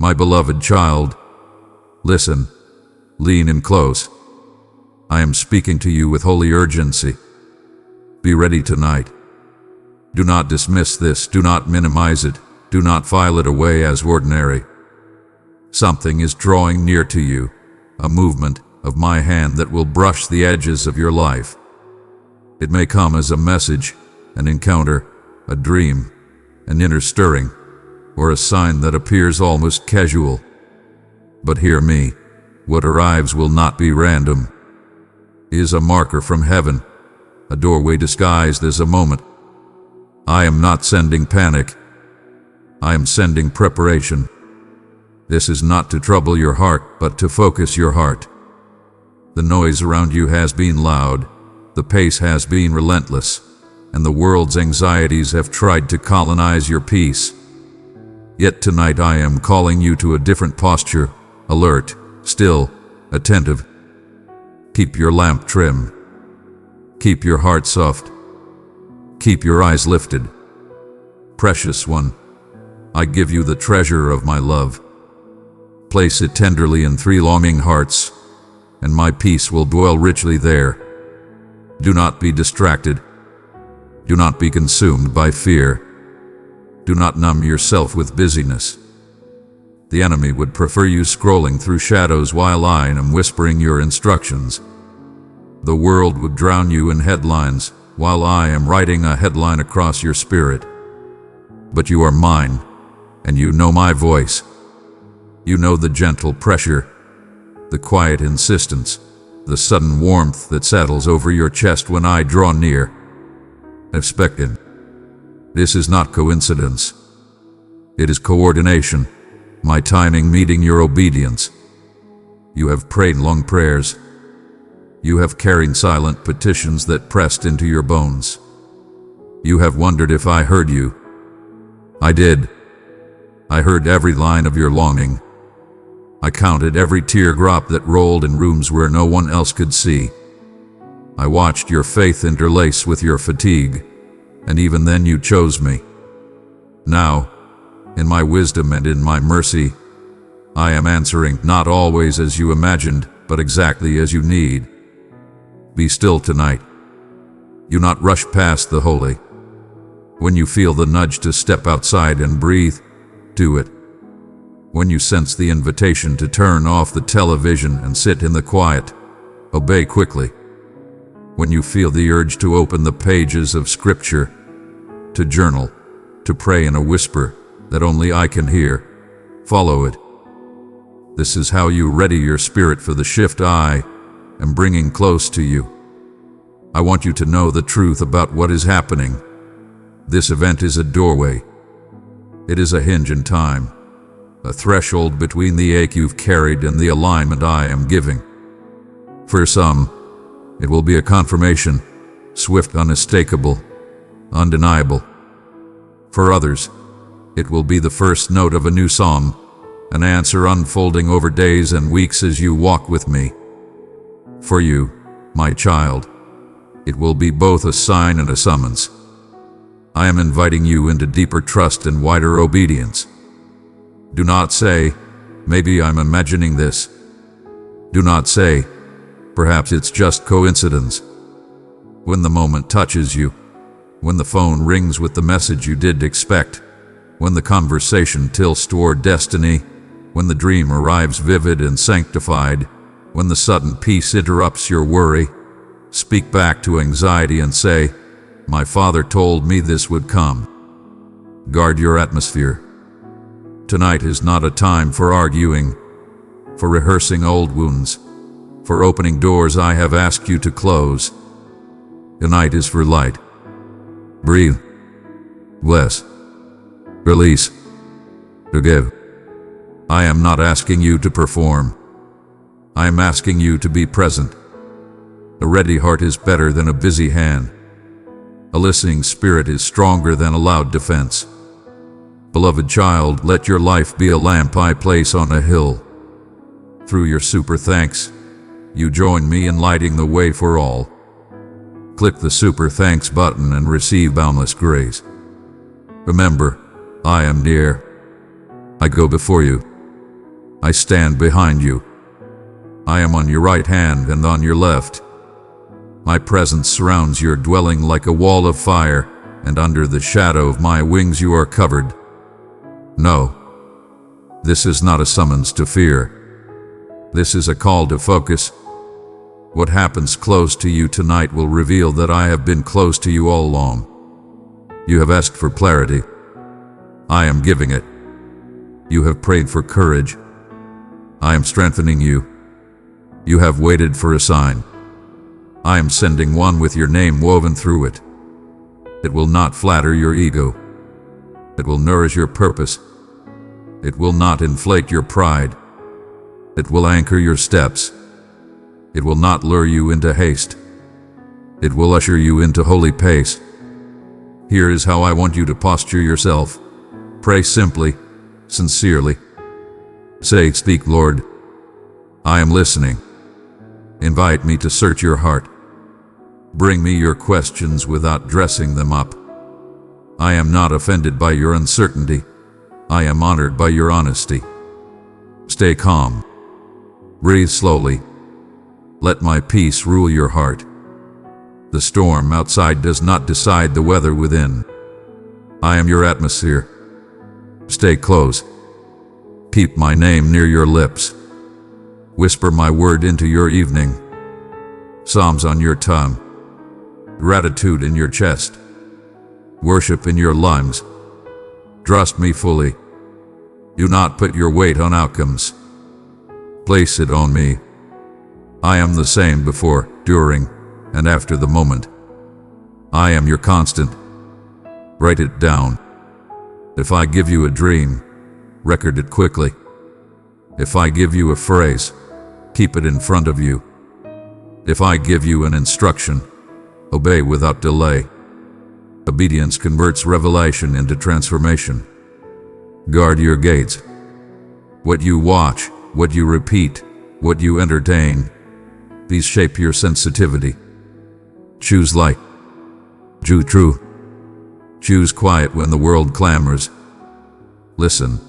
My beloved child, listen, lean in close. I am speaking to you with holy urgency. Be ready tonight. Do not dismiss this, do not minimize it, do not file it away as ordinary. Something is drawing near to you, a movement of my hand that will brush the edges of your life. It may come as a message, an encounter, a dream, an inner stirring, or a sign that appears almost casual. But hear me, what arrives will not be random. It is a marker from heaven, a doorway disguised as a moment. I am not sending panic. I am sending preparation. This is not to trouble your heart, but to focus your heart. The noise around you has been loud, the pace has been relentless, and the world's anxieties have tried to colonize your peace. Yet tonight I am calling you to a different posture, alert, still, attentive. Keep your lamp trim. Keep your heart soft. Keep your eyes lifted. Precious one, I give you the treasure of my love. Place it tenderly in 3 longing hearts, and my peace will dwell richly there. Do not be distracted. Do not be consumed by fear. Do not numb yourself with busyness. The enemy would prefer you scrolling through shadows while I am whispering your instructions. The world would drown you in headlines while I am writing a headline across your spirit. But you are mine, and you know my voice. You know the gentle pressure, the quiet insistence, the sudden warmth that settles over your chest when I draw near. Expectant. This is not coincidence. It is coordination, my timing meeting your obedience. You have prayed long prayers. You have carried silent petitions that pressed into your bones. You have wondered if I heard you. I did. I heard every line of your longing. I counted every teardrop that rolled in rooms where no one else could see. I watched your faith interlace with your fatigue, and even then you chose me. Now, in my wisdom and in my mercy, I am answering not always as you imagined, but exactly as you need. Be still tonight. Do not rush past the holy. When you feel the nudge to step outside and breathe, do it. When you sense the invitation to turn off the television and sit in the quiet, obey quickly. When you feel the urge to open the pages of Scripture, to journal, to pray in a whisper that only I can hear, follow it. This is how you ready your spirit for the shift I am bringing close to you. I want you to know the truth about what is happening. This event is a doorway. It is a hinge in time, a threshold between the ache you've carried and the alignment I am giving. For some, it will be a confirmation, swift, unmistakable, undeniable. For others, it will be the first note of a new song, an answer unfolding over days and weeks as you walk with me. For you, my child, it will be both a sign and a summons. I am inviting you into deeper trust and wider obedience. Do not say, maybe I'm imagining this. Do not say, perhaps it's just coincidence. When the moment touches you, when the phone rings with the message you did expect, when the conversation tilts toward destiny, when the dream arrives vivid and sanctified, when the sudden peace interrupts your worry, speak back to anxiety and say, my Father told me this would come. Guard your atmosphere. Tonight is not a time for arguing, for rehearsing old wounds, for opening doors I have asked you to close. Tonight is for light. Breathe. Bless. Release. Forgive. I am not asking you to perform. I am asking you to be present. A ready heart is better than a busy hand. A listening spirit is stronger than a loud defense. Beloved child, let your life be a lamp I place on a hill. Through your super thanks, you join me in lighting the way for all. Click the super thanks button and receive boundless grace. Remember, I am near. I go before you. I stand behind you. I am on your right hand and on your left. My presence surrounds your dwelling like a wall of fire, and under the shadow of my wings you are covered. No, this is not a summons to fear. This is a call to focus. What happens close to you tonight will reveal that I have been close to you all along. You have asked for clarity. I am giving it. You have prayed for courage. I am strengthening you. You have waited for a sign. I am sending one with your name woven through it. It will not flatter your ego. It will nourish your purpose. It will not inflate your pride. It will anchor your steps. It will not lure you into haste. It will usher you into holy pace. Here is how I want you to posture yourself. Pray simply, sincerely. Say, "Speak, Lord. I am listening. Invite me to search your heart. Bring me your questions without dressing them up. I am not offended by your uncertainty. I am honored by your honesty. Stay calm. Breathe slowly. Let my peace rule your heart. The storm outside does not decide the weather within. I am your atmosphere. Stay close. Keep my name near your lips. Whisper my word into your evening. Psalms on your tongue. Gratitude in your chest. Worship in your lungs. Trust me fully. Do not put your weight on outcomes. Place it on me. I am the same before, during, and after the moment. I am your constant. Write it down. If I give you a dream, record it quickly. If I give you a phrase, keep it in front of you. If I give you an instruction, obey without delay. Obedience converts revelation into transformation. Guard your gates. What you watch, what you repeat, what you entertain, these shape your sensitivity. Choose light. Choose truth. Choose quiet when the world clamors. Listen.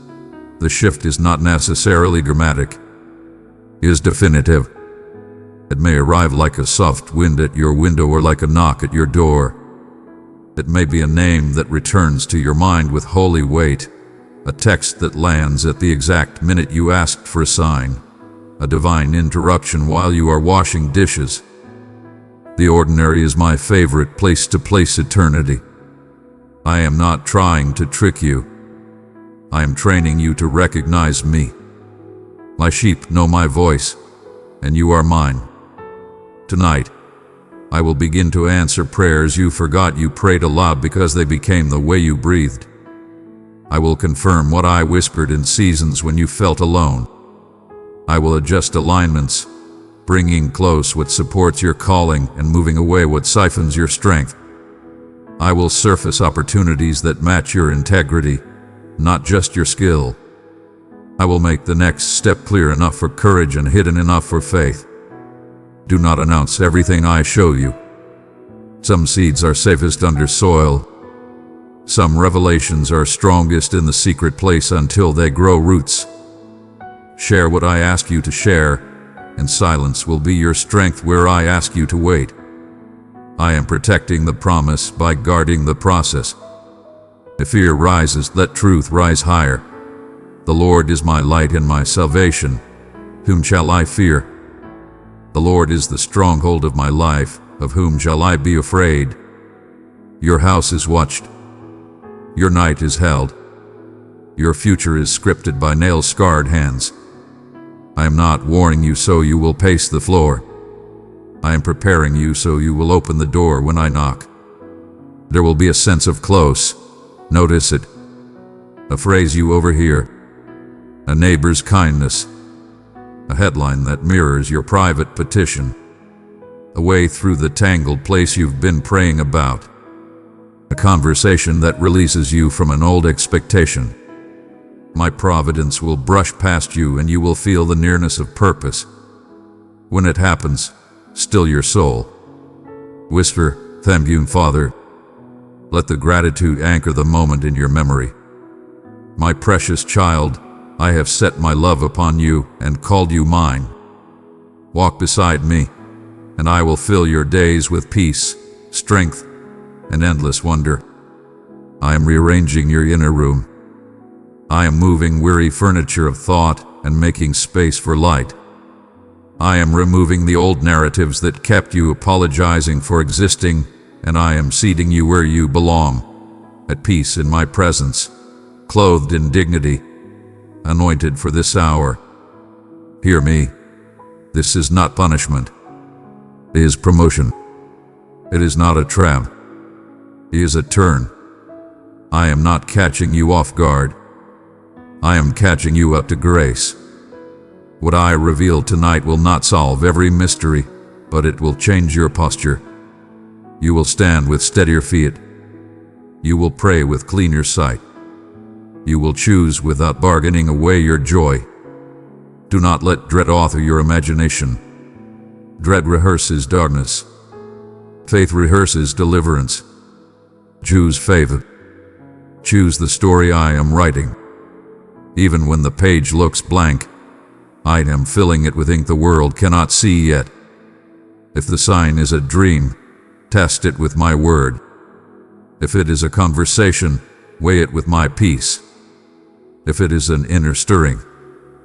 The shift is not necessarily dramatic. It is definitive. It may arrive like a soft wind at your window or like a knock at your door. It may be a name that returns to your mind with holy weight, a text that lands at the exact minute you asked for a sign, a divine interruption while you are washing dishes. The ordinary is my favorite place to place eternity. I am not trying to trick you. I am training you to recognize me. My sheep know my voice, and you are mine. Tonight, I will begin to answer prayers you forgot you prayed aloud because they became the way you breathed. I will confirm what I whispered in seasons when you felt alone. I will adjust alignments, bringing close what supports your calling and moving away what siphons your strength. I will surface opportunities that match your integrity, not just your skill. I will make the next step clear enough for courage and hidden enough for faith. Do not announce everything I show you. Some seeds are safest under soil. Some revelations are strongest in the secret place until they grow roots. Share what I ask you to share, and silence will be your strength where I ask you to wait. I am protecting the promise by guarding the process. If fear rises, let truth rise higher. The Lord is my light and my salvation. Whom shall I fear? The Lord is the stronghold of my life. Of whom shall I be afraid? Your house is watched. Your night is held. Your future is scripted by nail-scarred hands. I am not warning you so you will pace the floor. I am preparing you so you will open the door when I knock. There will be a sense of close. Notice it. A phrase you overhear. A neighbor's kindness. A headline that mirrors your private petition. A way through the tangled place you've been praying about. A conversation that releases you from an old expectation. My providence will brush past you and you will feel the nearness of purpose. When it happens, still your soul. Whisper, "Thank you, Father." Let the gratitude anchor the moment in your memory. My precious child, I have set my love upon you and called you mine. Walk beside me, and I will fill your days with peace, strength, and endless wonder. I am rearranging your inner room. I am moving weary furniture of thought and making space for light. I am removing the old narratives that kept you apologizing for existing, and I am seating you where you belong, at peace in my presence, clothed in dignity, anointed for this hour. Hear me. This is not punishment. It is promotion. It is not a trap. It is a turn. I am not catching you off guard. I am catching you up to grace. What I reveal tonight will not solve every mystery, but it will change your posture. You will stand with steadier feet. You will pray with cleaner sight. You will choose without bargaining away your joy. Do not let dread author your imagination. Dread rehearses darkness. Faith rehearses deliverance. Choose favor. Choose the story I am writing. Even when the page looks blank, I am filling it with ink the world cannot see yet. If the sign is a dream, test it with my word. If it is a conversation, weigh it with my peace. If it is an inner stirring,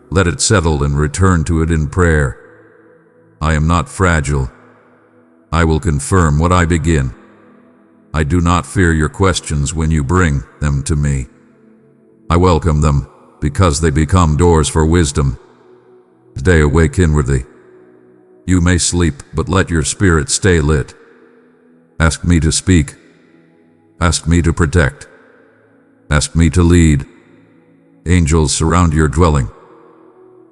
let it settle and return to it in prayer. I am not fragile. I will confirm what I begin. I do not fear your questions when you bring them to me. I welcome them because they become doors for wisdom. Stay awake inwardly. You may sleep, but let your spirit stay lit. Ask me to speak. Ask me to protect. Ask me to lead. Angels surround your dwelling.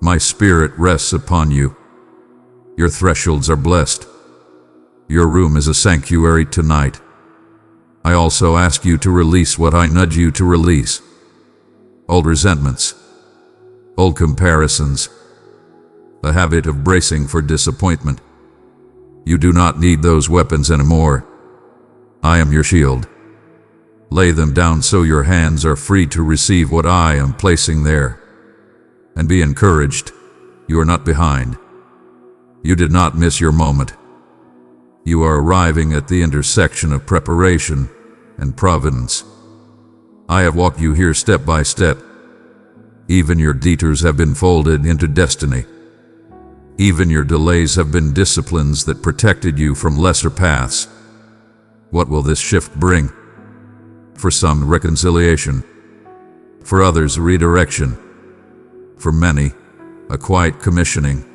My spirit rests upon you. Your thresholds are blessed. Your room is a sanctuary tonight. I also ask you to release what I nudge you to release. Old resentments. Old comparisons. The habit of bracing for disappointment. You do not need those weapons anymore. I am your shield. Lay them down so your hands are free to receive what I am placing there. And be encouraged. You are not behind. You did not miss your moment. You are arriving at the intersection of preparation and providence. I have walked you here step by step. Even your detours have been folded into destiny. Even your delays have been disciplines that protected you from lesser paths. What will this shift bring? For some, reconciliation. For others, redirection. For many, a quiet commissioning,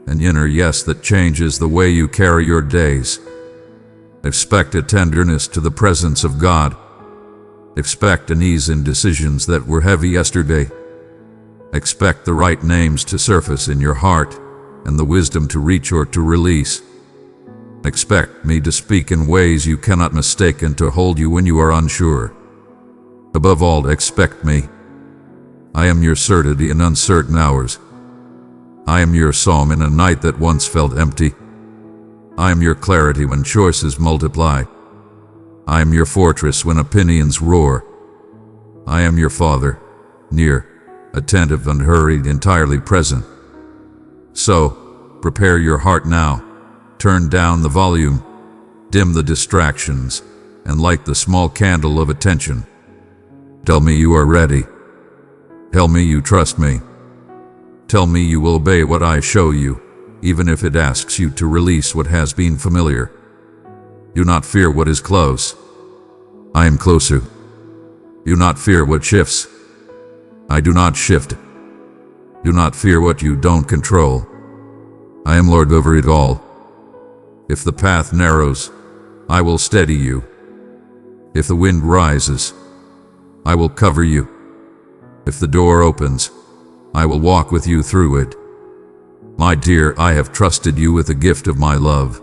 an inner yes that changes the way you carry your days. Expect a tenderness to the presence of God. Expect an ease in decisions that were heavy yesterday. Expect the right names to surface in your heart and the wisdom to reach or to release. Expect me to speak in ways you cannot mistake and to hold you when you are unsure. Above all, expect me. I am your certainty in uncertain hours. I am your psalm in a night that once felt empty. I am your clarity when choices multiply. I am your fortress when opinions roar. I am your Father, near, attentive, unhurried, entirely present. So, prepare your heart now. Turn down the volume, dim the distractions, and light the small candle of attention. Tell me you are ready. Tell me you trust me. Tell me you will obey what I show you, even if it asks you to release what has been familiar. Do not fear what is close. I am closer. Do not fear what shifts. I do not shift. Do not fear what you don't control. I am Lord over it all. If the path narrows, I will steady you. If the wind rises, I will cover you. If the door opens, I will walk with you through it. My dear, I have trusted you with the gift of my love.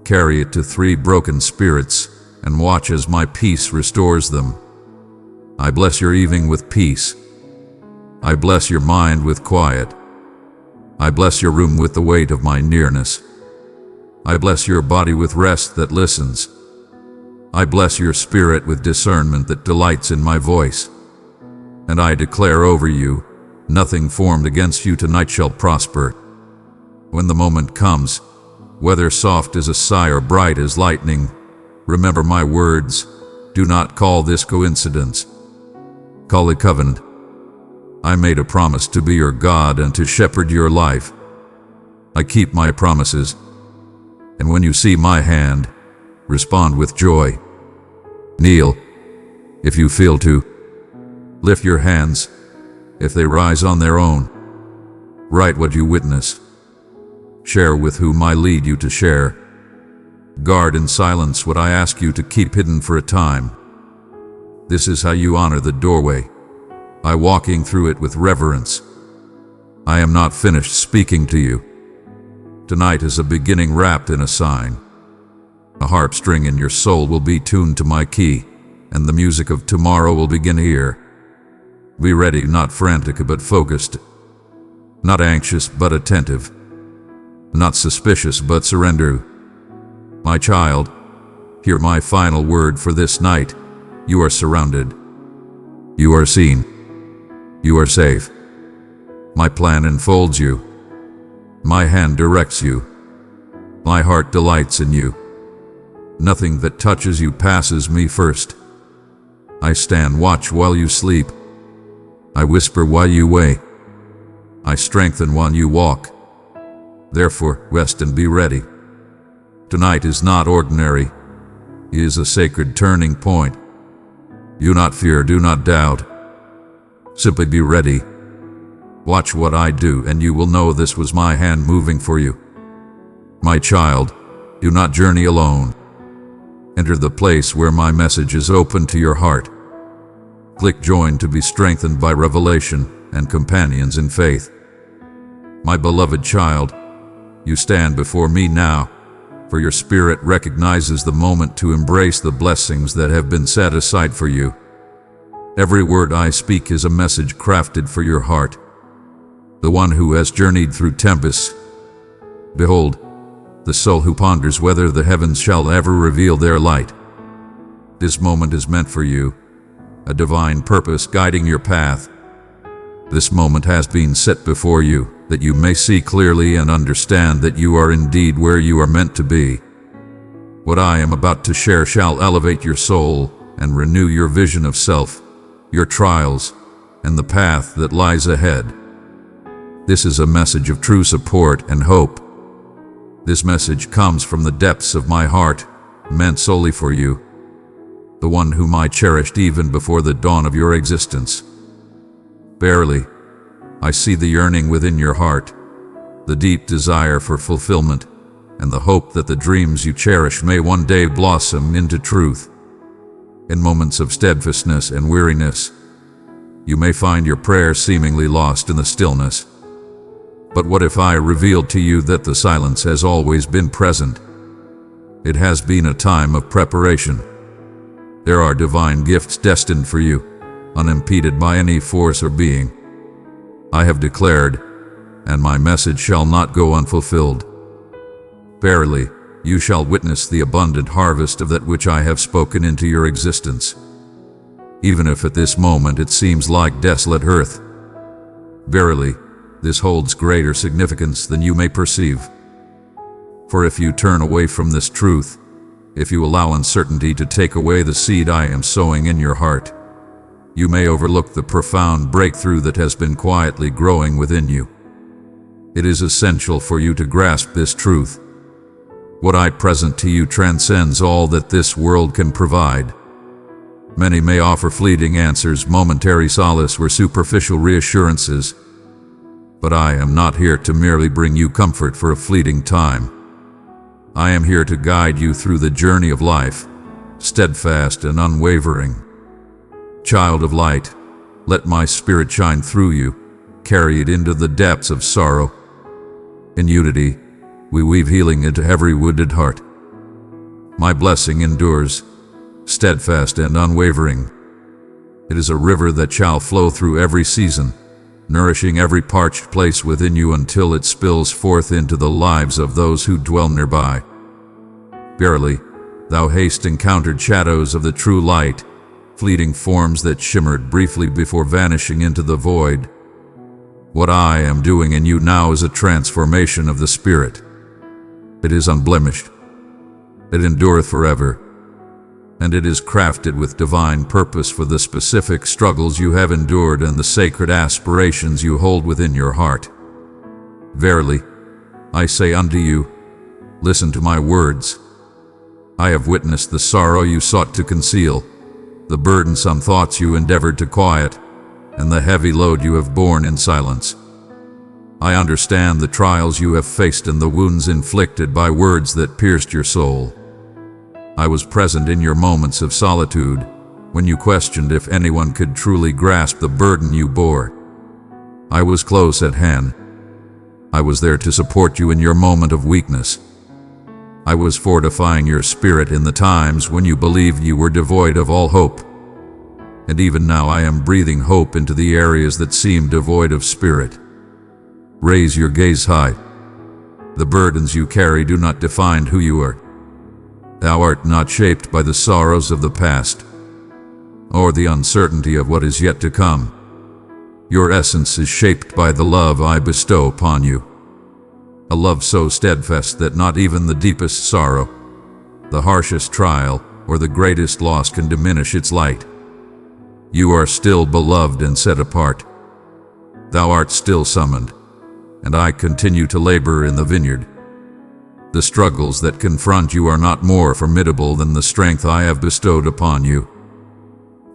Carry it to 3 broken spirits and watch as my peace restores them. I bless your evening with peace. I bless your mind with quiet. I bless your room with the weight of my nearness. I bless your body with rest that listens. I bless your spirit with discernment that delights in my voice. And I declare over you, Nothing formed against you tonight shall prosper. When the moment comes, whether soft as a sigh or bright as lightning, remember my words. Do not call this coincidence. Call it covenant. I made a promise to be your God and to shepherd your life. I keep my promises. And when you see my hand, respond with joy. Kneel, if you feel to. Lift your hands, if they rise on their own. Write what you witness. Share with whom I lead you to share. Guard in silence what I ask you to keep hidden for a time. This is how you honor the doorway, by walking through it with reverence. I am not finished speaking to you. Tonight is a beginning wrapped in a sign. A harp string in your soul will be tuned to my key, and the music of tomorrow will begin here. Be ready, not frantic but focused, not anxious but attentive, not suspicious but surrender. My child, hear my final word for this night. You are surrounded. You are seen. You are safe. My plan enfolds you. My hand directs you. My heart delights in you. Nothing that touches you passes me first. I stand watch while you sleep. I whisper while you wake. I strengthen while you walk. Therefore, rest and be ready. Tonight is not ordinary. It is a sacred turning point. Do not fear, do not doubt. Simply be ready. Watch what I do, and you will know this was my hand moving for you. My child, do not journey alone. Enter the place where my message is open to your heart. Click join to be strengthened by revelation and companions in faith. My beloved child, you stand before me now, for your spirit recognizes the moment to embrace the blessings that have been set aside for you. Every word I speak is a message crafted for your heart. The one who has journeyed through tempests. Behold, the soul who ponders whether the heavens shall ever reveal their light. This moment is meant for you, a divine purpose guiding your path. This moment has been set before you, that you may see clearly and understand that you are indeed where you are meant to be. What I am about to share shall elevate your soul and renew your vision of self, your trials, and the path that lies ahead. This is a message of true support and hope. This message comes from the depths of my heart, meant solely for you, the one whom I cherished even before the dawn of your existence. Barely, I see the yearning within your heart, the deep desire for fulfillment, and the hope that the dreams you cherish may one day blossom into truth. In moments of steadfastness and weariness, you may find your prayers seemingly lost in the stillness. But what if I revealed to you that the silence has always been present? It has been a time of preparation. There are divine gifts destined for you, unimpeded by any force or being. I have declared, and my message shall not go unfulfilled. Verily, you shall witness the abundant harvest of that which I have spoken into your existence. Even if at this moment it seems like desolate earth, verily, this holds greater significance than you may perceive. For if you turn away from this truth, if you allow uncertainty to take away the seed I am sowing in your heart, you may overlook the profound breakthrough that has been quietly growing within you. It is essential for you to grasp this truth. What I present to you transcends all that this world can provide. Many may offer fleeting answers, momentary solace, or superficial reassurances, but I am not here to merely bring you comfort for a fleeting time. I am here to guide you through the journey of life, steadfast and unwavering. Child of light, let my spirit shine through you, carry it into the depths of sorrow. In unity, we weave healing into every wounded heart. My blessing endures, steadfast and unwavering. It is a river that shall flow through every season, nourishing every parched place within you until it spills forth into the lives of those who dwell nearby. Verily, thou hast encountered shadows of the true light, fleeting forms that shimmered briefly before vanishing into the void. What I am doing in you now is a transformation of the Spirit. It is unblemished. It endureth forever. And it is crafted with divine purpose for the specific struggles you have endured and the sacred aspirations you hold within your heart. Verily, I say unto you, listen to my words. I have witnessed the sorrow you sought to conceal, the burdensome thoughts you endeavored to quiet, and the heavy load you have borne in silence. I understand the trials you have faced and the wounds inflicted by words that pierced your soul. I was present in your moments of solitude, when you questioned if anyone could truly grasp the burden you bore. I was close at hand. I was there to support you in your moment of weakness. I was fortifying your spirit in the times when you believed you were devoid of all hope. And even now I am breathing hope into the areas that seem devoid of spirit. Raise your gaze high. The burdens you carry do not define who you are. Thou art not shaped by the sorrows of the past, or the uncertainty of what is yet to come. Your essence is shaped by the love I bestow upon you. A love so steadfast that not even the deepest sorrow, the harshest trial, or the greatest loss can diminish its light. You are still beloved and set apart. Thou art still summoned, and I continue to labor in the vineyard. The struggles that confront you are not more formidable than the strength I have bestowed upon you.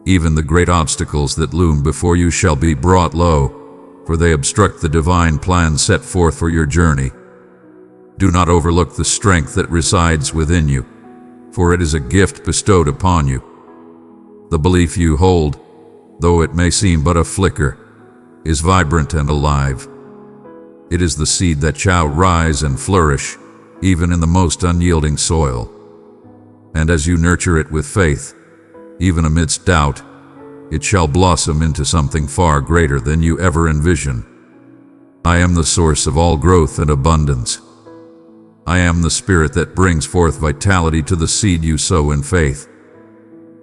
Even the great obstacles that loom before you shall be brought low, for they obstruct the divine plan set forth for your journey. Do not overlook the strength that resides within you, for it is a gift bestowed upon you. The belief you hold, though it may seem but a flicker, is vibrant and alive. It is the seed that shall rise and flourish, even in the most unyielding soil. And as you nurture it with faith, even amidst doubt, it shall blossom into something far greater than you ever envision. I am the source of all growth and abundance. I am the Spirit that brings forth vitality to the seed you sow in faith.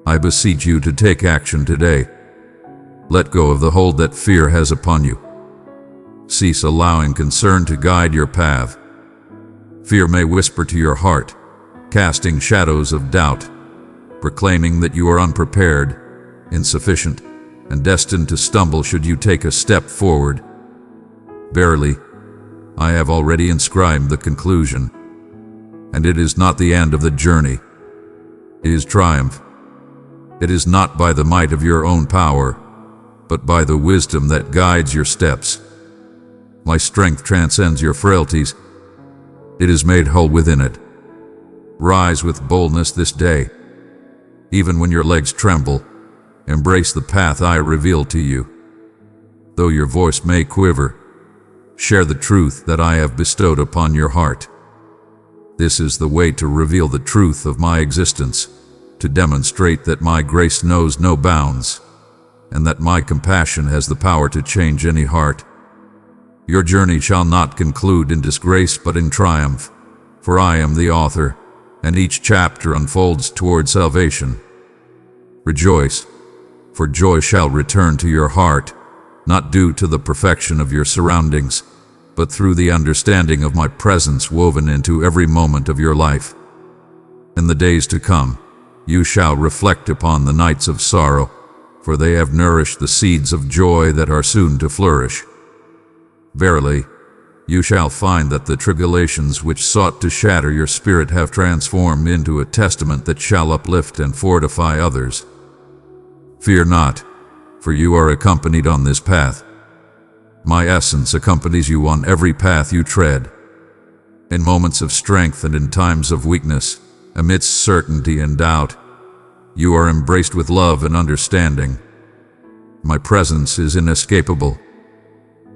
I beseech you to take action today. Let go of the hold that fear has upon you. Cease allowing concern to guide your path. Fear may whisper to your heart, casting shadows of doubt, proclaiming that you are unprepared, insufficient, and destined to stumble should you take a step forward. Verily, I have already inscribed the conclusion, and it is not the end of the journey. It is triumph. It is not by the might of your own power, but by the wisdom that guides your steps. My strength transcends your frailties. It is made whole within it. Rise with boldness this day. Even when your legs tremble, embrace the path I reveal to you. Though your voice may quiver, share the truth that I have bestowed upon your heart. This is the way to reveal the truth of my existence, to demonstrate that my grace knows no bounds, and that my compassion has the power to change any heart. Your journey shall not conclude in disgrace but in triumph, for I am the author, and each chapter unfolds toward salvation. Rejoice, for joy shall return to your heart, not due to the perfection of your surroundings, but through the understanding of my presence woven into every moment of your life. In the days to come, you shall reflect upon the nights of sorrow, for they have nourished the seeds of joy that are soon to flourish. Verily, you shall find that the tribulations which sought to shatter your spirit have transformed into a testament that shall uplift and fortify others. Fear not, for you are accompanied on this path. My essence accompanies you on every path you tread. In moments of strength and in times of weakness, amidst certainty and doubt, you are embraced with love and understanding. My presence is inescapable.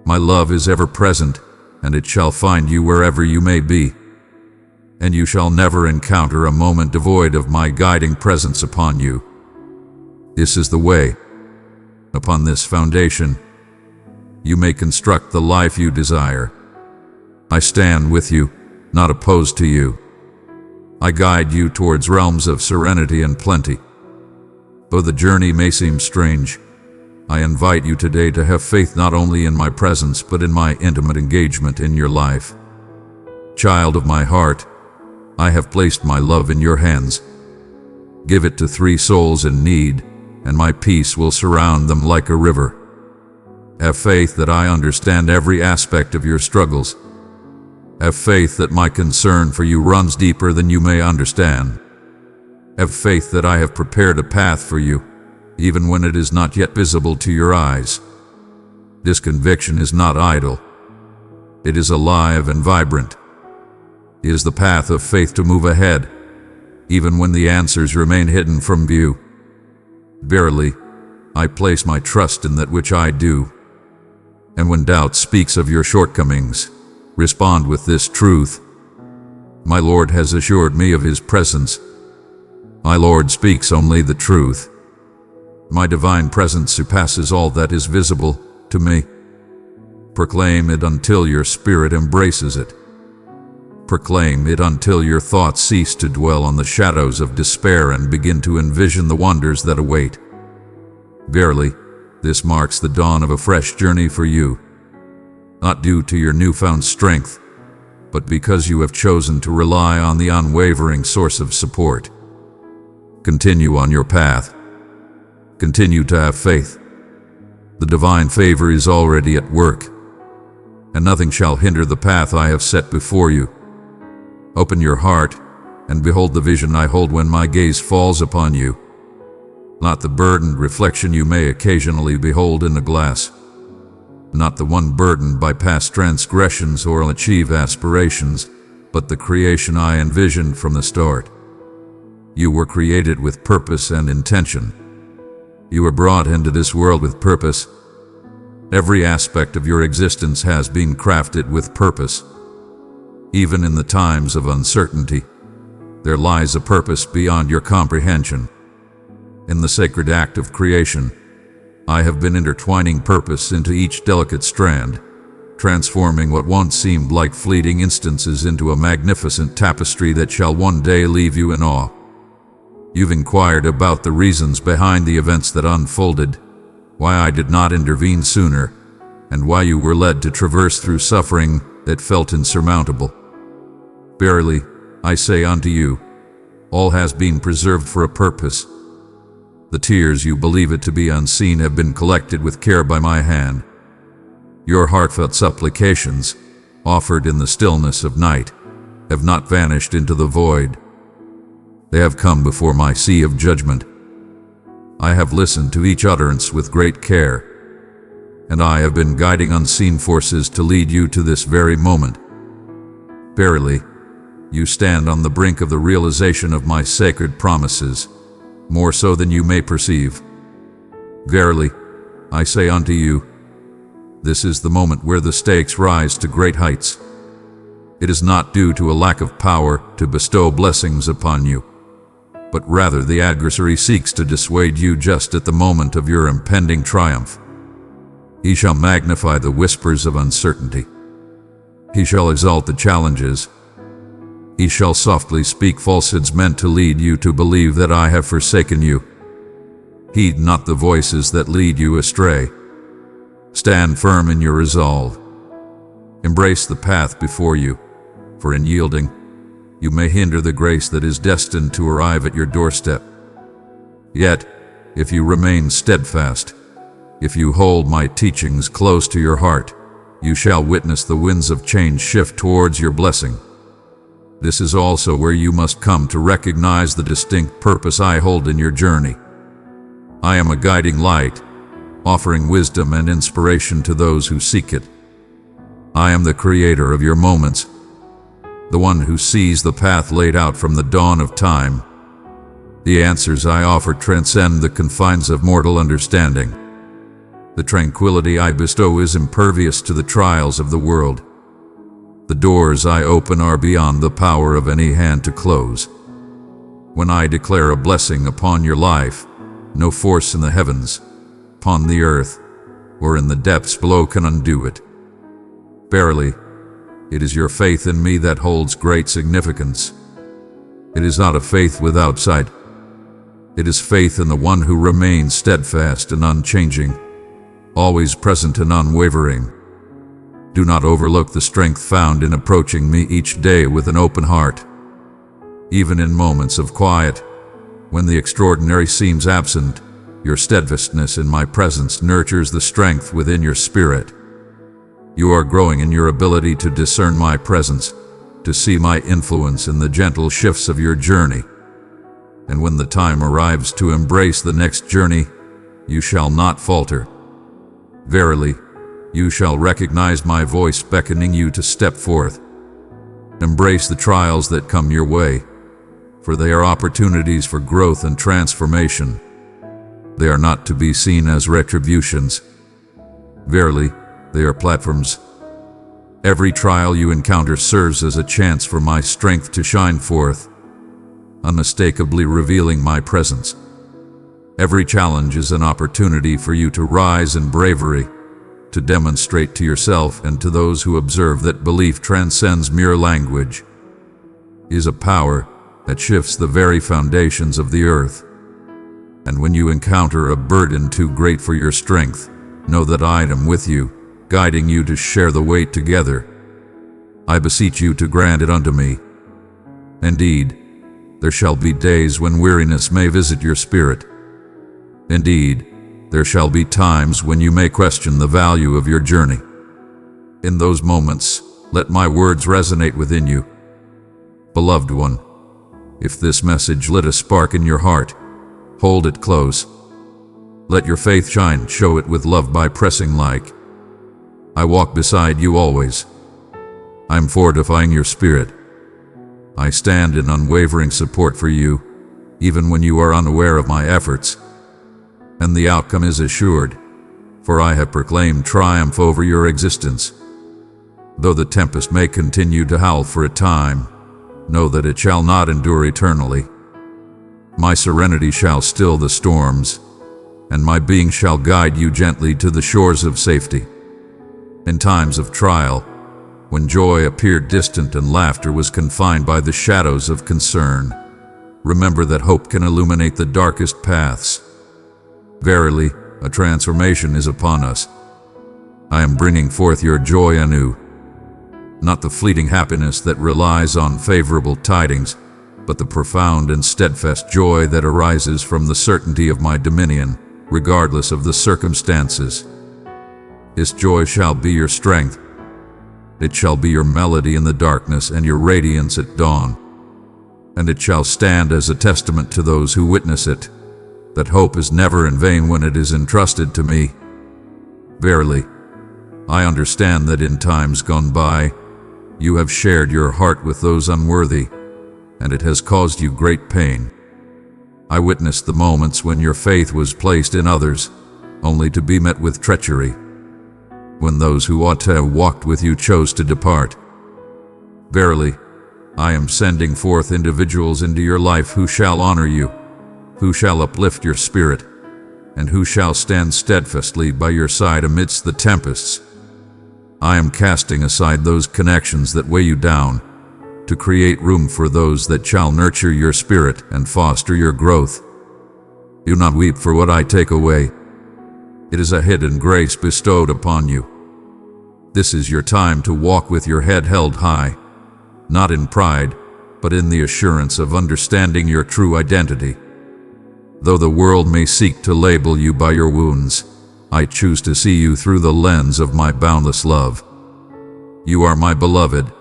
My love is ever present, and it shall find you wherever you may be. And you shall never encounter a moment devoid of my guiding presence upon you. This is the way. Upon this foundation, you may construct the life you desire. I stand with you, not opposed to you. I guide you towards realms of serenity and plenty. Though the journey may seem strange, I invite you today to have faith not only in my presence but in my intimate engagement in your life. Child of my heart, I have placed my love in your hands. Give it to 3 souls in need, and my peace will surround them like a river. Have faith that I understand every aspect of your struggles. Have faith that my concern for you runs deeper than you may understand. Have faith that I have prepared a path for you, even when it is not yet visible to your eyes. This conviction is not idle. It is alive and vibrant. It is the path of faith to move ahead, even when the answers remain hidden from view. Verily, I place my trust in that which I do. And when doubt speaks of your shortcomings, respond with this truth. My Lord has assured me of his presence. My Lord speaks only the truth. My divine presence surpasses all that is visible to me. Proclaim it until your spirit embraces it. Proclaim it until your thoughts cease to dwell on the shadows of despair and begin to envision the wonders that await. Verily, this marks the dawn of a fresh journey for you, not due to your newfound strength, but because you have chosen to rely on the unwavering source of support. Continue on your path. Continue to have faith. The divine favor is already at work, and nothing shall hinder the path I have set before you. Open your heart and behold the vision I hold when my gaze falls upon you, not the burdened reflection you may occasionally behold in a glass, not the one burdened by past transgressions or unachieved aspirations, but the creation I envisioned from the start. You were created with purpose and intention. You were brought into this world with purpose. Every aspect of your existence has been crafted with purpose. Even in the times of uncertainty, there lies a purpose beyond your comprehension. In the sacred act of creation, I have been intertwining purpose into each delicate strand, transforming what once seemed like fleeting instances into a magnificent tapestry that shall one day leave you in awe. You've inquired about the reasons behind the events that unfolded, why I did not intervene sooner, and why you were led to traverse through suffering that felt insurmountable. Verily, I say unto you, all has been preserved for a purpose. The tears you believe it to be unseen have been collected with care by my hand. Your heartfelt supplications, offered in the stillness of night, have not vanished into the void. They have come before my sea of judgment. I have listened to each utterance with great care, and I have been guiding unseen forces to lead you to this very moment. Verily, you stand on the brink of the realization of my sacred promises, more so than you may perceive. Verily, I say unto you, this is the moment where the stakes rise to great heights. It is not due to a lack of power to bestow blessings upon you, but rather the adversary seeks to dissuade you just at the moment of your impending triumph. He shall magnify the whispers of uncertainty. He shall exalt the challenges. He shall softly speak falsehoods meant to lead you to believe that I have forsaken you. Heed not the voices that lead you astray. Stand firm in your resolve. Embrace the path before you, for in yielding, you may hinder the grace that is destined to arrive at your doorstep. Yet, if you remain steadfast, if you hold my teachings close to your heart, you shall witness the winds of change shift towards your blessing. This is also where you must come to recognize the distinct purpose I hold in your journey. I am a guiding light, offering wisdom and inspiration to those who seek it. I am the creator of your moments, the one who sees the path laid out from the dawn of time. The answers I offer transcend the confines of mortal understanding. The tranquility I bestow is impervious to the trials of the world. The doors I open are beyond the power of any hand to close. When I declare a blessing upon your life, no force in the heavens, upon the earth, or in the depths below can undo it. Verily, it is your faith in me that holds great significance. It is not a faith without sight. It is faith in the one who remains steadfast and unchanging, always present and unwavering. Do not overlook the strength found in approaching me each day with an open heart. Even in moments of quiet, when the extraordinary seems absent, your steadfastness in my presence nurtures the strength within your spirit. You are growing in your ability to discern my presence, to see my influence in the gentle shifts of your journey. And when the time arrives to embrace the next journey, you shall not falter. Verily, you shall recognize my voice beckoning you to step forth. Embrace the trials that come your way, for they are opportunities for growth and transformation. They are not to be seen as retributions. Verily, they are platforms. Every trial you encounter serves as a chance for my strength to shine forth, unmistakably revealing my presence. Every challenge is an opportunity for you to rise in bravery, to demonstrate to yourself and to those who observe that belief transcends mere language, is a power that shifts the very foundations of the earth. And when you encounter a burden too great for your strength, know that I am with you, guiding you to share the weight together. I beseech you to grant it unto me. Indeed, there shall be days when weariness may visit your spirit. Indeed, there shall be times when you may question the value of your journey. In those moments, let my words resonate within you. Beloved one, if this message lit a spark in your heart, hold it close. Let your faith shine, show it with love by pressing like. I walk beside you always. I'm fortifying your spirit. I stand in unwavering support for you, even when you are unaware of my efforts. And the outcome is assured, for I have proclaimed triumph over your existence. Though the tempest may continue to howl for a time, know that it shall not endure eternally. My serenity shall still the storms, and my being shall guide you gently to the shores of safety. In times of trial, when joy appeared distant and laughter was confined by the shadows of concern, remember that hope can illuminate the darkest paths. Verily, a transformation is upon us. I am bringing forth your joy anew, not the fleeting happiness that relies on favorable tidings, but the profound and steadfast joy that arises from the certainty of my dominion, regardless of the circumstances. This joy shall be your strength. It shall be your melody in the darkness and your radiance at dawn. And it shall stand as a testament to those who witness it, that hope is never in vain when it is entrusted to me. Verily, I understand that in times gone by, you have shared your heart with those unworthy, and it has caused you great pain. I witnessed the moments when your faith was placed in others, only to be met with treachery, when those who ought to have walked with you chose to depart. Verily, I am sending forth individuals into your life who shall honor you, who shall uplift your spirit, and who shall stand steadfastly by your side amidst the tempests. I am casting aside those connections that weigh you down, to create room for those that shall nurture your spirit and foster your growth. Do not weep for what I take away. It is a hidden grace bestowed upon you. This is your time to walk with your head held high, not in pride, but in the assurance of understanding your true identity. Though the world may seek to label you by your wounds, I choose to see you through the lens of my boundless love. You are my beloved,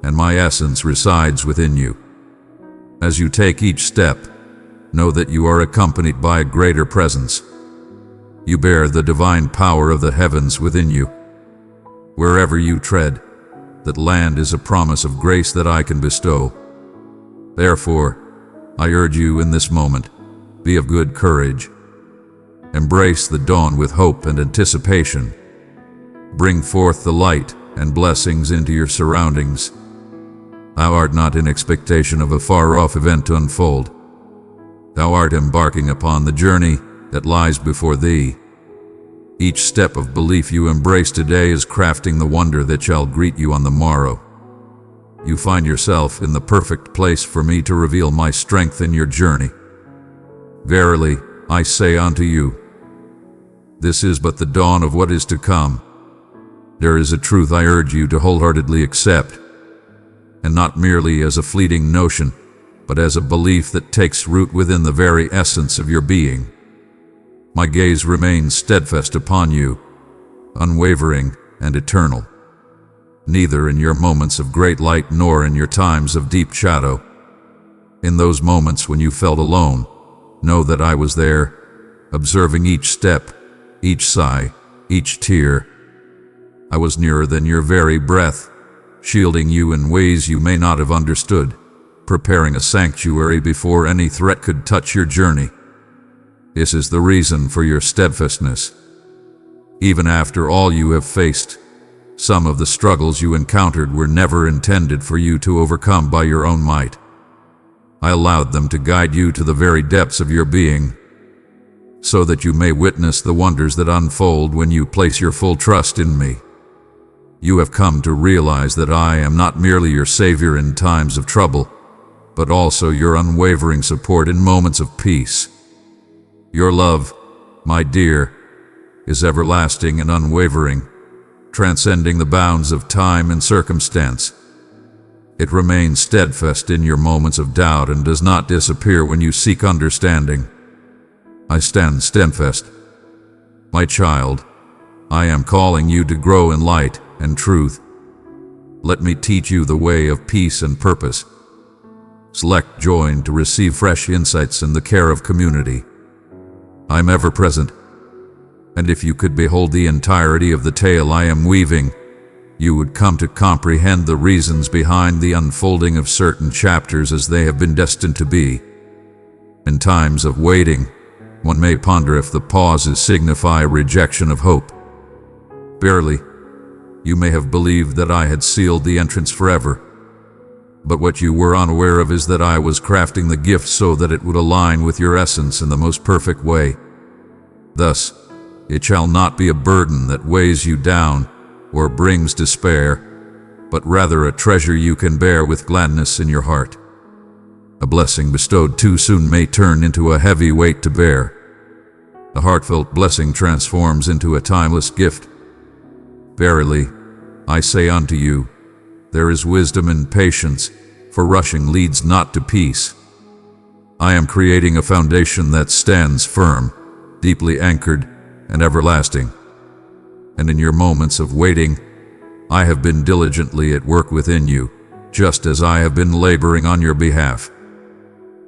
and my essence resides within you. As you take each step, know that you are accompanied by a greater presence. You bear the divine power of the heavens within you. Wherever you tread, that land is a promise of grace that I can bestow. Therefore, I urge you in this moment, be of good courage. Embrace the dawn with hope and anticipation. Bring forth the light and blessings into your surroundings. Thou art not in expectation of a far-off event to unfold. Thou art embarking upon the journey that lies before thee. Each step of belief you embrace today is crafting the wonder that shall greet you on the morrow. You find yourself in the perfect place for me to reveal my strength in your journey. Verily, I say unto you, This is but the dawn of what is to come. There is a truth I urge you to wholeheartedly accept, and not merely as a fleeting notion, but as a belief that takes root within the very essence of your being. My gaze remains steadfast upon you, unwavering and eternal, neither in your moments of great light nor in your times of deep shadow. In those moments when you felt alone, know that I was there, observing each step, each sigh, each tear. I was nearer than your very breath, shielding you in ways you may not have understood, preparing a sanctuary before any threat could touch your journey. This is the reason for your steadfastness. Even after all you have faced, some of the struggles you encountered were never intended for you to overcome by your own might. I allowed them to guide you to the very depths of your being, so that you may witness the wonders that unfold when you place your full trust in me. You have come to realize that I am not merely your savior in times of trouble, but also your unwavering support in moments of peace. Your love, my dear, is everlasting and unwavering, transcending the bounds of time and circumstance. It remains steadfast in your moments of doubt and does not disappear when you seek understanding. I stand steadfast. My child, I am calling you to grow in light and truth. Let me teach you the way of peace and purpose. Select join to receive fresh insights in the care of community. I'm ever present, and if you could behold the entirety of the tale I am weaving, you would come to comprehend the reasons behind the unfolding of certain chapters as they have been destined to be. In times of waiting, one may ponder if the pauses signify a rejection of hope. Barely, you may have believed that I had sealed the entrance forever, but what you were unaware of is that I was crafting the gift so that it would align with your essence in the most perfect way. Thus, it shall not be a burden that weighs you down or brings despair, but rather a treasure you can bear with gladness in your heart. A blessing bestowed too soon may turn into a heavy weight to bear. A heartfelt blessing transforms into a timeless gift. Verily, I say unto you, there is wisdom in patience, for rushing leads not to peace. I am creating a foundation that stands firm, deeply anchored, and everlasting. And in your moments of waiting, I have been diligently at work within you, just as I have been laboring on your behalf.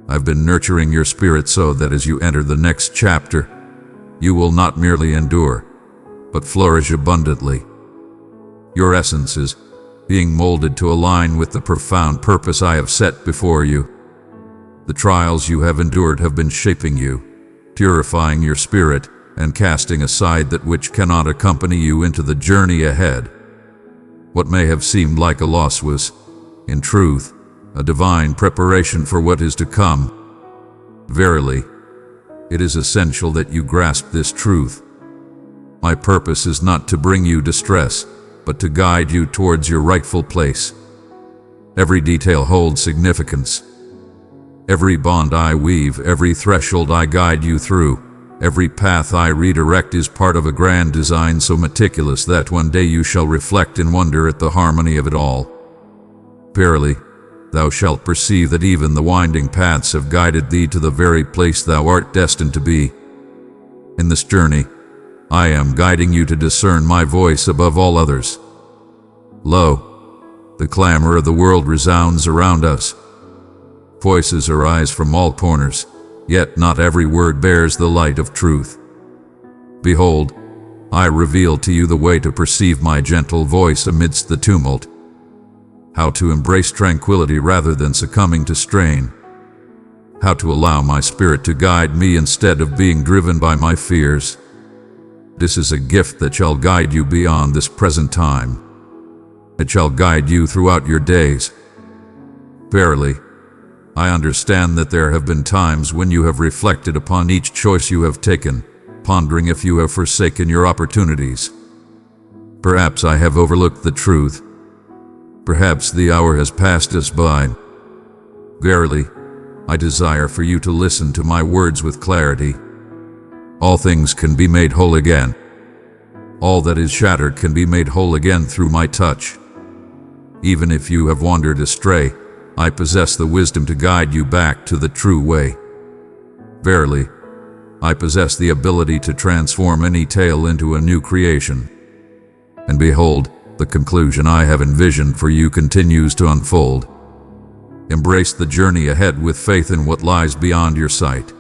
I've been nurturing your spirit so that as you enter the next chapter, you will not merely endure, but flourish abundantly. Your essence is being molded to align with the profound purpose I have set before you. The trials you have endured have been shaping you, purifying your spirit, and casting aside that which cannot accompany you into the journey ahead. What may have seemed like a loss was, in truth, a divine preparation for what is to come. Verily, it is essential that you grasp this truth. My purpose is not to bring you distress, but to guide you towards your rightful place. Every detail holds significance. Every bond I weave, every threshold I guide you through, every path I redirect is part of a grand design so meticulous that one day you shall reflect in wonder at the harmony of it all. Verily, thou shalt perceive that even the winding paths have guided thee to the very place thou art destined to be. In this journey, I am guiding you to discern my voice above all others. Lo, the clamor of the world resounds around us. Voices arise from all corners, yet not every word bears the light of truth. Behold, I reveal to you the way to perceive my gentle voice amidst the tumult, how to embrace tranquility rather than succumbing to strain, how to allow my spirit to guide me instead of being driven by my fears. This is a gift that shall guide you beyond this present time. It shall guide you throughout your days. Verily, I understand that there have been times when you have reflected upon each choice you have taken, pondering if you have forsaken your opportunities. Perhaps I have overlooked the truth. Perhaps the hour has passed us by. Verily, I desire for you to listen to my words with clarity. All things can be made whole again. All that is shattered can be made whole again through my touch. Even if you have wandered astray, I possess the wisdom to guide you back to the true way. Verily, I possess the ability to transform any tale into a new creation. And behold, the conclusion I have envisioned for you continues to unfold. Embrace the journey ahead with faith in what lies beyond your sight.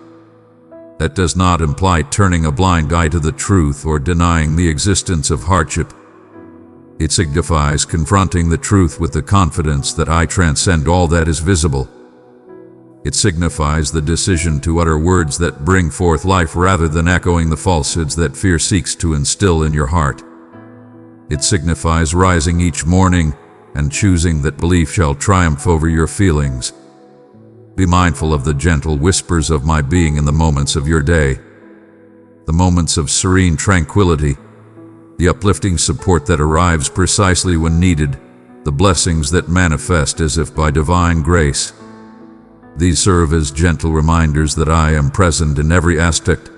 That does not imply turning a blind eye to the truth or denying the existence of hardship. It signifies confronting the truth with the confidence that I transcend all that is visible. It signifies the decision to utter words that bring forth life rather than echoing the falsehoods that fear seeks to instill in your heart. It signifies rising each morning and choosing that belief shall triumph over your feelings. Be mindful of the gentle whispers of my being in the moments of your day, the moments of serene tranquility, the uplifting support that arrives precisely when needed, the blessings that manifest as if by divine grace. These serve as gentle reminders that I am present in every aspect.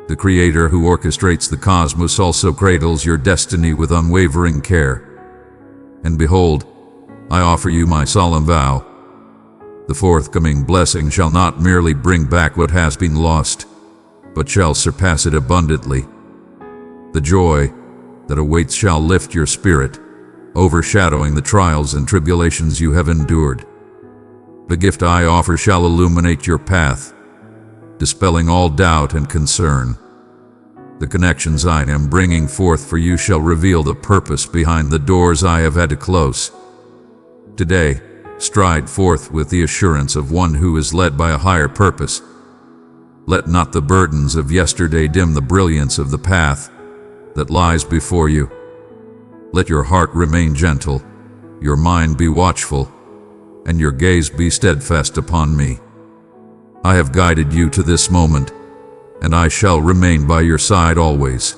The Creator who orchestrates the cosmos also cradles your destiny with unwavering care. And behold, I offer you my solemn vow. The forthcoming blessing shall not merely bring back what has been lost, but shall surpass it abundantly. The joy that awaits shall lift your spirit, overshadowing the trials and tribulations you have endured. The gift I offer shall illuminate your path, dispelling all doubt and concern. The connections I am bringing forth for you shall reveal the purpose behind the doors I have had to close. Today, stride forth with the assurance of one who is led by a higher purpose. Let not the burdens of yesterday dim the brilliance of the path that lies before you. Let your heart remain gentle, your mind be watchful, and your gaze be steadfast upon me. I have guided you to this moment, and I shall remain by your side always.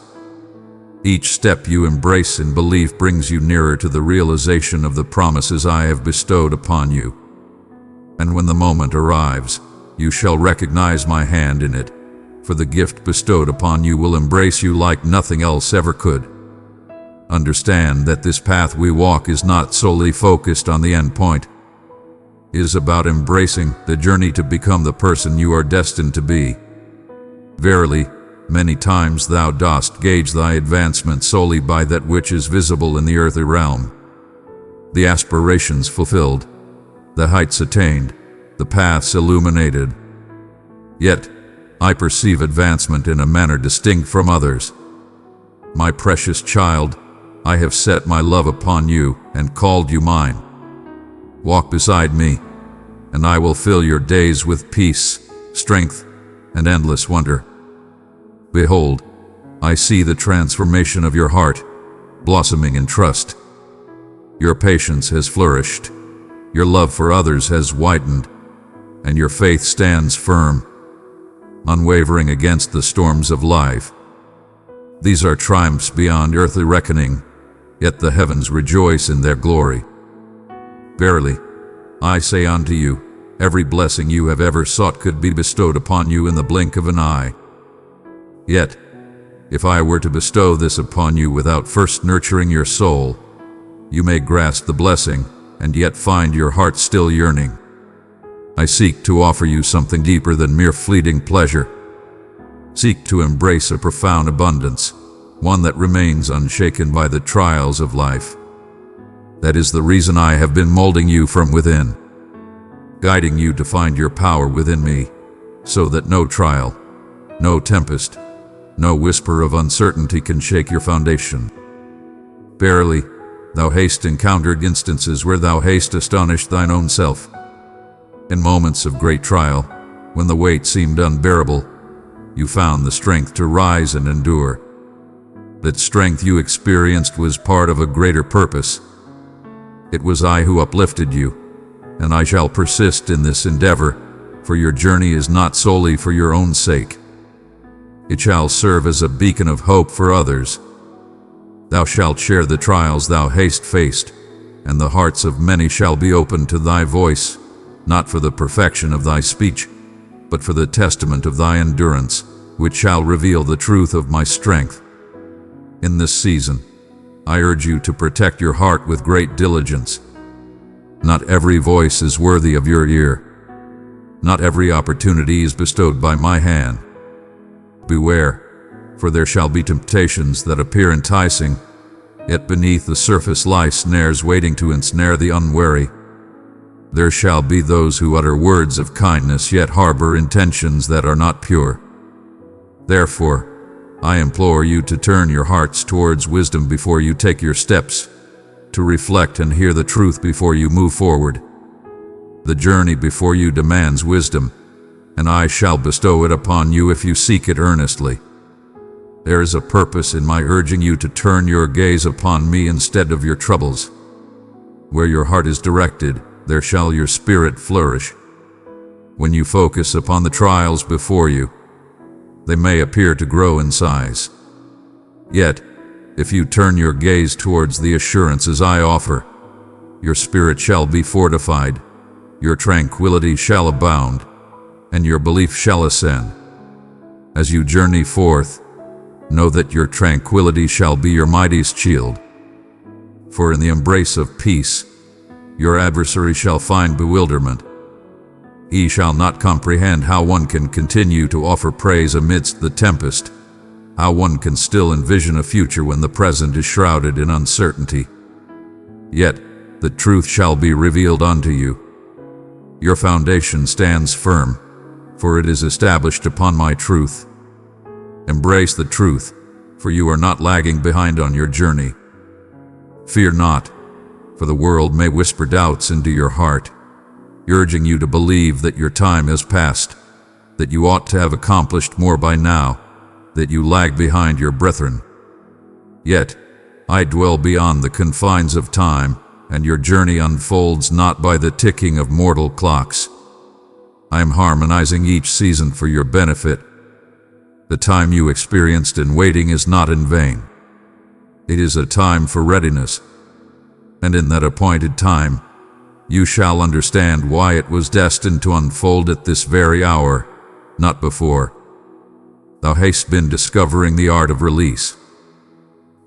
Each step you embrace in belief brings you nearer to the realization of the promises I have bestowed upon you. And when the moment arrives, you shall recognize my hand in it, for the gift bestowed upon you will embrace you like nothing else ever could. Understand that this path we walk is not solely focused on the end point. It is about embracing the journey to become the person you are destined to be. Verily, many times thou dost gauge thy advancement solely by that which is visible in the earthly realm. The aspirations fulfilled, the heights attained, the paths illuminated. Yet, I perceive advancement in a manner distinct from others. My precious child, I have set my love upon you and called you mine. Walk beside me, and I will fill your days with peace, strength, and endless wonder. Behold, I see the transformation of your heart, blossoming in trust. Your patience has flourished, your love for others has widened, and your faith stands firm, unwavering against the storms of life. These are triumphs beyond earthly reckoning, yet the heavens rejoice in their glory. Verily, I say unto you, every blessing you have ever sought could be bestowed upon you in the blink of an eye. Yet, if I were to bestow this upon you without first nurturing your soul, you may grasp the blessing and yet find your heart still yearning. I seek to offer you something deeper than mere fleeting pleasure. Seek to embrace a profound abundance, one that remains unshaken by the trials of life. That is the reason I have been molding you from within, guiding you to find your power within me, so that no trial, no tempest, no whisper of uncertainty can shake your foundation. Verily, thou hast encountered instances where thou hast astonished thine own self. In moments of great trial, when the weight seemed unbearable, you found the strength to rise and endure. That strength you experienced was part of a greater purpose. It was I who uplifted you, and I shall persist in this endeavor, for your journey is not solely for your own sake. It shall serve as a beacon of hope for others. Thou shalt share the trials thou hast faced, and the hearts of many shall be opened to thy voice, not for the perfection of thy speech, but for the testament of thy endurance, which shall reveal the truth of my strength. In this season, I urge you to protect your heart with great diligence. Not every voice is worthy of your ear. Not every opportunity is bestowed by my hand. Beware, for there shall be temptations that appear enticing, yet beneath the surface lie snares waiting to ensnare the unwary. There shall be those who utter words of kindness yet harbor intentions that are not pure. Therefore, I implore you to turn your hearts towards wisdom before you take your steps, to reflect and hear the truth before you move forward. The journey before you demands wisdom, and I shall bestow it upon you if you seek it earnestly. There is a purpose in my urging you to turn your gaze upon me instead of your troubles. Where your heart is directed, there shall your spirit flourish. When you focus upon the trials before you, they may appear to grow in size. Yet, if you turn your gaze towards the assurances I offer, your spirit shall be fortified, your tranquility shall abound, and your belief shall ascend. As you journey forth, know that your tranquility shall be your mightiest shield. For in the embrace of peace, your adversary shall find bewilderment. He shall not comprehend how one can continue to offer praise amidst the tempest, how one can still envision a future when the present is shrouded in uncertainty. Yet the truth shall be revealed unto you. Your foundation stands firm, for it is established upon my truth. Embrace the truth, for you are not lagging behind on your journey. Fear not, for the world may whisper doubts into your heart, urging you to believe that your time has passed, that you ought to have accomplished more by now, that you lag behind your brethren. Yet, I dwell beyond the confines of time, and your journey unfolds not by the ticking of mortal clocks. I am harmonizing each season for your benefit. The time you experienced in waiting is not in vain. It is a time for readiness, and in that appointed time, you shall understand why it was destined to unfold at this very hour, not before. Thou hast been discovering the art of release.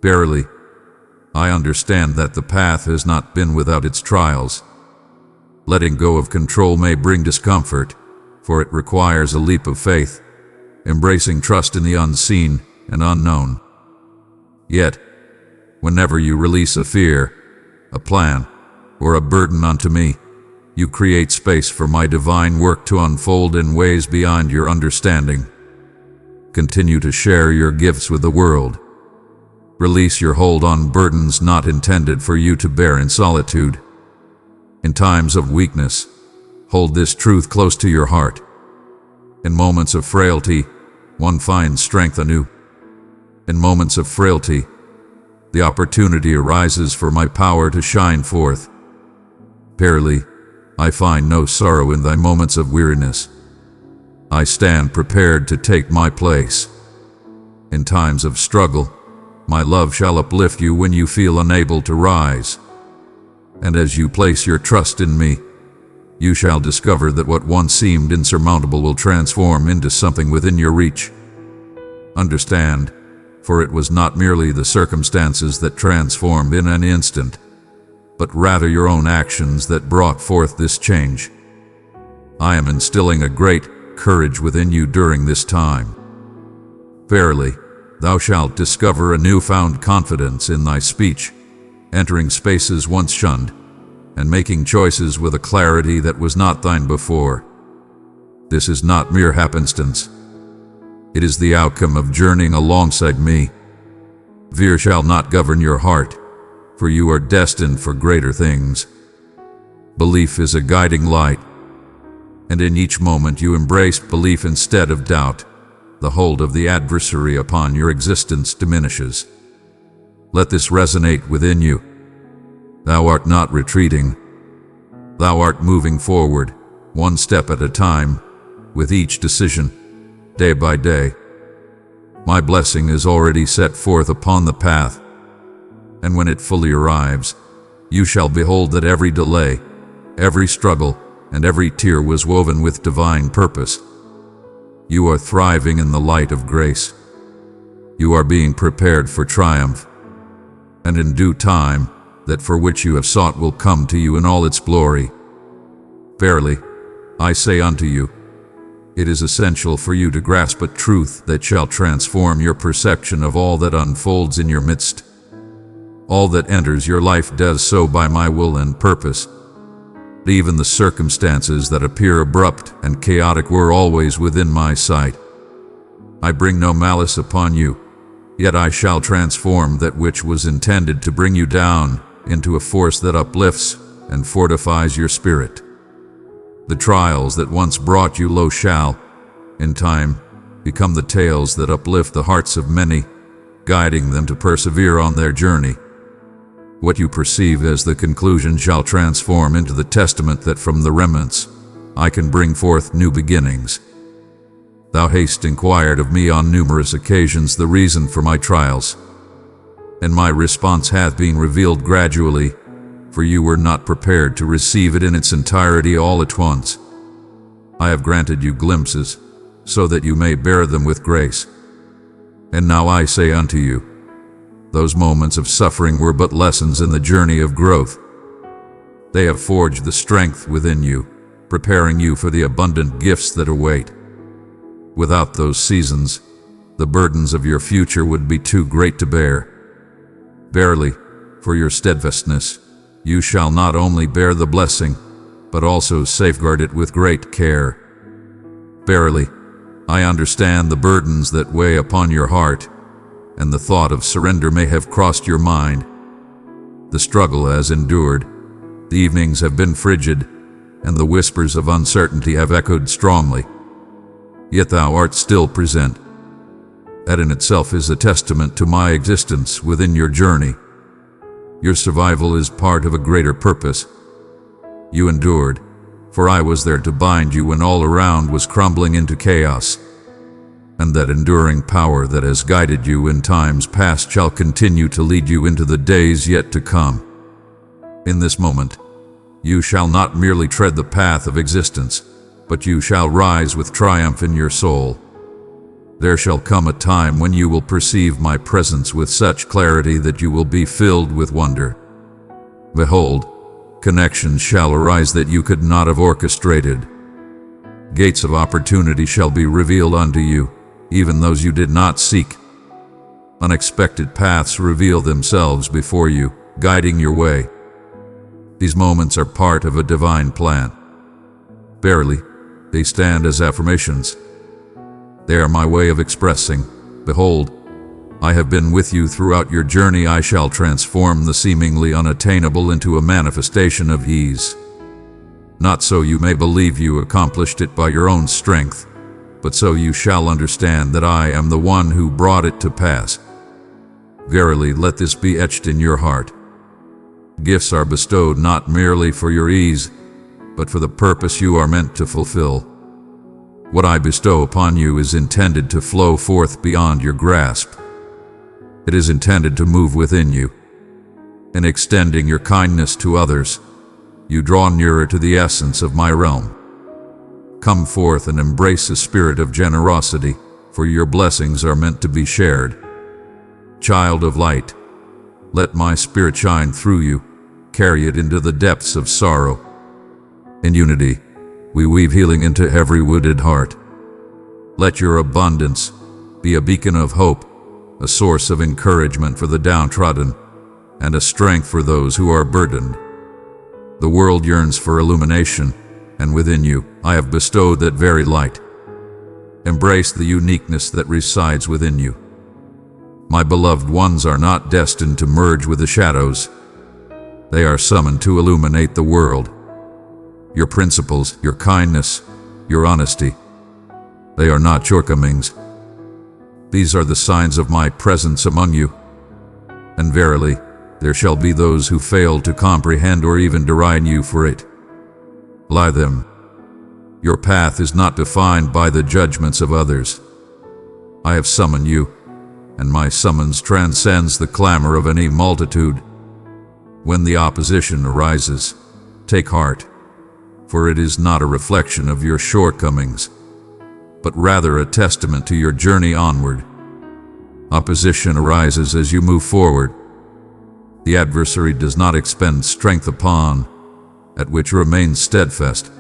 Verily, I understand that the path has not been without its trials. Letting go of control may bring discomfort, for it requires a leap of faith, embracing trust in the unseen and unknown. Yet, whenever you release a fear, a plan, or a burden unto me, you create space for my divine work to unfold in ways beyond your understanding. Continue to share your gifts with the world. Release your hold on burdens not intended for you to bear in solitude. In times of weakness, hold this truth close to your heart. In moments of frailty, one finds strength anew. In moments of frailty, the opportunity arises for my power to shine forth. Verily, I find no sorrow in thy moments of weariness. I stand prepared to take my place. In times of struggle, my love shall uplift you when you feel unable to rise. And as you place your trust in me, you shall discover that what once seemed insurmountable will transform into something within your reach. Understand, for it was not merely the circumstances that transformed in an instant, but rather your own actions that brought forth this change. I am instilling a great courage within you during this time. Verily, thou shalt discover a newfound confidence in thy speech, entering spaces once shunned, and making choices with a clarity that was not thine before. This is not mere happenstance. It is the outcome of journeying alongside me. Fear shall not govern your heart, for you are destined for greater things. Belief is a guiding light, and in each moment you embrace belief instead of doubt, the hold of the adversary upon your existence diminishes. Let this resonate within you. Thou art not retreating. Thou art moving forward, one step at a time, with each decision, day by day. My blessing is already set forth upon the path, and when it fully arrives, you shall behold that every delay, every struggle, and every tear was woven with divine purpose. You are thriving in the light of grace. You are being prepared for triumph, and in due time, that for which you have sought will come to you in all its glory. Verily, I say unto you, it is essential for you to grasp a truth that shall transform your perception of all that unfolds in your midst. All that enters your life does so by my will and purpose. Even the circumstances that appear abrupt and chaotic were always within my sight. I bring no malice upon you, yet I shall transform that which was intended to bring you down into a force that uplifts and fortifies your spirit. The trials that once brought you low shall, in time, become the tales that uplift the hearts of many, guiding them to persevere on their journey. What you perceive as the conclusion shall transform into the testament that from the remnants I can bring forth new beginnings. Thou hast inquired of me on numerous occasions the reason for my trials, and my response hath been revealed gradually, for you were not prepared to receive it in its entirety all at once. I have granted you glimpses, so that you may bear them with grace. And now I say unto you, those moments of suffering were but lessons in the journey of growth. They have forged the strength within you, preparing you for the abundant gifts that await. Without those seasons, the burdens of your future would be too great to bear. Verily, for your steadfastness, you shall not only bear the blessing, but also safeguard it with great care. Verily, I understand the burdens that weigh upon your heart, and the thought of surrender may have crossed your mind. The struggle has endured, the evenings have been frigid, and the whispers of uncertainty have echoed strongly. Yet thou art still present. That in itself is a testament to my existence within your journey. Your survival is part of a greater purpose. You endured, for I was there to bind you when all around was crumbling into chaos. And that enduring power that has guided you in times past shall continue to lead you into the days yet to come. In this moment, you shall not merely tread the path of existence, but you shall rise with triumph in your soul. There shall come a time when you will perceive my presence with such clarity that you will be filled with wonder. Behold, connections shall arise that you could not have orchestrated. Gates of opportunity shall be revealed unto you, even those you did not seek. Unexpected paths reveal themselves before you, guiding your way. These moments are part of a divine plan. Verily, they stand as affirmations. They are my way of expressing, behold, I have been with you throughout your journey. I shall transform the seemingly unattainable into a manifestation of ease. Not so you may believe you accomplished it by your own strength, but so you shall understand that I am the one who brought it to pass. Verily, let this be etched in your heart. Gifts are bestowed not merely for your ease, but for the purpose you are meant to fulfill. What I bestow upon you is intended to flow forth beyond your grasp. It is intended to move within you. In extending your kindness to others, you draw nearer to the essence of my realm. Come forth and embrace a spirit of generosity, for your blessings are meant to be shared. Child of light, let my spirit shine through you, carry it into the depths of sorrow. In unity, we weave healing into every wounded heart. Let your abundance be a beacon of hope, a source of encouragement for the downtrodden, and a strength for those who are burdened. The world yearns for illumination, and within you I have bestowed that very light. Embrace the uniqueness that resides within you. My beloved ones are not destined to merge with the shadows. They are summoned to illuminate the world. Your principles, your kindness, your honesty, they are not shortcomings. These are the signs of my presence among you. And verily, there shall be those who fail to comprehend or even deride you for it. Lie them. Your path is not defined by the judgments of others. I have summoned you, and my summons transcends the clamor of any multitude. When the opposition arises, take heart, for it is not a reflection of your shortcomings, but rather a testament to your journey onward. Opposition arises as you move forward. The adversary does not expend strength upon at which remains steadfast.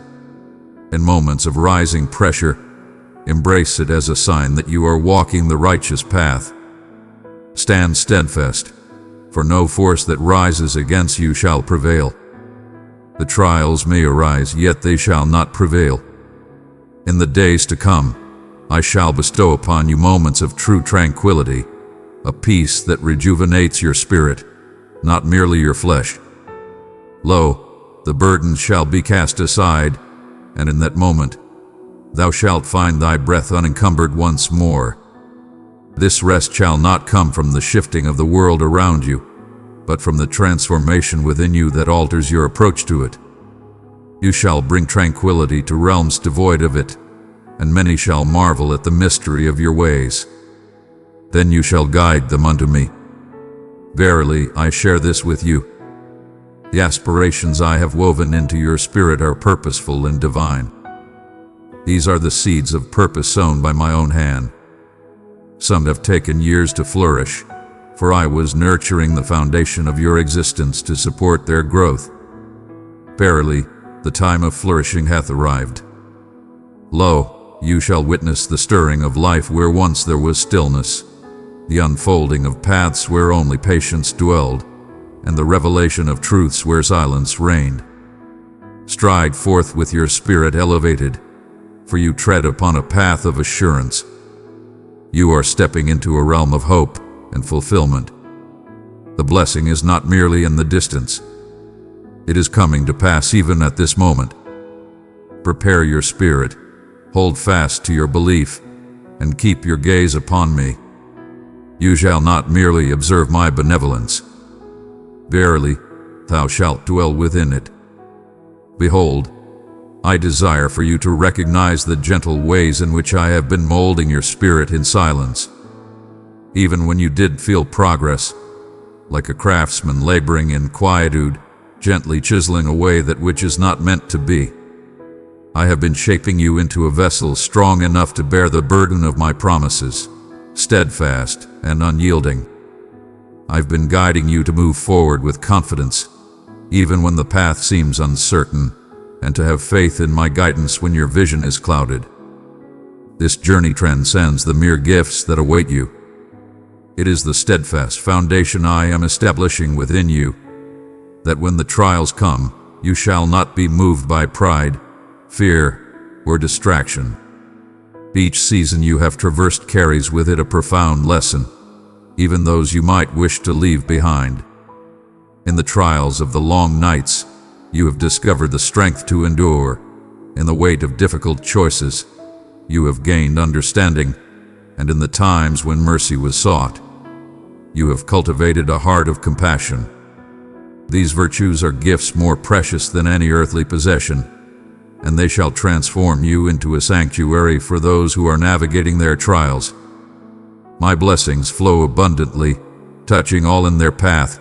In moments of rising pressure, embrace it as a sign that you are walking the righteous path. Stand steadfast, for no force that rises against you shall prevail. The trials may arise, yet they shall not prevail. In the days to come, I shall bestow upon you moments of true tranquility, a peace that rejuvenates your spirit, not merely your flesh. Lo, the burdens shall be cast aside, and in that moment, thou shalt find thy breath unencumbered once more. This rest shall not come from the shifting of the world around you, but from the transformation within you that alters your approach to it. You shall bring tranquility to realms devoid of it, and many shall marvel at the mystery of your ways. Then you shall guide them unto me. Verily, I share this with you. The aspirations I have woven into your spirit are purposeful and divine. These are the seeds of purpose sown by my own hand. Some have taken years to flourish, for I was nurturing the foundation of your existence to support their growth. Verily, the time of flourishing hath arrived. Lo, you shall witness the stirring of life where once there was stillness, the unfolding of paths where only patience dwelled, and the revelation of truths where silence reigned. Stride forth with your spirit elevated, for you tread upon a path of assurance. You are stepping into a realm of hope and fulfillment. The blessing is not merely in the distance. It is coming to pass even at this moment. Prepare your spirit, hold fast to your belief, and keep your gaze upon me. You shall not merely observe my benevolence. Verily, thou shalt dwell within it. Behold, I desire for you to recognize the gentle ways in which I have been molding your spirit in silence. Even when you did feel progress, like a craftsman laboring in quietude, gently chiseling away that which is not meant to be. I have been shaping you into a vessel strong enough to bear the burden of my promises, steadfast and unyielding. I've been guiding you to move forward with confidence, even when the path seems uncertain, and to have faith in my guidance when your vision is clouded. This journey transcends the mere gifts that await you. It is the steadfast foundation I am establishing within you, that when the trials come, you shall not be moved by pride, fear, or distraction. Each season you have traversed carries with it a profound lesson, even those you might wish to leave behind. In the trials of the long nights, you have discovered the strength to endure. In the weight of difficult choices, you have gained understanding, and in the times when mercy was sought, you have cultivated a heart of compassion. These virtues are gifts more precious than any earthly possession, and they shall transform you into a sanctuary for those who are navigating their trials. My blessings flow abundantly, touching all in their path.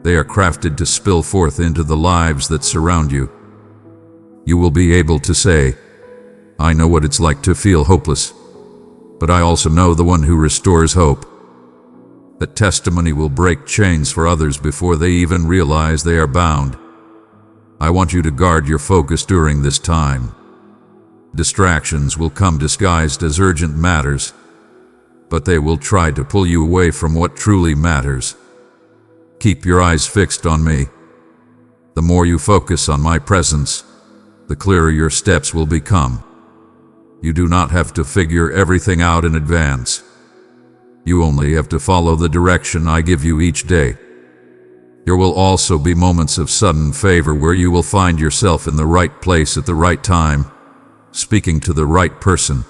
They are crafted to spill forth into the lives that surround you. You will be able to say, I know what it's like to feel hopeless, but I also know the one who restores hope. That testimony will break chains for others before they even realize they are bound. I want you to guard your focus during this time. Distractions will come disguised as urgent matters, but they will try to pull you away from what truly matters. Keep your eyes fixed on me. The more you focus on my presence, the clearer your steps will become. You do not have to figure everything out in advance. You only have to follow the direction I give you each day. There will also be moments of sudden favor where you will find yourself in the right place at the right time, speaking to the right person,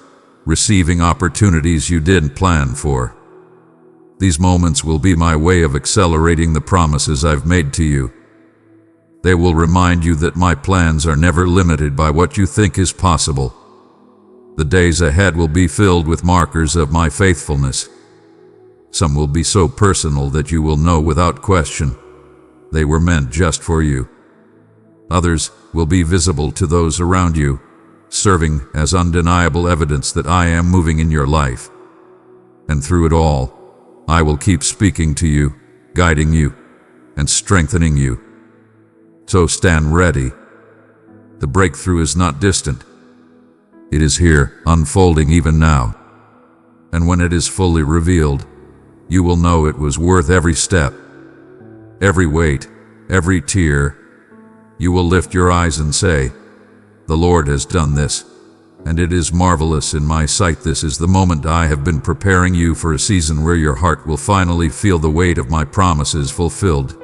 receiving opportunities you didn't plan for. These moments will be my way of accelerating the promises I've made to you. They will remind you that my plans are never limited by what you think is possible. The days ahead will be filled with markers of my faithfulness. Some will be so personal that you will know without question they were meant just for you. Others will be visible to those around you, serving as undeniable evidence that I am moving in your life. And through it all, I will keep speaking to you, guiding you, and strengthening you. So stand ready. The breakthrough is not distant. It is here, unfolding even now. And when it is fully revealed, you will know it was worth every step, every wait, every tear. You will lift your eyes and say, "The Lord has done this, and it is marvelous in my sight." This is the moment I have been preparing you for, a season where your heart will finally feel the weight of my promises fulfilled.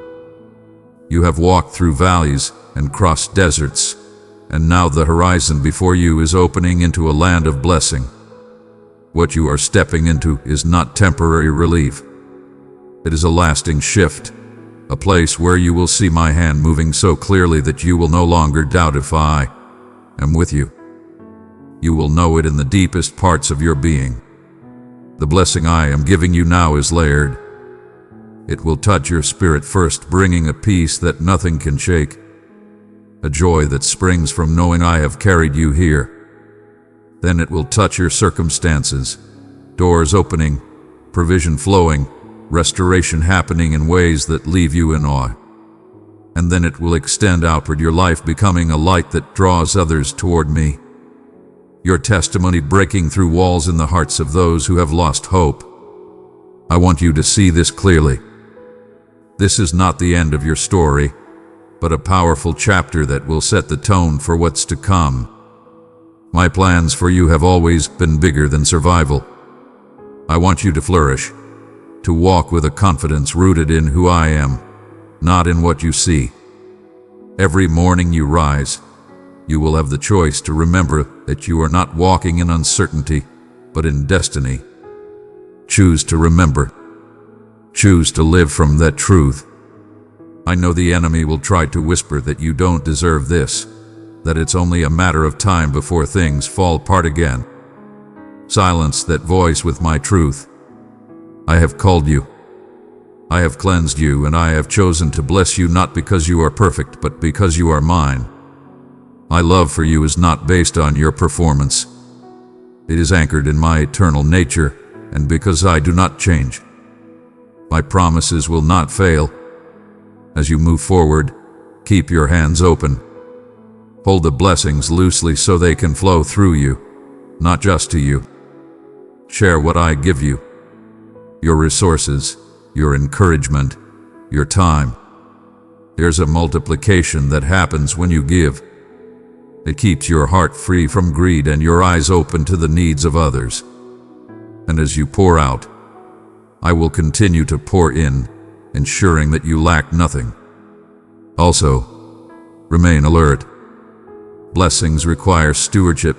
You have walked through valleys and crossed deserts, and now the horizon before you is opening into a land of blessing. What you are stepping into is not temporary relief. It is a lasting shift, a place where you will see my hand moving so clearly that you will no longer doubt if I am with you. You will know it in the deepest parts of your being. The blessing I am giving you now is layered. It will touch your spirit first, bringing a peace that nothing can shake, a joy that springs from knowing I have carried you here. Then it will touch your circumstances, doors opening, provision flowing, restoration happening in ways that leave you in awe. And then it will extend outward, your life becoming a light that draws others toward me. Your testimony breaking through walls in the hearts of those who have lost hope. I want you to see this clearly. This is not the end of your story, but a powerful chapter that will set the tone for what's to come. My plans for you have always been bigger than survival. I want you to flourish, to walk with a confidence rooted in who I am, not in what you see. Every morning you rise, you will have the choice to remember that you are not walking in uncertainty, but in destiny. Choose to remember. Choose to live from that truth. I know the enemy will try to whisper that you don't deserve this, that it's only a matter of time before things fall apart again. Silence that voice with my truth. I have called you. I have cleansed you, and I have chosen to bless you not because you are perfect, but because you are mine. My love for you is not based on your performance. It is anchored in my eternal nature, and because I do not change. My promises will not fail. As you move forward, keep your hands open. Hold the blessings loosely so they can flow through you, not just to you. Share what I give you. Your resources, your encouragement, your time. There's a multiplication that happens when you give. It keeps your heart free from greed and your eyes open to the needs of others. And as you pour out, I will continue to pour in, ensuring that you lack nothing. Also, remain alert. Blessings require stewardship.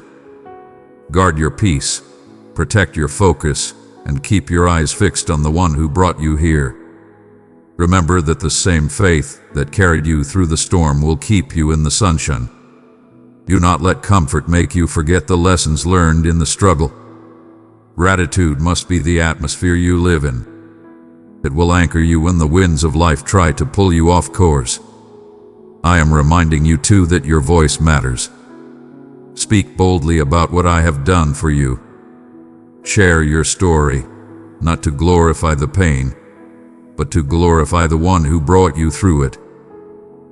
Guard your peace, protect your focus, and keep your eyes fixed on the one who brought you here. Remember that the same faith that carried you through the storm will keep you in the sunshine. Do not let comfort make you forget the lessons learned in the struggle. Gratitude must be the atmosphere you live in. It will anchor you when the winds of life try to pull you off course. I am reminding you too that your voice matters. Speak boldly about what I have done for you. Share your story, not to glorify the pain, but to glorify the one who brought you through it.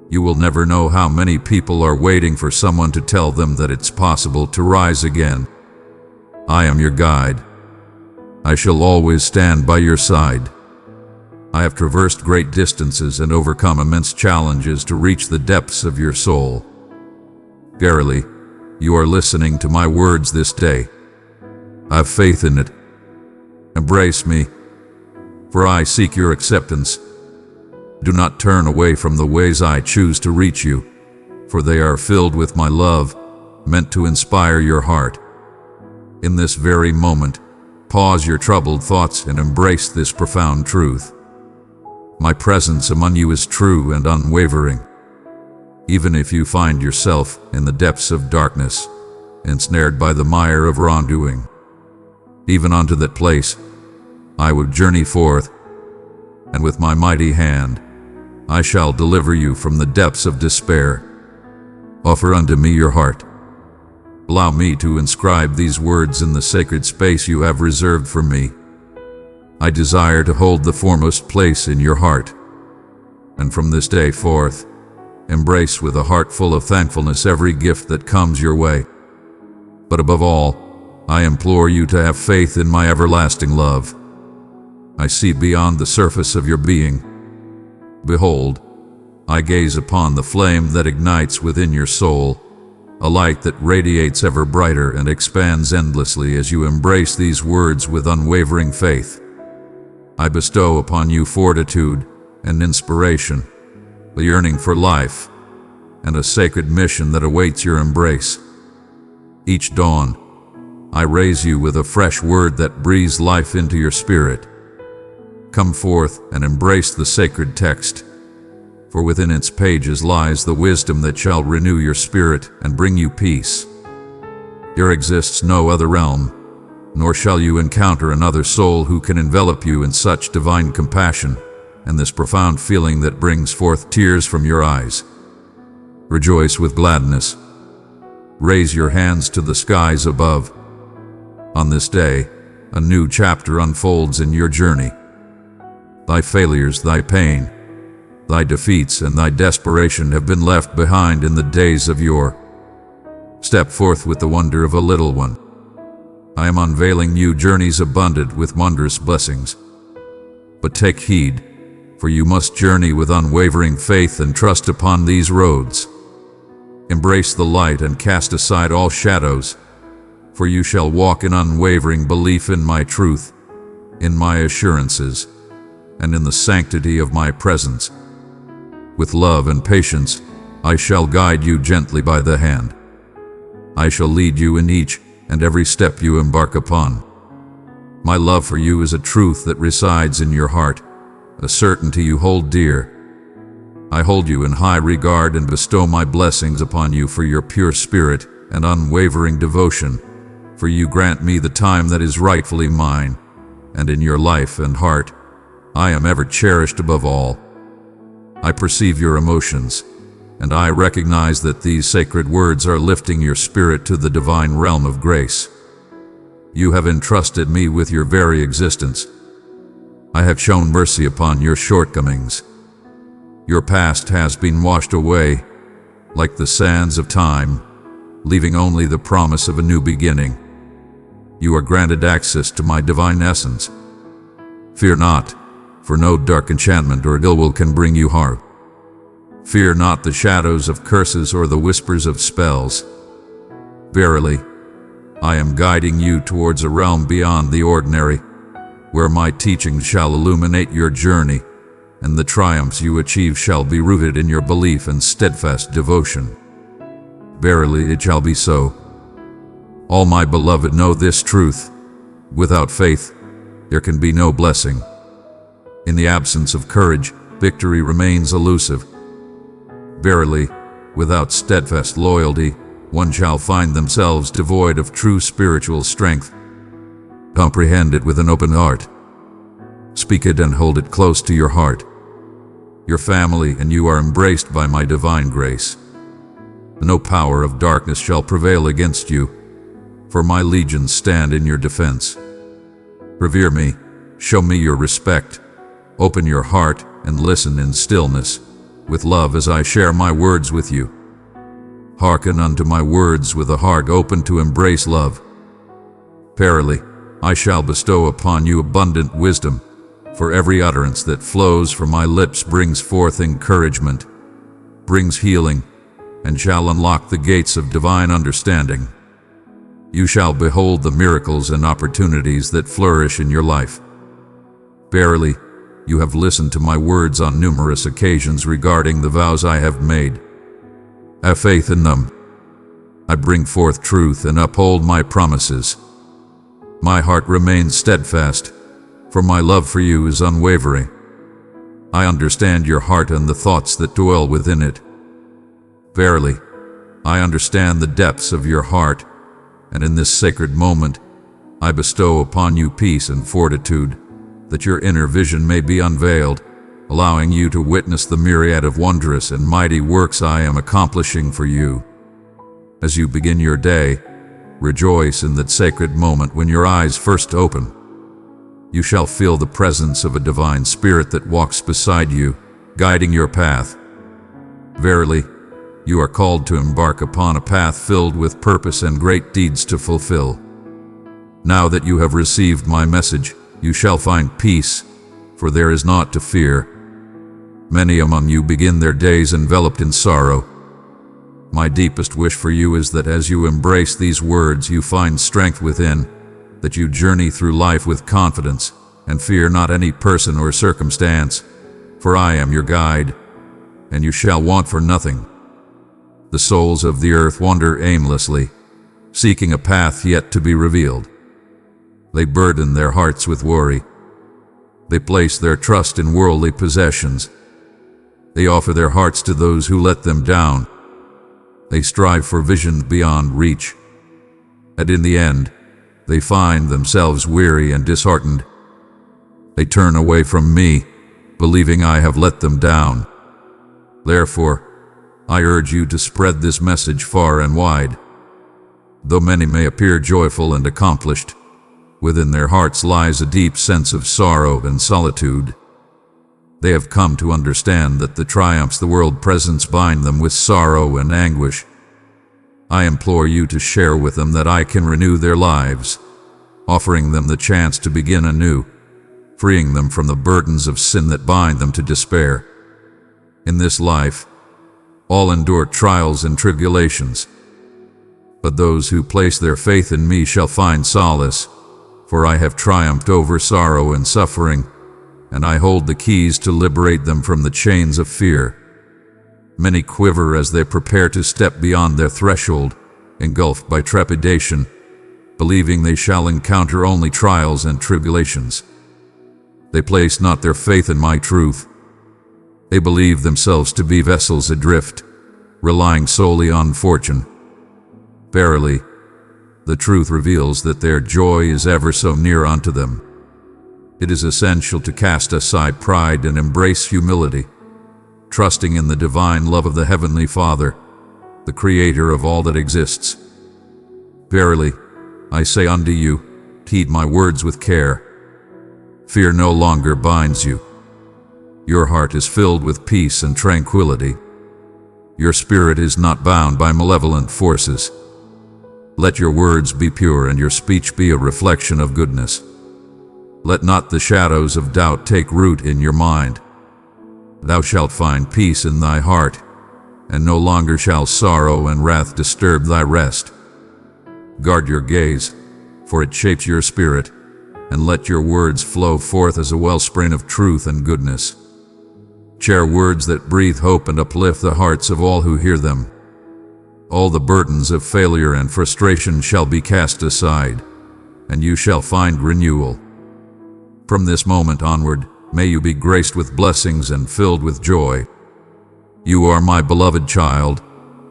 You will never know how many people are waiting for someone to tell them that it's possible to rise again. I am your guide. I shall always stand by your side. I have traversed great distances and overcome immense challenges to reach the depths of your soul. Verily, you are listening to my words this day. Have faith in it. Embrace me, for I seek your acceptance. Do not turn away from the ways I choose to reach you, for they are filled with my love, meant to inspire your heart. In this very moment, pause your troubled thoughts and embrace this profound truth. My presence among you is true and unwavering. Even if you find yourself in the depths of darkness, ensnared by the mire of wrongdoing, even unto that place I will journey forth, and with my mighty hand I shall deliver you from the depths of despair. Offer unto me your heart. Allow me to inscribe these words in the sacred space you have reserved for me. I desire to hold the foremost place in your heart, and from this day forth, embrace with a heart full of thankfulness every gift that comes your way. But above all, I implore you to have faith in my everlasting love. I see beyond the surface of your being. Behold, I gaze upon the flame that ignites within your soul, a light that radiates ever brighter and expands endlessly as you embrace these words with unwavering faith. I bestow upon you fortitude and inspiration, a yearning for life, and a sacred mission that awaits your embrace. Each dawn, I raise you with a fresh word that breathes life into your spirit. Come forth and embrace the sacred text, for within its pages lies the wisdom that shall renew your spirit and bring you peace. There exists no other realm, nor shall you encounter another soul who can envelop you in such divine compassion and this profound feeling that brings forth tears from your eyes. Rejoice with gladness. Raise your hands to the skies above. On this day, a new chapter unfolds in your journey. Thy failures, thy pain, thy defeats, and thy desperation have been left behind in the days of yore. Step forth with the wonder of a little one. I am unveiling new journeys abundant with wondrous blessings. But take heed, for you must journey with unwavering faith and trust upon these roads. Embrace the light and cast aside all shadows, for you shall walk in unwavering belief in my truth, in my assurances, and in the sanctity of my presence. With love and patience, I shall guide you gently by the hand. I shall lead you in each and every step you embark upon. My love for you is a truth that resides in your heart, a certainty you hold dear. I hold you in high regard and bestow my blessings upon you for your pure spirit and unwavering devotion, for you grant me the time that is rightfully mine, and in your life and heart, I am ever cherished above all. I perceive your emotions, and I recognize that these sacred words are lifting your spirit to the divine realm of grace. You have entrusted me with your very existence. I have shown mercy upon your shortcomings. Your past has been washed away, like the sands of time, leaving only the promise of a new beginning. You are granted access to my divine essence. Fear not, for no dark enchantment or ill will can bring you harm. Fear not the shadows of curses or the whispers of spells. Verily, I am guiding you towards a realm beyond the ordinary, where my teachings shall illuminate your journey, and the triumphs you achieve shall be rooted in your belief and steadfast devotion. Verily, it shall be so. All my beloved know this truth. Without faith, there can be no blessing. In the absence of courage, victory remains elusive. Verily, without steadfast loyalty, one shall find themselves devoid of true spiritual strength. Comprehend it with an open heart. Speak it and hold it close to your heart. Your family and you are embraced by my divine grace. No power of darkness shall prevail against you, for my legions stand in your defense. Revere me, show me your respect. Open your heart and listen in stillness, with love as I share my words with you. Hearken unto my words with a heart open to embrace love. Verily, I shall bestow upon you abundant wisdom, for every utterance that flows from my lips brings forth encouragement, brings healing, and shall unlock the gates of divine understanding. You shall behold the miracles and opportunities that flourish in your life. Verily, you have listened to my words on numerous occasions regarding the vows I have made. Have faith in them. I bring forth truth and uphold my promises. My heart remains steadfast, for my love for you is unwavering. I understand your heart and the thoughts that dwell within it. Verily, I understand the depths of your heart, and in this sacred moment, I bestow upon you peace and fortitude, that your inner vision may be unveiled, allowing you to witness the myriad of wondrous and mighty works I am accomplishing for you. As you begin your day, rejoice in that sacred moment when your eyes first open. You shall feel the presence of a divine spirit that walks beside you, guiding your path. Verily, you are called to embark upon a path filled with purpose and great deeds to fulfill. Now that you have received my message, you shall find peace, for there is naught to fear. Many among you begin their days enveloped in sorrow. My deepest wish for you is that as you embrace these words, you find strength within, that you journey through life with confidence and fear not any person or circumstance, for I am your guide, and you shall want for nothing. The souls of the earth wander aimlessly, seeking a path yet to be revealed. They burden their hearts with worry. They place their trust in worldly possessions. They offer their hearts to those who let them down. They strive for vision beyond reach. And in the end, they find themselves weary and disheartened. They turn away from me, believing I have let them down. Therefore, I urge you to spread this message far and wide. Though many may appear joyful and accomplished, within their hearts lies a deep sense of sorrow and solitude. They have come to understand that the triumphs the world presents bind them with sorrow and anguish. I implore you to share with them that I can renew their lives, offering them the chance to begin anew, freeing them from the burdens of sin that bind them to despair. In this life, all endure trials and tribulations, but those who place their faith in me shall find solace, for I have triumphed over sorrow and suffering, and I hold the keys to liberate them from the chains of fear. Many quiver as they prepare to step beyond their threshold, engulfed by trepidation, believing they shall encounter only trials and tribulations. They place not their faith in my truth. They believe themselves to be vessels adrift, relying solely on fortune. Verily, the truth reveals that their joy is ever so near unto them. It is essential to cast aside pride and embrace humility, trusting in the divine love of the Heavenly Father, the Creator of all that exists. Verily, I say unto you, heed my words with care. Fear no longer binds you. Your heart is filled with peace and tranquility. Your spirit is not bound by malevolent forces. Let your words be pure and your speech be a reflection of goodness. Let not the shadows of doubt take root in your mind. Thou shalt find peace in thy heart, and no longer shall sorrow and wrath disturb thy rest. Guard your gaze, for it shapes your spirit, and let your words flow forth as a wellspring of truth and goodness. Share words that breathe hope and uplift the hearts of all who hear them. All the burdens of failure and frustration shall be cast aside, and you shall find renewal. From this moment onward, may you be graced with blessings and filled with joy. You are my beloved child,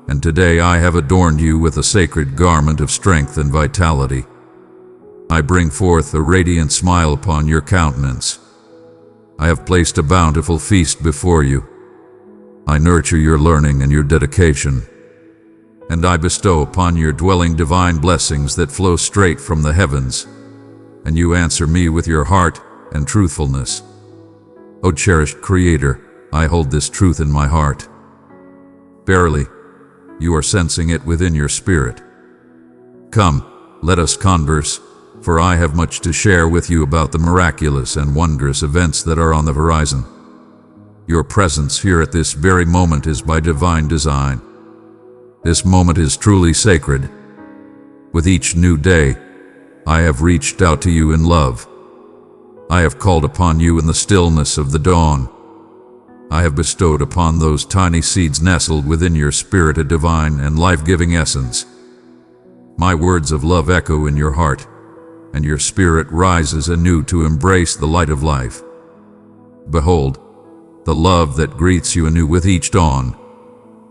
and today I have adorned you with a sacred garment of strength and vitality. I bring forth a radiant smile upon your countenance. I have placed a bountiful feast before you. I nurture your learning and your dedication, and I bestow upon your dwelling divine blessings that flow straight from the heavens, and you answer me with your heart and truthfulness. O cherished Creator, I hold this truth in my heart. Verily, you are sensing it within your spirit. Come, let us converse, for I have much to share with you about the miraculous and wondrous events that are on the horizon. Your presence here at this very moment is by divine design. This moment is truly sacred. With each new day, I have reached out to you in love. I have called upon you in the stillness of the dawn. I have bestowed upon those tiny seeds nestled within your spirit a divine and life-giving essence. My words of love echo in your heart, and your spirit rises anew to embrace the light of life. Behold, the love that greets you anew with each dawn,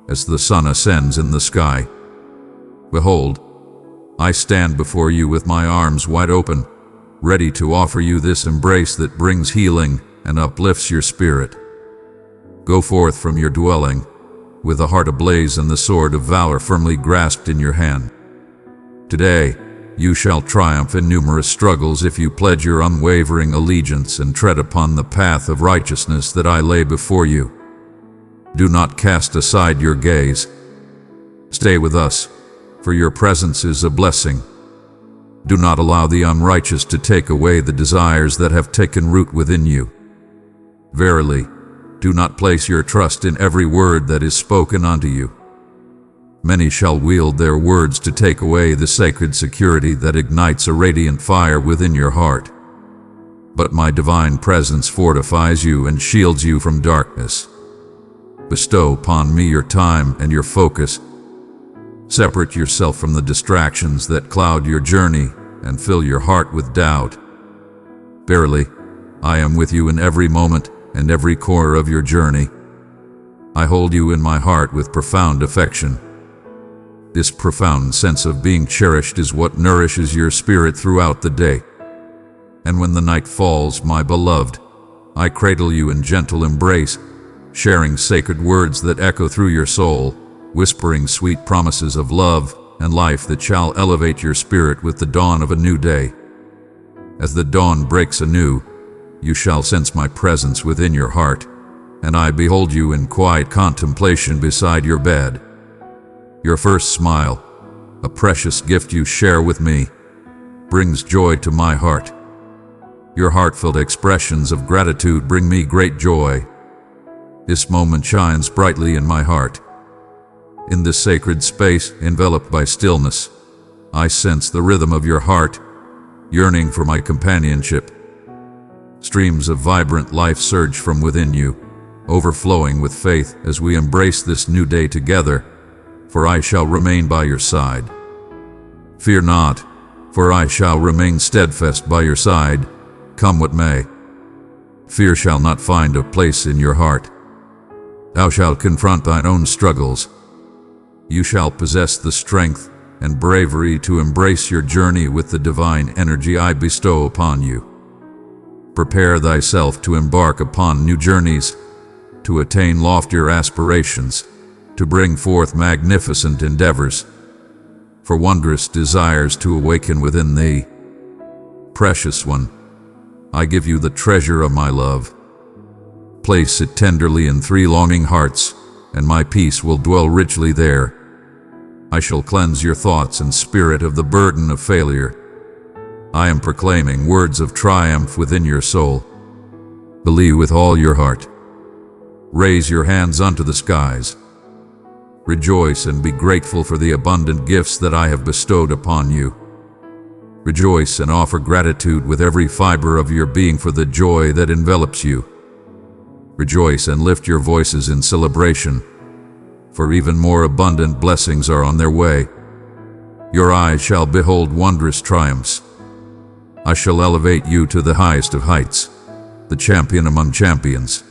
as the sun ascends in the sky. Behold, I stand before you with my arms wide open, ready to offer you this embrace that brings healing and uplifts your spirit. Go forth from your dwelling, with a heart ablaze and the sword of valor firmly grasped in your hand. Today, you shall triumph in numerous struggles if you pledge your unwavering allegiance and tread upon the path of righteousness that I lay before you. Do not cast aside your gaze. Stay with us, for your presence is a blessing. Do not allow the unrighteous to take away the desires that have taken root within you. Verily, do not place your trust in every word that is spoken unto you. Many shall wield their words to take away the sacred security that ignites a radiant fire within your heart. But my divine presence fortifies you and shields you from darkness. Bestow upon me your time and your focus. Separate yourself from the distractions that cloud your journey and fill your heart with doubt. Verily, I am with you in every moment and every corner of your journey. I hold you in my heart with profound affection. This profound sense of being cherished is what nourishes your spirit throughout the day. And when the night falls, my beloved, I cradle you in gentle embrace, sharing sacred words that echo through your soul, whispering sweet promises of love and life that shall elevate your spirit with the dawn of a new day. As the dawn breaks anew, you shall sense my presence within your heart, and I behold you in quiet contemplation beside your bed. Your first smile, a precious gift you share with me, brings joy to my heart. Your heartfelt expressions of gratitude bring me great joy. This moment shines brightly in my heart. In this sacred space, enveloped by stillness, I sense the rhythm of your heart, yearning for my companionship. Streams of vibrant life surge from within you, overflowing with faith as we embrace this new day together, for I shall remain by your side. Fear not, for I shall remain steadfast by your side, come what may. Fear shall not find a place in your heart. Thou shalt confront thine own struggles. You shall possess the strength and bravery to embrace your journey with the divine energy I bestow upon you. Prepare thyself to embark upon new journeys, to attain loftier aspirations, to bring forth magnificent endeavors, for wondrous desires to awaken within thee. Precious one, I give you the treasure of my love. Place it tenderly in 3 longing hearts, and my peace will dwell richly there. I shall cleanse your thoughts and spirit of the burden of failure. I am proclaiming words of triumph within your soul. Believe with all your heart. Raise your hands unto the skies. Rejoice and be grateful for the abundant gifts that I have bestowed upon you. Rejoice and offer gratitude with every fiber of your being for the joy that envelops you. Rejoice and lift your voices in celebration, for even more abundant blessings are on their way. Your eyes shall behold wondrous triumphs. I shall elevate you to the highest of heights, the champion among champions.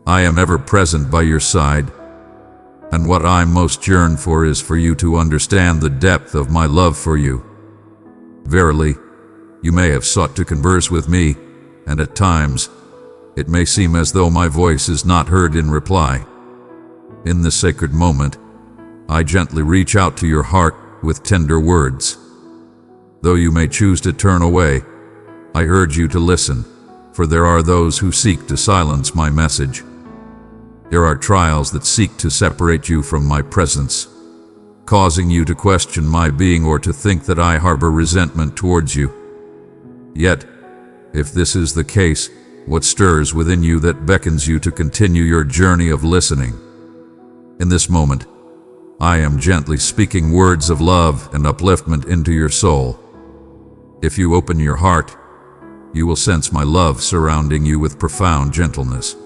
I am ever present by your side, and what I most yearn for is for you to understand the depth of my love for you. Verily, you may have sought to converse with me, and at times, it may seem as though my voice is not heard in reply. In this sacred moment, I gently reach out to your heart with tender words. Though you may choose to turn away, I urge you to listen, for there are those who seek to silence my message. There are trials that seek to separate you from my presence, causing you to question my being or to think that I harbor resentment towards you. Yet, if this is the case, what stirs within you that beckons you to continue your journey of listening? In this moment, I am gently speaking words of love and upliftment into your soul. If you open your heart, you will sense my love surrounding you with profound gentleness.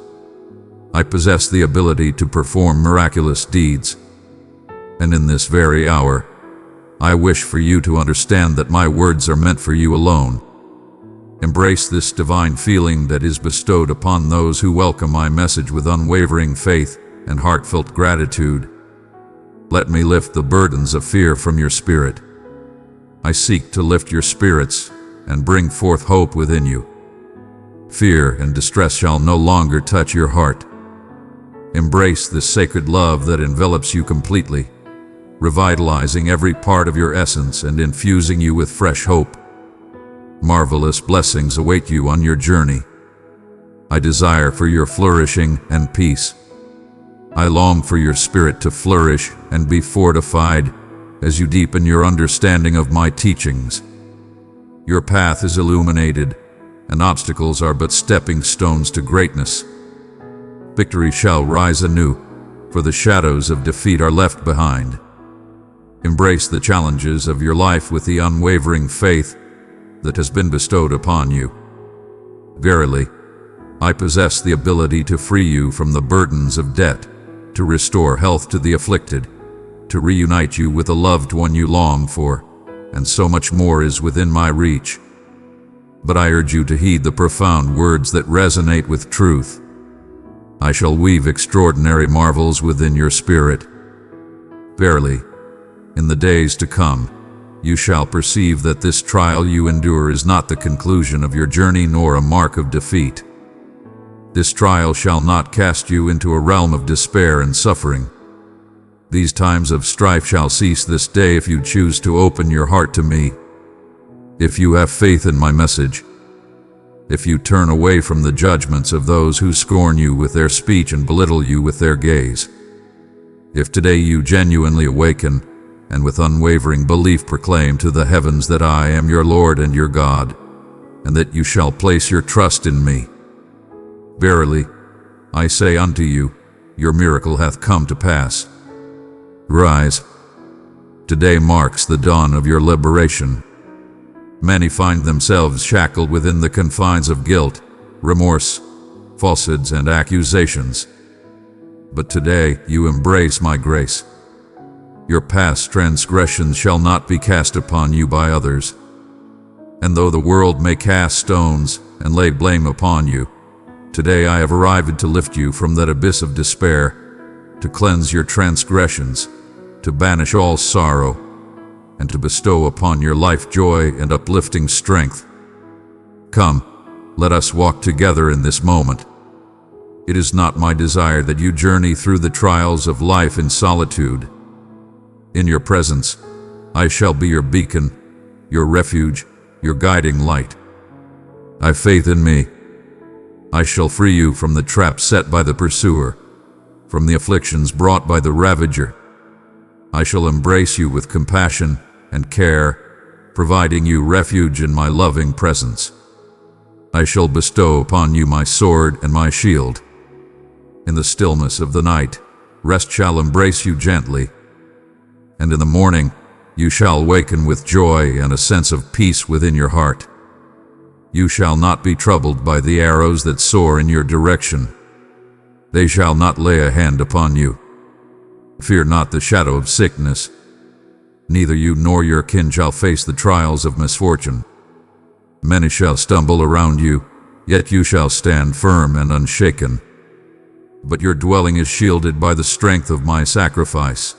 I possess the ability to perform miraculous deeds, and in this very hour, I wish for you to understand that my words are meant for you alone. Embrace this divine feeling that is bestowed upon those who welcome my message with unwavering faith and heartfelt gratitude. Let me lift the burdens of fear from your spirit. I seek to lift your spirits and bring forth hope within you. Fear and distress shall no longer touch your heart. Embrace this sacred love that envelops you completely. revitalizing every part of your essence and infusing you with fresh hope. Marvelous blessings await you on your journey. I desire for your flourishing and peace. I long for your spirit to flourish and be fortified as you deepen your understanding of my teachings. Your path is illuminated, and obstacles are but stepping stones to greatness. Victory shall rise anew, for the shadows of defeat are left behind. Embrace the challenges of your life with the unwavering faith that has been bestowed upon you. Verily, I possess the ability to free you from the burdens of debt, to restore health to the afflicted, to reunite you with a loved one you long for, and so much more is within my reach. But I urge you to heed the profound words that resonate with truth. I shall weave extraordinary marvels within your spirit. Verily, in the days to come, you shall perceive that this trial you endure is not the conclusion of your journey nor a mark of defeat. This trial shall not cast you into a realm of despair and suffering. These times of strife shall cease this day if you choose to open your heart to me. If you have faith in my message, if you turn away from the judgments of those who scorn you with their speech and belittle you with their gaze. If today you genuinely awaken, and with unwavering belief proclaim to the heavens that I am your Lord and your God, and that you shall place your trust in me. Verily, I say unto you, your miracle hath come to pass. Rise. Today marks the dawn of your liberation. Many find themselves shackled within the confines of guilt, remorse, falsehoods, and accusations. But today you embrace my grace. Your past transgressions shall not be cast upon you by others. And though the world may cast stones and lay blame upon you, today I have arrived to lift you from that abyss of despair, to cleanse your transgressions, to banish all sorrow, and to bestow upon your life joy and uplifting strength. Come, let us walk together in this moment. It is not my desire that you journey through the trials of life in solitude. In your presence, I shall be your beacon, your refuge, your guiding light. Have faith in me. I shall free you from the trap set by the pursuer, from the afflictions brought by the ravager. I shall embrace you with compassion and care, providing you refuge in my loving presence. I shall bestow upon you my sword and my shield. In the stillness of the night, rest shall embrace you gently, and in the morning you shall waken with joy and a sense of peace within your heart. You shall not be troubled by the arrows that soar in your direction. They shall not lay a hand upon you. Fear not the shadow of sickness. Neither you nor your kin shall face the trials of misfortune. Many shall stumble around you, yet you shall stand firm and unshaken. But your dwelling is shielded by the strength of my sacrifice.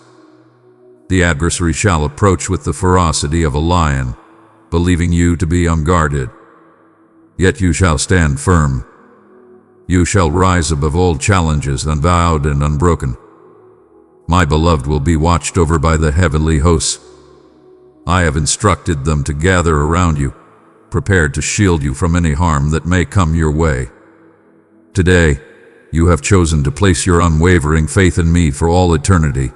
The adversary shall approach with the ferocity of a lion, believing you to be unguarded. Yet you shall stand firm. You shall rise above all challenges, unbowed and unbroken. My beloved will be watched over by the heavenly hosts. I have instructed them to gather around you, prepared to shield you from any harm that may come your way. Today, you have chosen to place your unwavering faith in me for all eternity.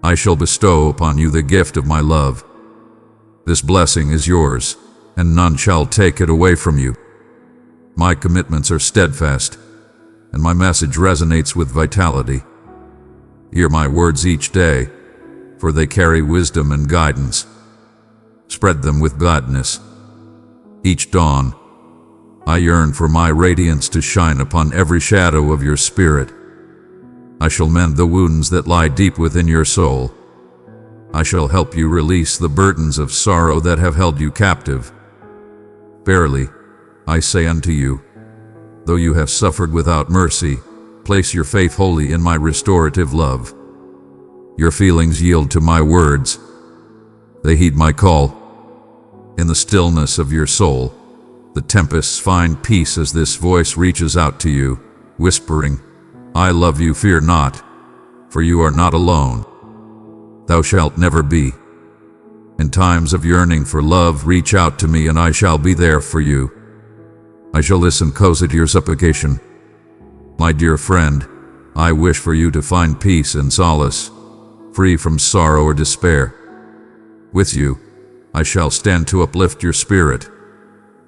I shall bestow upon you the gift of my love. This blessing is yours, and none shall take it away from you. My commitments are steadfast, and my message resonates with vitality. Hear my words each day, for they carry wisdom and guidance. Spread them with gladness. Each dawn, I yearn for my radiance to shine upon every shadow of your spirit. I shall mend the wounds that lie deep within your soul. I shall help you release the burdens of sorrow that have held you captive. Verily, I say unto you, though you have suffered without mercy, place your faith wholly in my restorative love. Your feelings yield to my words. They heed my call. In the stillness of your soul, the tempests find peace as this voice reaches out to you, whispering, I love you, fear not, for you are not alone. thou shalt never be. In times of yearning for love, reach out to me, and I shall be there for you. I shall listen closely to your supplication. My dear friend, I wish for you to find peace and solace, free from sorrow or despair. With you, I shall stand to uplift your spirit,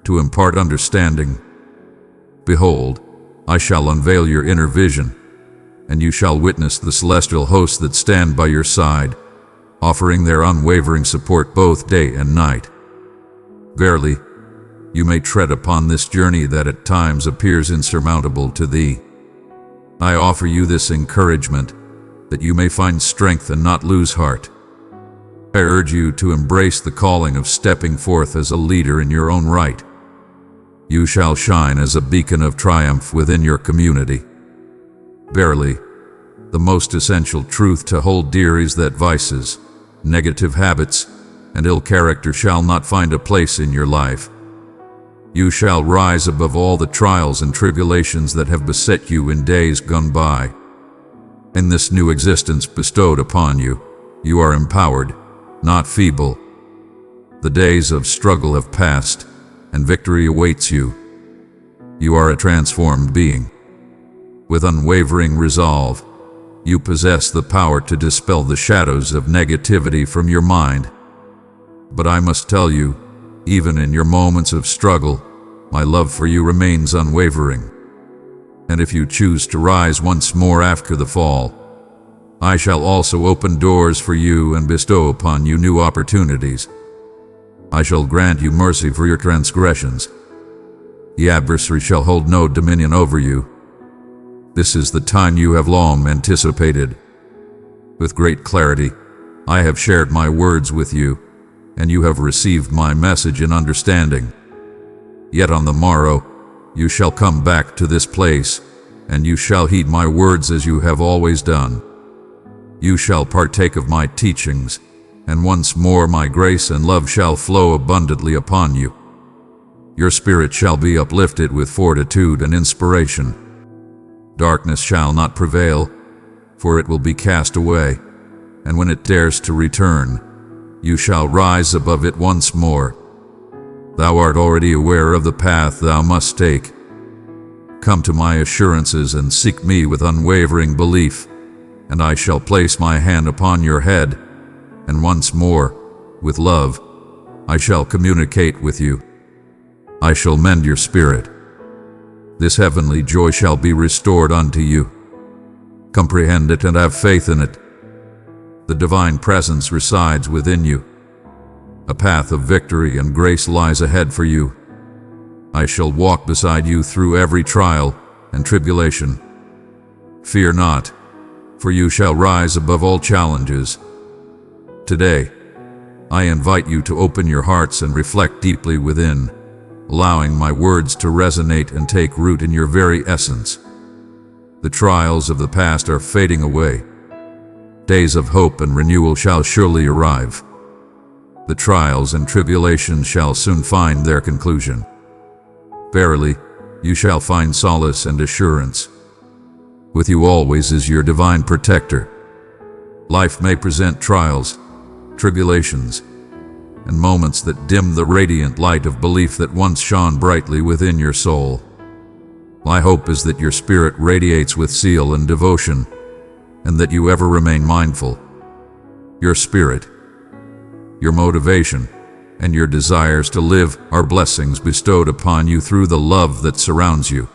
to impart understanding. Behold, I shall unveil your inner vision, and you shall witness the celestial hosts that stand by your side, offering their unwavering support both day and night. Verily, you may tread upon this journey that at times appears insurmountable to thee. I offer you this encouragement, that you may find strength and not lose heart. I urge you to embrace the calling of stepping forth as a leader in your own right. You shall shine as a beacon of triumph within your community. Verily, the most essential truth to hold dear is that vices, negative habits, and ill character shall not find a place in your life. You shall rise above all the trials and tribulations that have beset you in days gone by. In this new existence bestowed upon you, you are empowered, not feeble. The days of struggle have passed, and victory awaits you. You are a transformed being. With unwavering resolve, you possess the power to dispel the shadows of negativity from your mind. But I must tell you, even in your moments of struggle, my love for you remains unwavering. And if you choose to rise once more after the fall, I shall also open doors for you and bestow upon you new opportunities. I shall grant you mercy for your transgressions. The adversary shall hold no dominion over you. This is the time you have long anticipated. With great clarity, I have shared my words with you, and you have received my message in understanding. Yet on the morrow, you shall come back to this place, and you shall heed my words as you have always done. You shall partake of my teachings, and once more my grace and love shall flow abundantly upon you. Your spirit shall be uplifted with fortitude and inspiration. Darkness shall not prevail, for it will be cast away, and when it dares to return, you shall rise above it once more. Thou art already aware of the path thou must take. Come to my assurances and seek me with unwavering belief, and I shall place my hand upon your head, and once more, with love, I shall communicate with you. I shall mend your spirit. This heavenly joy shall be restored unto you. Comprehend it and have faith in it. The divine presence resides within you. A path of victory and grace lies ahead for you. I shall walk beside you through every trial and tribulation. Fear not, for you shall rise above all challenges. Today, I invite you to open your hearts and reflect deeply within, allowing my words to resonate and take root in your very essence. The trials of the past are fading away. Days of hope and renewal shall surely arrive. The trials and tribulations shall soon find their conclusion. Verily, you shall find solace and assurance. With you always is your divine protector. Life may present trials, tribulations, and moments that dim the radiant light of belief that once shone brightly within your soul. My hope is that your spirit radiates with zeal and devotion, and that you ever remain mindful. Your spirit, your motivation, and your desires to live are blessings bestowed upon you through the love that surrounds you.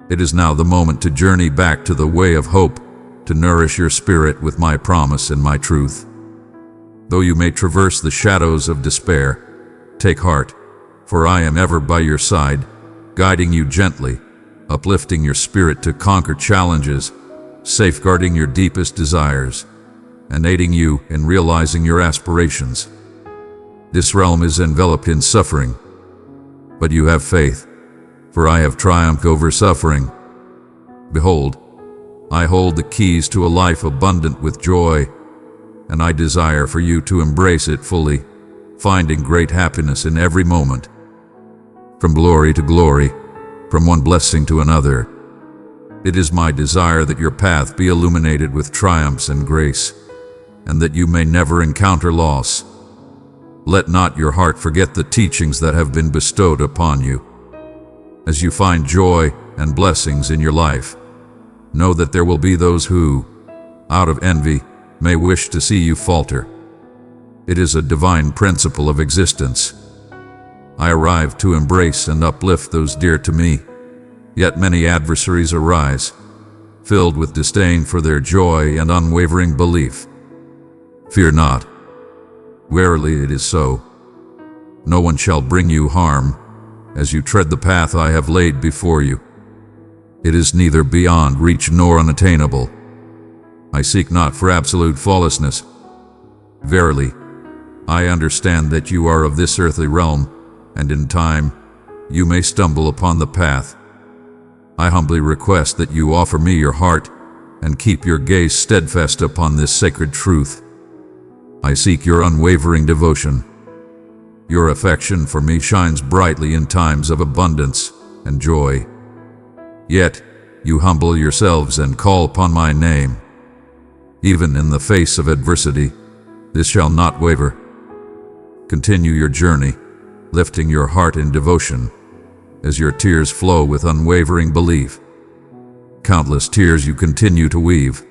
It is now the moment to journey back to the way of hope, to nourish your spirit with my promise and my truth. Though you may traverse the shadows of despair, take heart, for I am ever by your side, guiding you gently, uplifting your spirit to conquer challenges, safeguarding your deepest desires, and aiding you in realizing your aspirations. This realm is enveloped in suffering, but you have faith, for I have triumphed over suffering. Behold, I hold the keys to a life abundant with joy, and I desire for you to embrace it fully, finding great happiness in every moment. From glory to glory, from one blessing to another, it is my desire that your path be illuminated with triumphs and grace. and that you may never encounter loss. Let not your heart forget the teachings that have been bestowed upon you. As you find joy and blessings in your life, know that there will be those who, out of envy, may wish to see you falter. It is a divine principle of existence. I arrive to embrace and uplift those dear to me, yet many adversaries arise, filled with disdain for their joy and unwavering belief. Fear not. Verily it is so. No one shall bring you harm, as you tread the path I have laid before you. It is neither beyond reach nor unattainable. I seek not for absolute flawlessness. Verily, I understand that you are of this earthly realm, and in time, you may stumble upon the path. I humbly request that you offer me your heart and keep your gaze steadfast upon this sacred truth. I seek your unwavering devotion. Your affection for me shines brightly in times of abundance and joy. Yet, you humble yourselves and call upon my name. Even in the face of adversity, this shall not waver. Continue your journey, lifting your heart in devotion, as your tears flow with unwavering belief. Countless tears you continue to weave.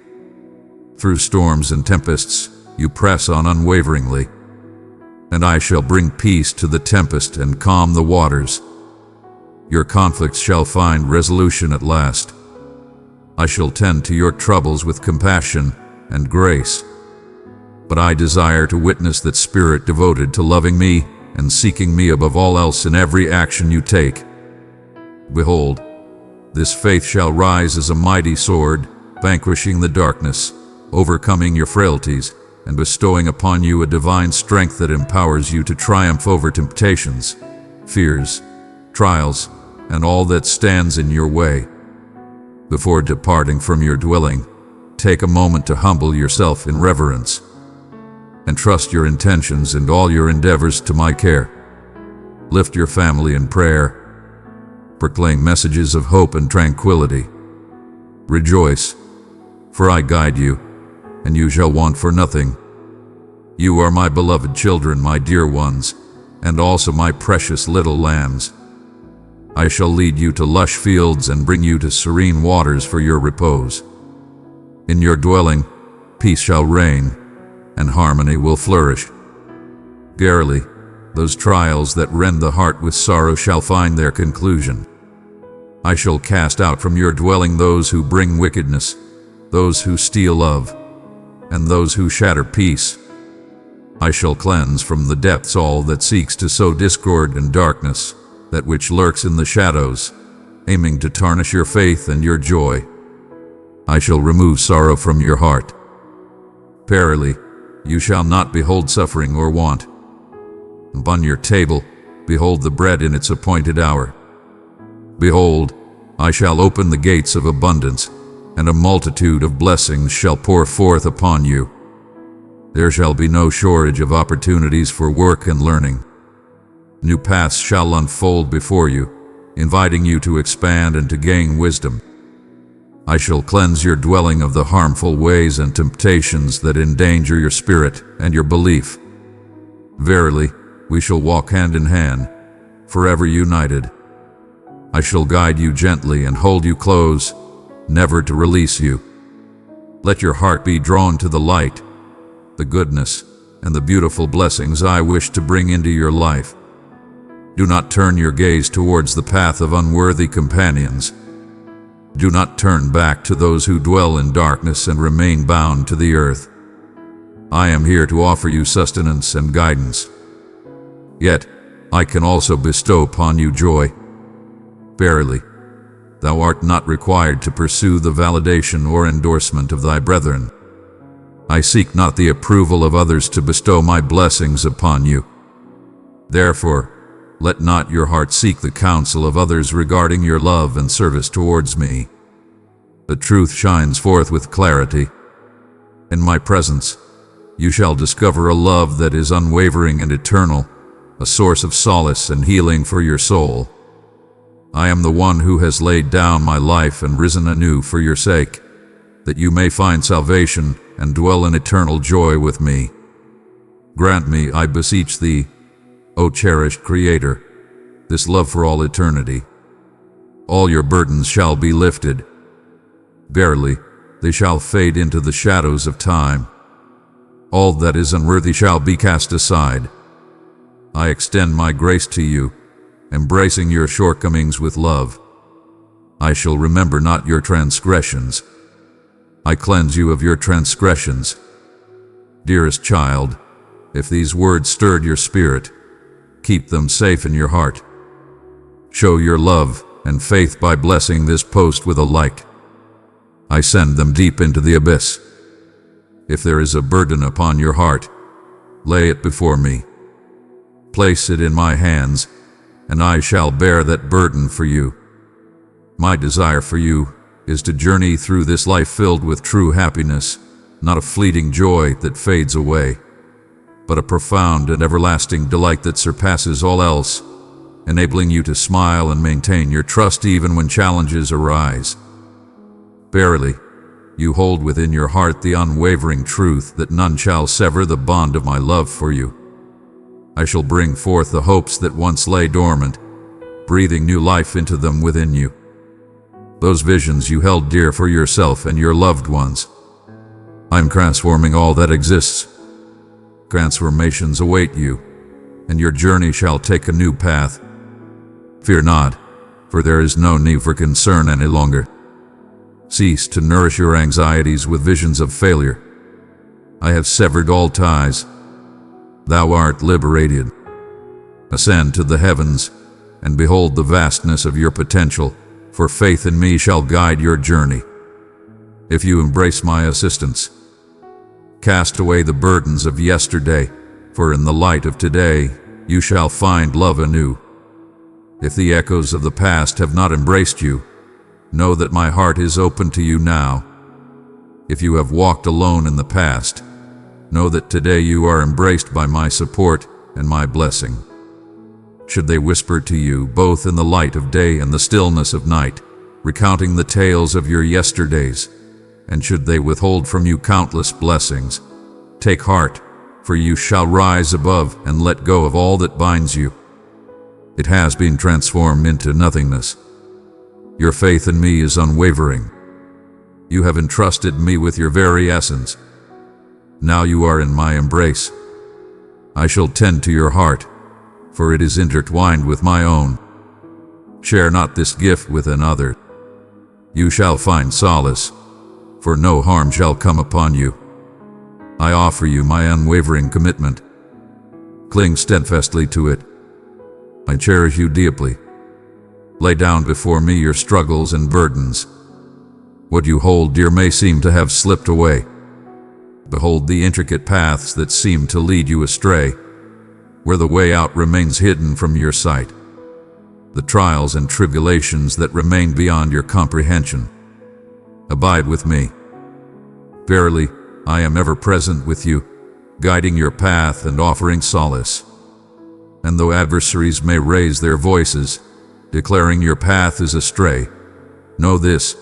Through storms and tempests, you press on unwaveringly. And I shall bring peace to the tempest and calm the waters. Your conflicts shall find resolution at last. I shall tend to your troubles with compassion and grace. But I desire to witness that spirit devoted to loving me and seeking me above all else in every action you take. Behold, this faith shall rise as a mighty sword, vanquishing the darkness, overcoming your frailties, and bestowing upon you a divine strength that empowers you to triumph over temptations, fears, trials, and all that stands in your way. Before departing from your dwelling, take a moment to humble yourself in reverence, and trust your intentions and all your endeavors to my care. Lift your family in prayer. Proclaim messages of hope and tranquility. Rejoice, for I guide you, and you shall want for nothing. You are my beloved children, my dear ones, and also my precious little lambs. I shall lead you to lush fields and bring you to serene waters for your repose. In your dwelling, peace shall reign, and harmony will flourish. Verily, those trials that rend the heart with sorrow shall find their conclusion. I shall cast out from your dwelling those who bring wickedness, those who steal love, and those who shatter peace. I shall cleanse from the depths all that seeks to sow discord and darkness, that which lurks in the shadows, aiming to tarnish your faith and your joy. I shall remove sorrow from your heart. Verily, you shall not behold suffering or want. Upon your table, behold the bread in its appointed hour. Behold, I shall open the gates of abundance, and a multitude of blessings shall pour forth upon you. There shall be no shortage of opportunities for work and learning. New paths shall unfold before you, inviting you to expand and to gain wisdom. I shall cleanse your dwelling of the harmful ways and temptations that endanger your spirit and your belief. Verily, we shall walk hand in hand, forever united. I shall guide you gently and hold you close, never to release you. Let your heart be drawn to the light, the goodness, and the beautiful blessings I wish to bring into your life. Do not turn your gaze towards the path of unworthy companions. Do not turn back to those who dwell in darkness and remain bound to the earth. I am here to offer you sustenance and guidance. Yet, I can also bestow upon you joy. Verily, thou art not required to pursue the validation or endorsement of thy brethren. I seek not the approval of others to bestow my blessings upon you. Therefore, let not your heart seek the counsel of others regarding your love and service towards me. The truth shines forth with clarity. In my presence, you shall discover a love that is unwavering and eternal, a source of solace and healing for your soul. I am the one who has laid down my life and risen anew for your sake, that you may find salvation and dwell in eternal joy with me. Grant me, I beseech thee, O cherished Creator, this love for all eternity. All your burdens shall be lifted. Verily, they shall fade into the shadows of time. All that is unworthy shall be cast aside. I extend my grace to you, embracing your shortcomings with love. I shall remember not your transgressions. I cleanse you of your transgressions. Dearest child, if these words stirred your spirit, keep them safe in your heart. Show your love and faith by blessing this post with a like. I send them deep into the abyss. If there is a burden upon your heart, lay it before me. Place it in my hands, and I shall bear that burden for you. My desire for you is to journey through this life filled with true happiness, not a fleeting joy that fades away, but a profound and everlasting delight that surpasses all else, enabling you to smile and maintain your trust even when challenges arise. Verily, you hold within your heart the unwavering truth that none shall sever the bond of my love for you. I shall bring forth the hopes that once lay dormant, breathing new life into them within you. Those visions you held dear for yourself and your loved ones. I'm transforming all that exists. Transformations await you, and your journey shall take a new path. Fear not, for there is no need for concern any longer. Cease to nourish your anxieties with visions of failure. I have severed all ties. Thou art liberated. Ascend to the heavens, and behold the vastness of your potential, for faith in me shall guide your journey. If you embrace my assistance, cast away the burdens of yesterday, for in the light of today you shall find love anew. If the echoes of the past have not embraced you, know that my heart is open to you now. If you have walked alone in the past, know that today you are embraced by my support and my blessing. Should they whisper to you, both in the light of day and the stillness of night, recounting the tales of your yesterdays, and should they withhold from you countless blessings, take heart, for you shall rise above and let go of all that binds you. It has been transformed into nothingness. Your faith in me is unwavering. You have entrusted me with your very essence. Now you are in my embrace. I shall tend to your heart, for it is intertwined with my own. Share not this gift with another. You shall find solace, for no harm shall come upon you. I offer you my unwavering commitment. Cling steadfastly to it. I cherish you deeply. Lay down before me your struggles and burdens. What you hold dear may seem to have slipped away. Behold the intricate paths that seem to lead you astray, where the way out remains hidden from your sight. The trials and tribulations that remain beyond your comprehension. Abide with me. Verily, I am ever present with you, guiding your path and offering solace. And though adversaries may raise their voices, declaring your path is astray, know this: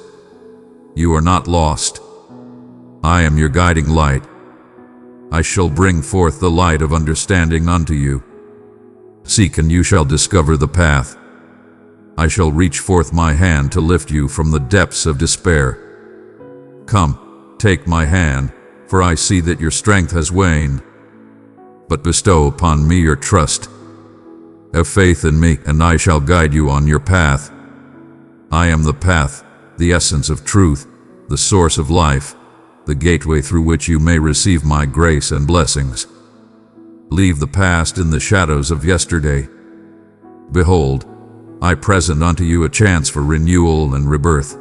you are not lost. I am your guiding light. I shall bring forth the light of understanding unto you. Seek and you shall discover the path. I shall reach forth my hand to lift you from the depths of despair. Come, take my hand, for I see that your strength has waned. But bestow upon me your trust. Have faith in me, and I shall guide you on your path. I am the path, the essence of truth, the source of life, the gateway through which you may receive my grace and blessings. Leave the past in the shadows of yesterday. Behold, I present unto you a chance for renewal and rebirth.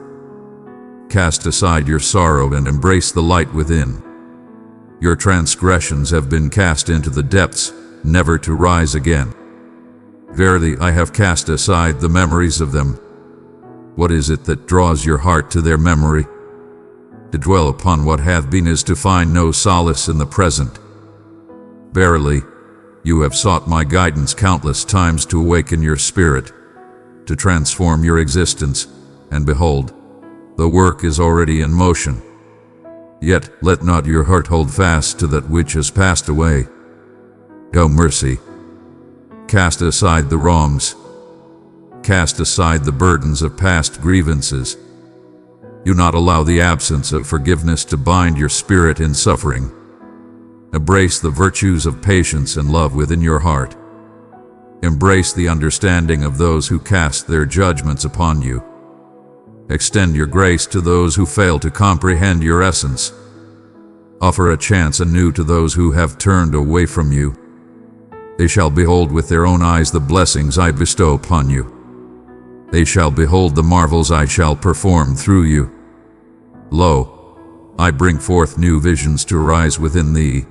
Cast aside your sorrow and embrace the light within. Your transgressions have been cast into the depths, never to rise again. Verily, I have cast aside the memories of them. What is it that draws your heart to their memory? To dwell upon what hath been is to find no solace in the present. Verily, you have sought my guidance countless times to awaken your spirit, to transform your existence, and behold, the work is already in motion. Yet let not your heart hold fast to that which has passed away. O mercy, cast aside the wrongs. Cast aside the burdens of past grievances. Do not allow the absence of forgiveness to bind your spirit in suffering. Embrace the virtues of patience and love within your heart. Embrace the understanding of those who cast their judgments upon you. Extend your grace to those who fail to comprehend your essence. Offer a chance anew to those who have turned away from you. They shall behold with their own eyes the blessings I bestow upon you. They shall behold the marvels I shall perform through you. Lo, I bring forth new visions to arise within thee.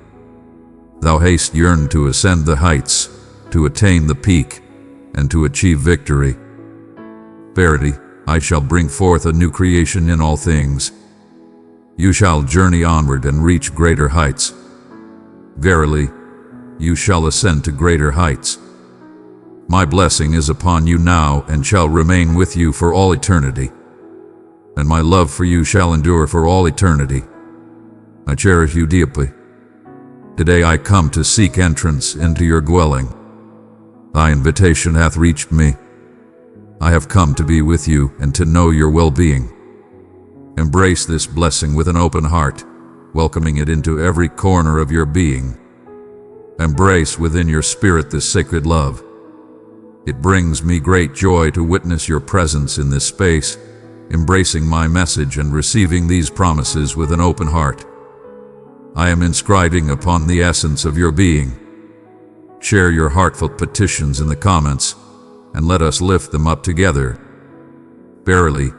Thou hast yearned to ascend the heights, to attain the peak, and to achieve victory. Verily, I shall bring forth a new creation in all things. You shall journey onward and reach greater heights. Verily, you shall ascend to greater heights. My blessing is upon you now and shall remain with you for all eternity. And my love for you shall endure for all eternity. I cherish you deeply. Today I come to seek entrance into your dwelling. Thy invitation hath reached me. I have come to be with you and to know your well-being. Embrace this blessing with an open heart, welcoming it into every corner of your being. Embrace within your spirit this sacred love. It brings me great joy to witness your presence in this space, embracing my message and receiving these promises with an open heart. I am inscribing upon the essence of your being. Share your heartfelt petitions in the comments, and let us lift them up together. Verily,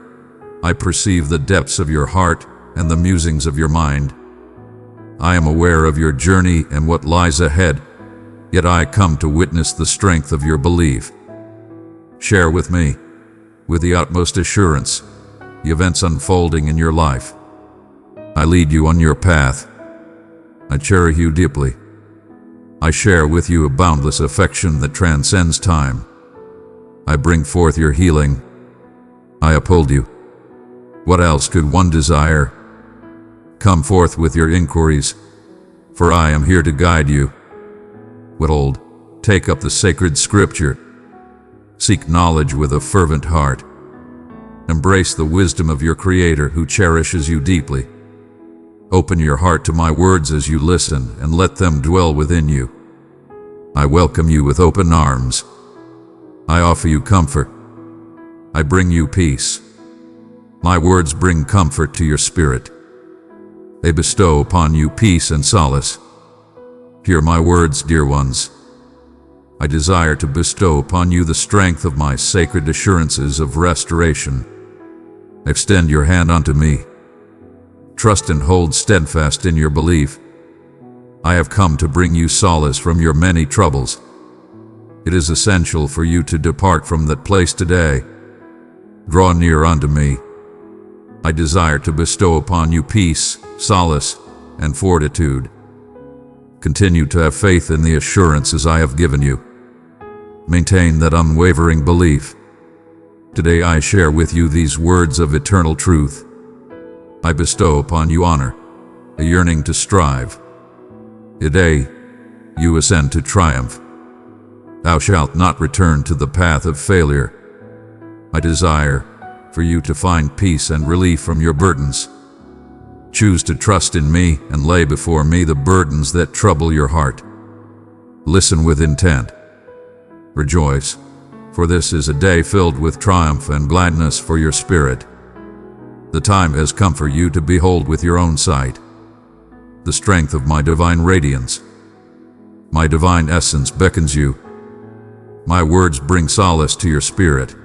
I perceive the depths of your heart and the musings of your mind. I am aware of your journey and what lies ahead, yet I come to witness the strength of your belief. Share with me, with the utmost assurance, the events unfolding in your life. I lead you on your path. I cherish you deeply. I share with you a boundless affection that transcends time. I bring forth your healing. I uphold you. What else could one desire? Come forth with your inquiries, for I am here to guide you. Withhold, take up the sacred scripture. Seek knowledge with a fervent heart. Embrace the wisdom of your Creator who cherishes you deeply. Open your heart to my words as you listen and let them dwell within you. I welcome you with open arms. I offer you comfort. I bring you peace. My words bring comfort to your spirit. They bestow upon you peace and solace. Hear my words, dear ones. I desire to bestow upon you the strength of my sacred assurances of restoration. Extend your hand unto me. Trust and hold steadfast in your belief. I have come to bring you solace from your many troubles. It is essential for you to depart from that place today. Draw near unto me. I desire to bestow upon you peace, solace, and fortitude. Continue to have faith in the assurances I have given you. Maintain that unwavering belief. Today I share with you these words of eternal truth. I bestow upon you honor, a yearning to strive. Today, you ascend to triumph. Thou shalt not return to the path of failure. I desire for you to find peace and relief from your burdens. Choose to trust in me and lay before me the burdens that trouble your heart. Listen with intent. Rejoice, for this is a day filled with triumph and gladness for your spirit. The time has come for you to behold with your own sight the strength of my divine radiance. My divine essence beckons you. My words bring solace to your spirit.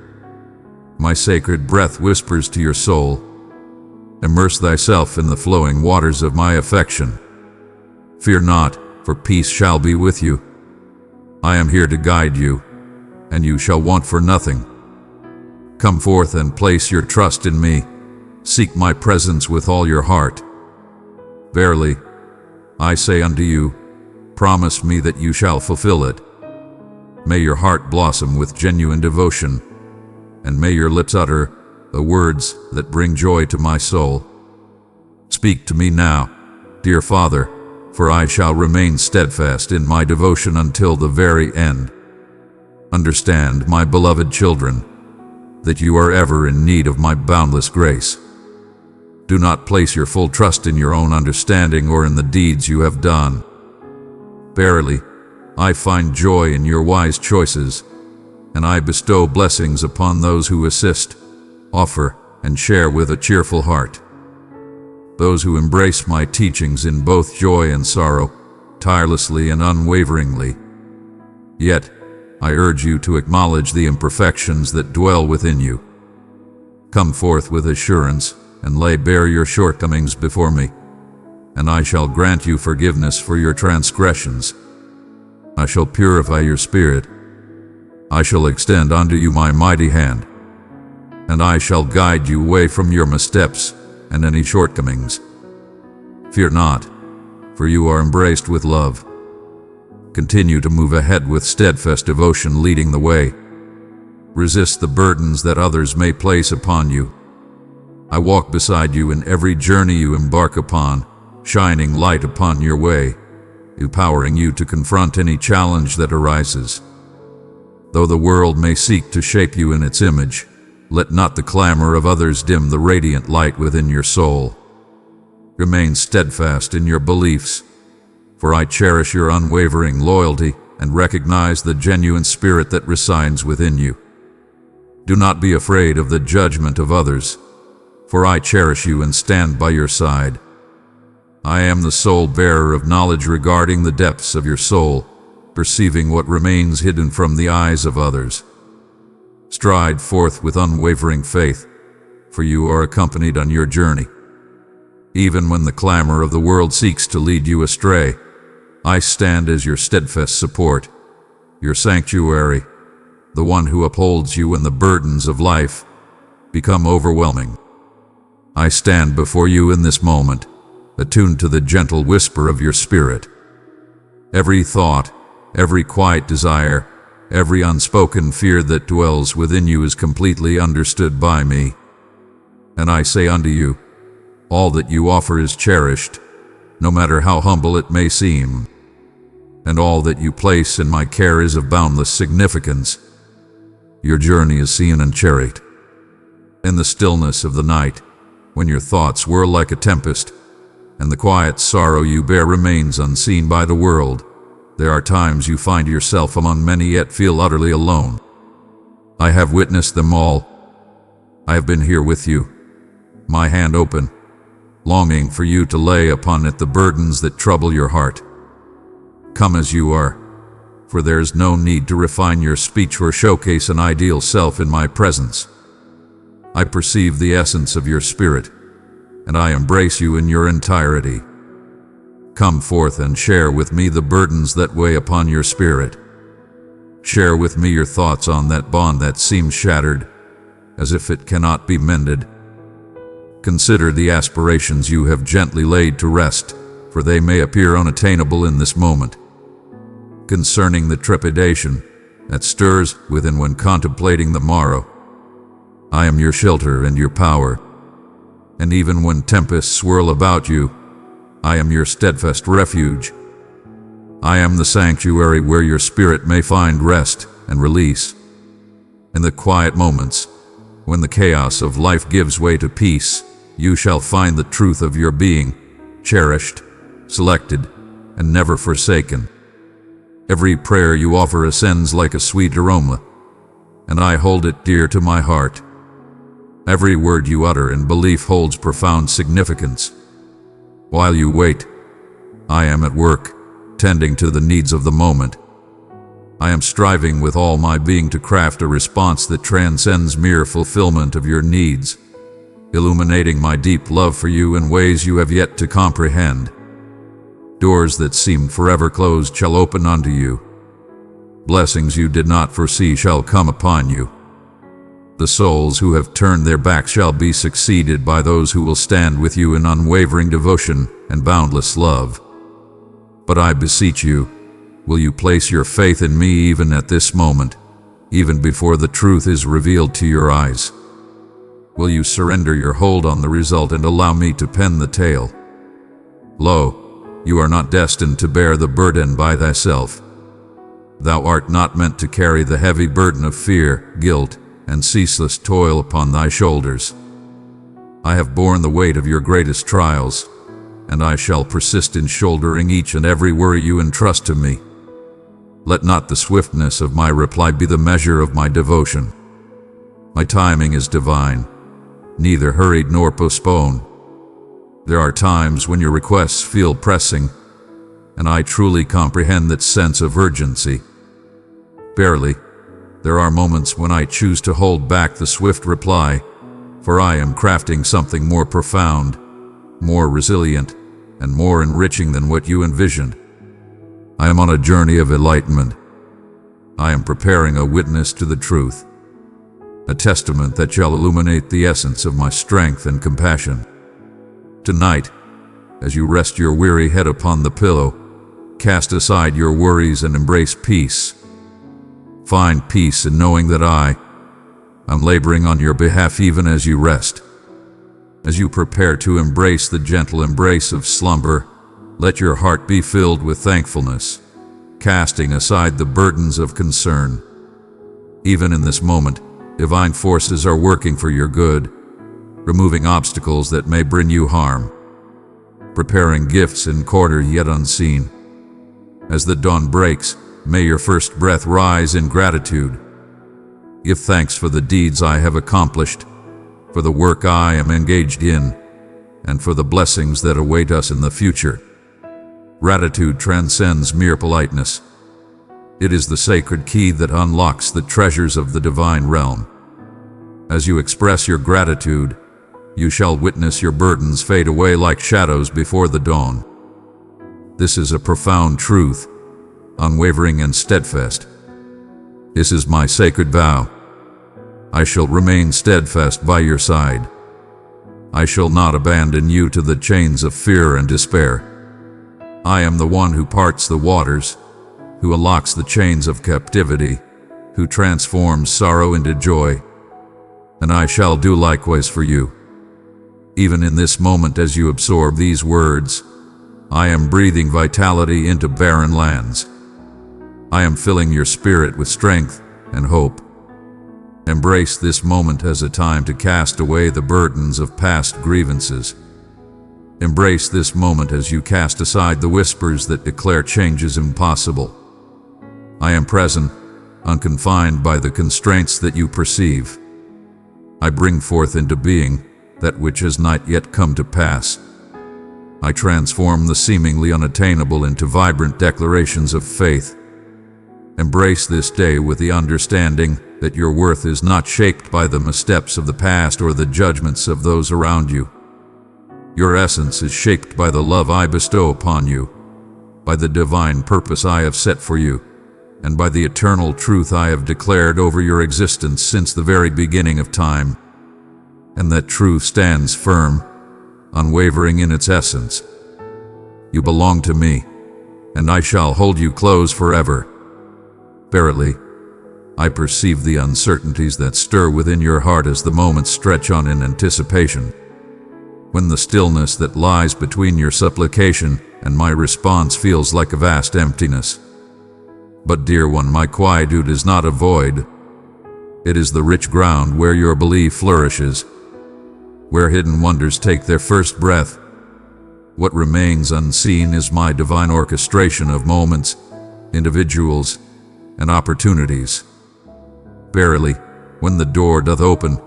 My sacred breath whispers to your soul. Immerse thyself in the flowing waters of my affection. Fear not, for peace shall be with you. I am here to guide you, and you shall want for nothing. Come forth and place your trust in me. Seek my presence with all your heart. Verily, I say unto you, promise me that you shall fulfill it. May your heart blossom with genuine devotion, and may your lips utter the words that bring joy to my soul. Speak to me now, dear Father, for I shall remain steadfast in my devotion until the very end. Understand, my beloved children, that you are ever in need of my boundless grace. Do not place your full trust in your own understanding or in the deeds you have done. Verily, I find joy in your wise choices, and I bestow blessings upon those who assist, offer, and share with a cheerful heart. Those who embrace my teachings in both joy and sorrow, tirelessly and unwaveringly. Yet, I urge you to acknowledge the imperfections that dwell within you. Come forth with assurance and lay bare your shortcomings before me, and I shall grant you forgiveness for your transgressions. I shall purify your spirit. I shall extend unto you my mighty hand, and I shall guide you away from your missteps and any shortcomings. Fear not, for you are embraced with love. Continue to move ahead with steadfast devotion leading the way. Resist the burdens that others may place upon you. I walk beside you in every journey you embark upon, shining light upon your way, empowering you to confront any challenge that arises. Though the world may seek to shape you in its image, let not the clamor of others dim the radiant light within your soul. Remain steadfast in your beliefs, for I cherish your unwavering loyalty and recognize the genuine spirit that resides within you. Do not be afraid of the judgment of others, for I cherish you and stand by your side. I am the sole bearer of knowledge regarding the depths of your soul, perceiving what remains hidden from the eyes of others. Stride forth with unwavering faith, for you are accompanied on your journey. Even when the clamor of the world seeks to lead you astray, I stand as your steadfast support, your sanctuary, the one who upholds you when the burdens of life become overwhelming. I stand before you in this moment, attuned to the gentle whisper of your spirit. Every thought, every quiet desire, every unspoken fear that dwells within you is completely understood by me. And I say unto you, all that you offer is cherished, no matter how humble it may seem. And all that you place in my care is of boundless significance. Your journey is seen and cherished. In the stillness of the night, when your thoughts whirl like a tempest, and the quiet sorrow you bear remains unseen by the world, there are times you find yourself among many yet feel utterly alone. I have witnessed them all. I have been here with you, my hand open, longing for you to lay upon it the burdens that trouble your heart. Come as you are, for there is no need to refine your speech or showcase an ideal self in my presence. I perceive the essence of your spirit, and I embrace you in your entirety. Come forth and share with me the burdens that weigh upon your spirit. Share with me your thoughts on that bond that seems shattered, as if it cannot be mended. Consider the aspirations you have gently laid to rest, for they may appear unattainable in this moment. Concerning the trepidation that stirs within when contemplating the morrow, I am your shelter and your power. And even when tempests swirl about you, I am your steadfast refuge. I am the sanctuary where your spirit may find rest and release. In the quiet moments, when the chaos of life gives way to peace, you shall find the truth of your being, cherished, selected, and never forsaken. Every prayer you offer ascends like a sweet aroma, and I hold it dear to my heart. Every word you utter in belief holds profound significance. While you wait, I am at work, tending to the needs of the moment. I am striving with all my being to craft a response that transcends mere fulfillment of your needs, illuminating my deep love for you in ways you have yet to comprehend. Doors that seemed forever closed shall open unto you. Blessings you did not foresee shall come upon you. The souls who have turned their backs shall be succeeded by those who will stand with you in unwavering devotion and boundless love. But I beseech you, will you place your faith in me even at this moment, even before the truth is revealed to your eyes? Will you surrender your hold on the result and allow me to pen the tale? Lo, you are not destined to bear the burden by thyself. Thou art not meant to carry the heavy burden of fear, guilt, and ceaseless toil upon thy shoulders. I have borne the weight of your greatest trials, and I shall persist in shouldering each and every worry you entrust to me. Let not the swiftness of my reply be the measure of my devotion. My timing is divine, neither hurried nor postponed. There are times when your requests feel pressing, and I truly comprehend that sense of urgency. Barely, there are moments when I choose to hold back the swift reply, for I am crafting something more profound, more resilient, and more enriching than what you envisioned. I am on a journey of enlightenment. I am preparing a witness to the truth, a testament that shall illuminate the essence of my strength and compassion. Tonight, as you rest your weary head upon the pillow, cast aside your worries and embrace peace. Find peace in knowing that I'm laboring on your behalf even as you rest. As you prepare to embrace the gentle embrace of slumber, let your heart be filled with thankfulness, casting aside the burdens of concern. Even in this moment, divine forces are working for your good, removing obstacles that may bring you harm, preparing gifts in quarter yet unseen. As the dawn breaks, may your first breath rise in gratitude. Give thanks for the deeds I have accomplished, for the work I am engaged in, and for the blessings that await us in the future. Gratitude transcends mere politeness. It is the sacred key that unlocks the treasures of the divine realm. As you express your gratitude, you shall witness your burdens fade away like shadows before the dawn. This is a profound truth, unwavering and steadfast. This is my sacred vow. I shall remain steadfast by your side. I shall not abandon you to the chains of fear and despair. I am the one who parts the waters, who unlocks the chains of captivity, who transforms sorrow into joy, and I shall do likewise for you. Even in this moment as you absorb these words, I am breathing vitality into barren lands. I am filling your spirit with strength and hope. Embrace this moment as a time to cast away the burdens of past grievances. Embrace this moment as you cast aside the whispers that declare change is impossible. I am present, unconfined by the constraints that you perceive. I bring forth into being that which has not yet come to pass. I transform the seemingly unattainable into vibrant declarations of faith. Embrace this day with the understanding that your worth is not shaped by the missteps of the past or the judgments of those around you. Your essence is shaped by the love I bestow upon you, by the divine purpose I have set for you, and by the eternal truth I have declared over your existence since the very beginning of time. And that truth stands firm, unwavering in its essence. You belong to me, and I shall hold you close forever. Verily, I perceive the uncertainties that stir within your heart as the moments stretch on in anticipation. When the stillness that lies between your supplication and my response feels like a vast emptiness. But dear one, my quietude is not a void. It is the rich ground where your belief flourishes, where hidden wonders take their first breath. What remains unseen is my divine orchestration of moments, individuals, and opportunities. Verily, when the door doth open,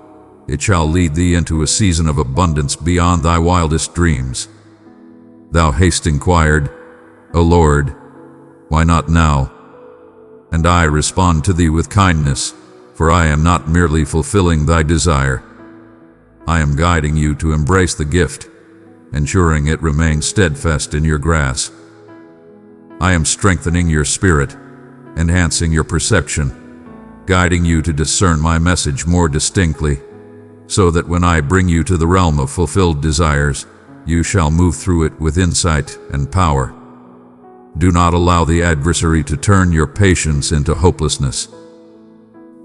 it shall lead thee into a season of abundance beyond thy wildest dreams. Thou hast inquired, O Lord, why not now? And I respond to thee with kindness, for I am not merely fulfilling thy desire. I am guiding you to embrace the gift, ensuring it remains steadfast in your grasp. I am strengthening your spirit, enhancing your perception, guiding you to discern my message more distinctly, so that when I bring you to the realm of fulfilled desires, you shall move through it with insight and power. Do not allow the adversary to turn your patience into hopelessness.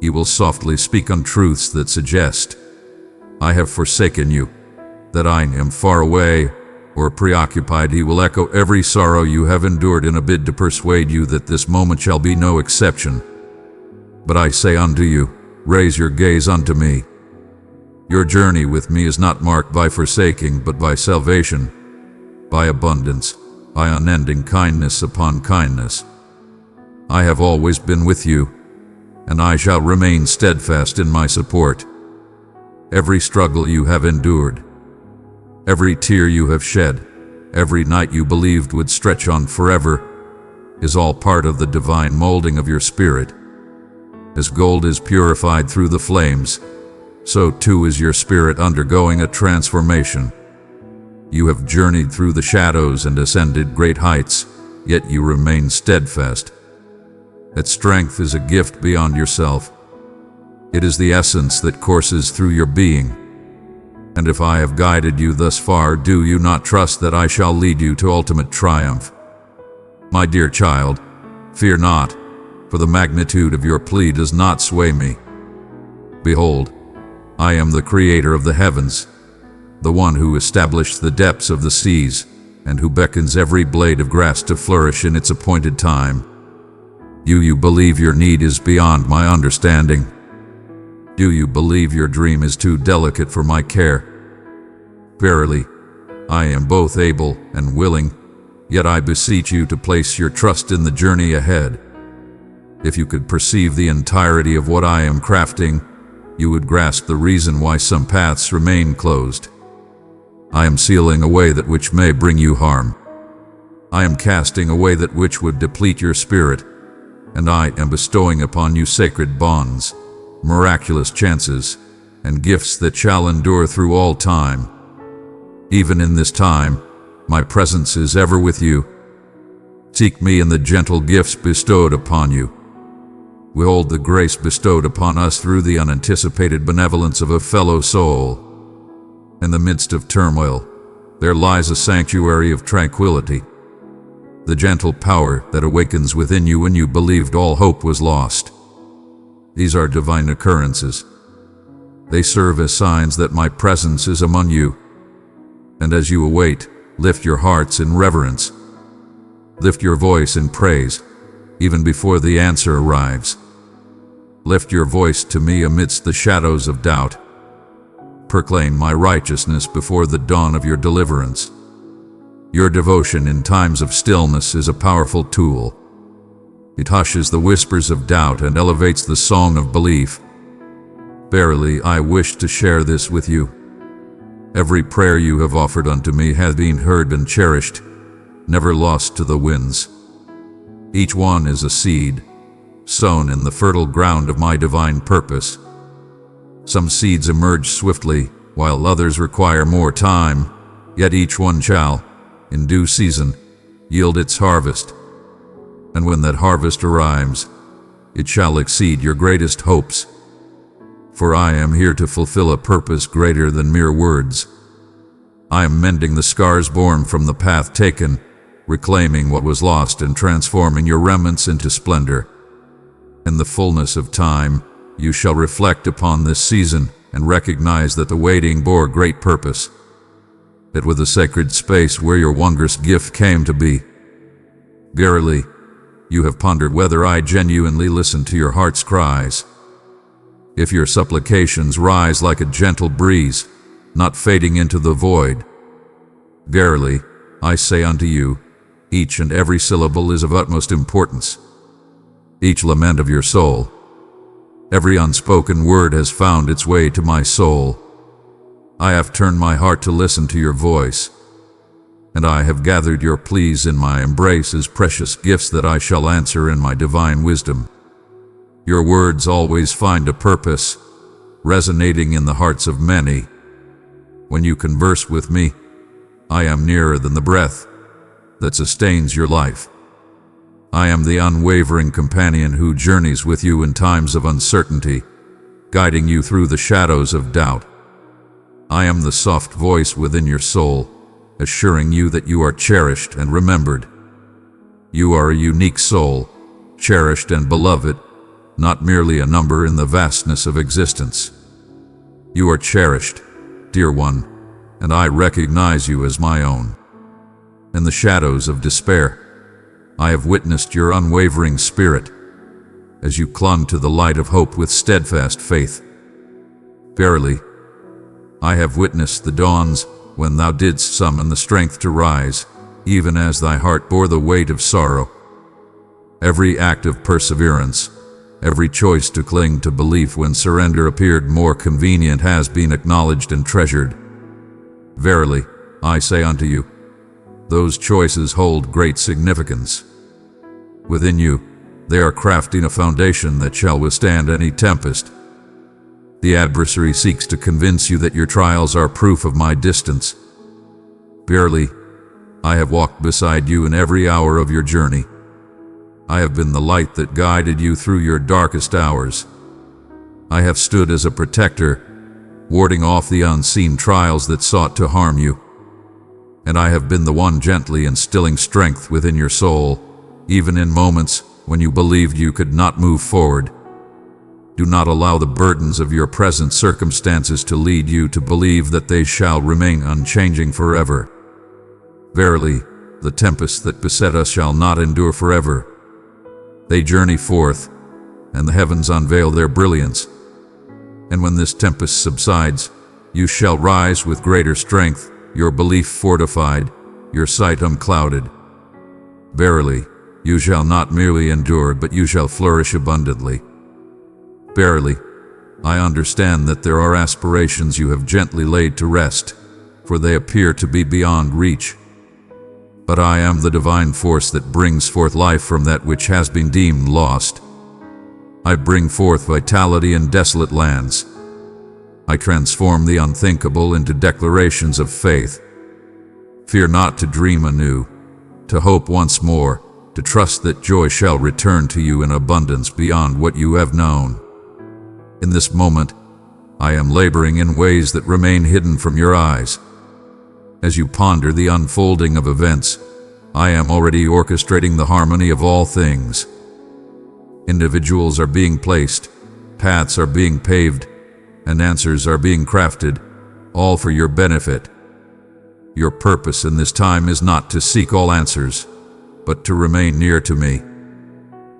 He will softly speak untruths that suggest I have forsaken you, that I am far away or preoccupied. He will echo every sorrow you have endured in a bid to persuade you that this moment shall be no exception. But I say unto you, raise your gaze unto me. Your journey with me is not marked by forsaking, but by salvation, by abundance, by unending kindness upon kindness. I have always been with you, and I shall remain steadfast in my support. Every struggle you have endured, every tear you have shed, every night you believed would stretch on forever, is all part of the divine molding of your spirit. As gold is purified through the flames, so too is your spirit undergoing a transformation. You have journeyed through the shadows and ascended great heights, yet you remain steadfast. That strength is a gift beyond yourself. It is the essence that courses through your being. And if I have guided you thus far, do you not trust that I shall lead you to ultimate triumph? My dear child, fear not, for the magnitude of your plea does not sway me. Behold, I am the creator of the heavens, the one who established the depths of the seas, and who beckons every blade of grass to flourish in its appointed time. Do you believe your need is beyond my understanding? Do you believe your dream is too delicate for my care? Verily, I am both able and willing, yet I beseech you to place your trust in the journey ahead. If you could perceive the entirety of what I am crafting, you would grasp the reason why some paths remain closed. I am sealing away that which may bring you harm. I am casting away that which would deplete your spirit, and I am bestowing upon you sacred bonds, miraculous chances, and gifts that shall endure through all time. Even in this time, my presence is ever with you. Seek me in the gentle gifts bestowed upon you. We hold the grace bestowed upon us through the unanticipated benevolence of a fellow soul. In the midst of turmoil, there lies a sanctuary of tranquility, the gentle power that awakens within you when you believed all hope was lost. These are divine occurrences. They serve as signs that my presence is among you. And as you await, lift your hearts in reverence. Lift your voice in praise, even before the answer arrives. Lift your voice to me amidst the shadows of doubt. Proclaim my righteousness before the dawn of your deliverance. Your devotion in times of stillness is a powerful tool. It hushes the whispers of doubt and elevates the song of belief. Verily, I wish to share this with you. Every prayer you have offered unto me has been heard and cherished, never lost to the winds. Each one is a seed, sown in the fertile ground of my divine purpose. Some seeds emerge swiftly, while others require more time, yet each one shall, in due season, yield its harvest. And when that harvest arrives, it shall exceed your greatest hopes. For I am here to fulfill a purpose greater than mere words. I am mending the scars born from the path taken, reclaiming what was lost and transforming your remnants into splendor. In the fullness of time, you shall reflect upon this season and recognize that the waiting bore great purpose. It was a sacred space where your wondrous gift came to be. Verily, you have pondered whether I genuinely listen to your heart's cries. If your supplications rise like a gentle breeze, not fading into the void. Verily, I say unto you, each and every syllable is of utmost importance. Each lament of your soul, every unspoken word has found its way to my soul. I have turned my heart to listen to your voice, and I have gathered your pleas in my embrace as precious gifts that I shall answer in my divine wisdom. Your words always find a purpose, resonating in the hearts of many. When you converse with me, I am nearer than the breath that sustains your life. I am the unwavering companion who journeys with you in times of uncertainty, guiding you through the shadows of doubt. I am the soft voice within your soul, assuring you that you are cherished and remembered. You are a unique soul, cherished and beloved, not merely a number in the vastness of existence. You are cherished, dear one, and I recognize you as my own. In the shadows of despair, I have witnessed your unwavering spirit as you clung to the light of hope with steadfast faith. Verily, I have witnessed the dawns when thou didst summon the strength to rise, even as thy heart bore the weight of sorrow. Every act of perseverance, every choice to cling to belief when surrender appeared more convenient has been acknowledged and treasured. Verily, I say unto you, those choices hold great significance. Within you, they are crafting a foundation that shall withstand any tempest. The adversary seeks to convince you that your trials are proof of my distance. Verily, I have walked beside you in every hour of your journey. I have been the light that guided you through your darkest hours. I have stood as a protector, warding off the unseen trials that sought to harm you. And I have been the one gently instilling strength within your soul, even in moments when you believed you could not move forward. Do not allow the burdens of your present circumstances to lead you to believe that they shall remain unchanging forever. Verily, the tempests that beset us shall not endure forever. They journey forth, and the heavens unveil their brilliance. And when this tempest subsides, you shall rise with greater strength, your belief fortified, your sight unclouded. Verily, you shall not merely endure, but you shall flourish abundantly. Verily, I understand that there are aspirations you have gently laid to rest, for they appear to be beyond reach. But I am the divine force that brings forth life from that which has been deemed lost. I bring forth vitality in desolate lands. I transform the unthinkable into declarations of faith. Fear not to dream anew, to hope once more, to trust that joy shall return to you in abundance beyond what you have known. In this moment, I am laboring in ways that remain hidden from your eyes. As you ponder the unfolding of events, I am already orchestrating the harmony of all things. Individuals are being placed, paths are being paved, and answers are being crafted, all for your benefit. Your purpose in this time is not to seek all answers, but to remain near to me.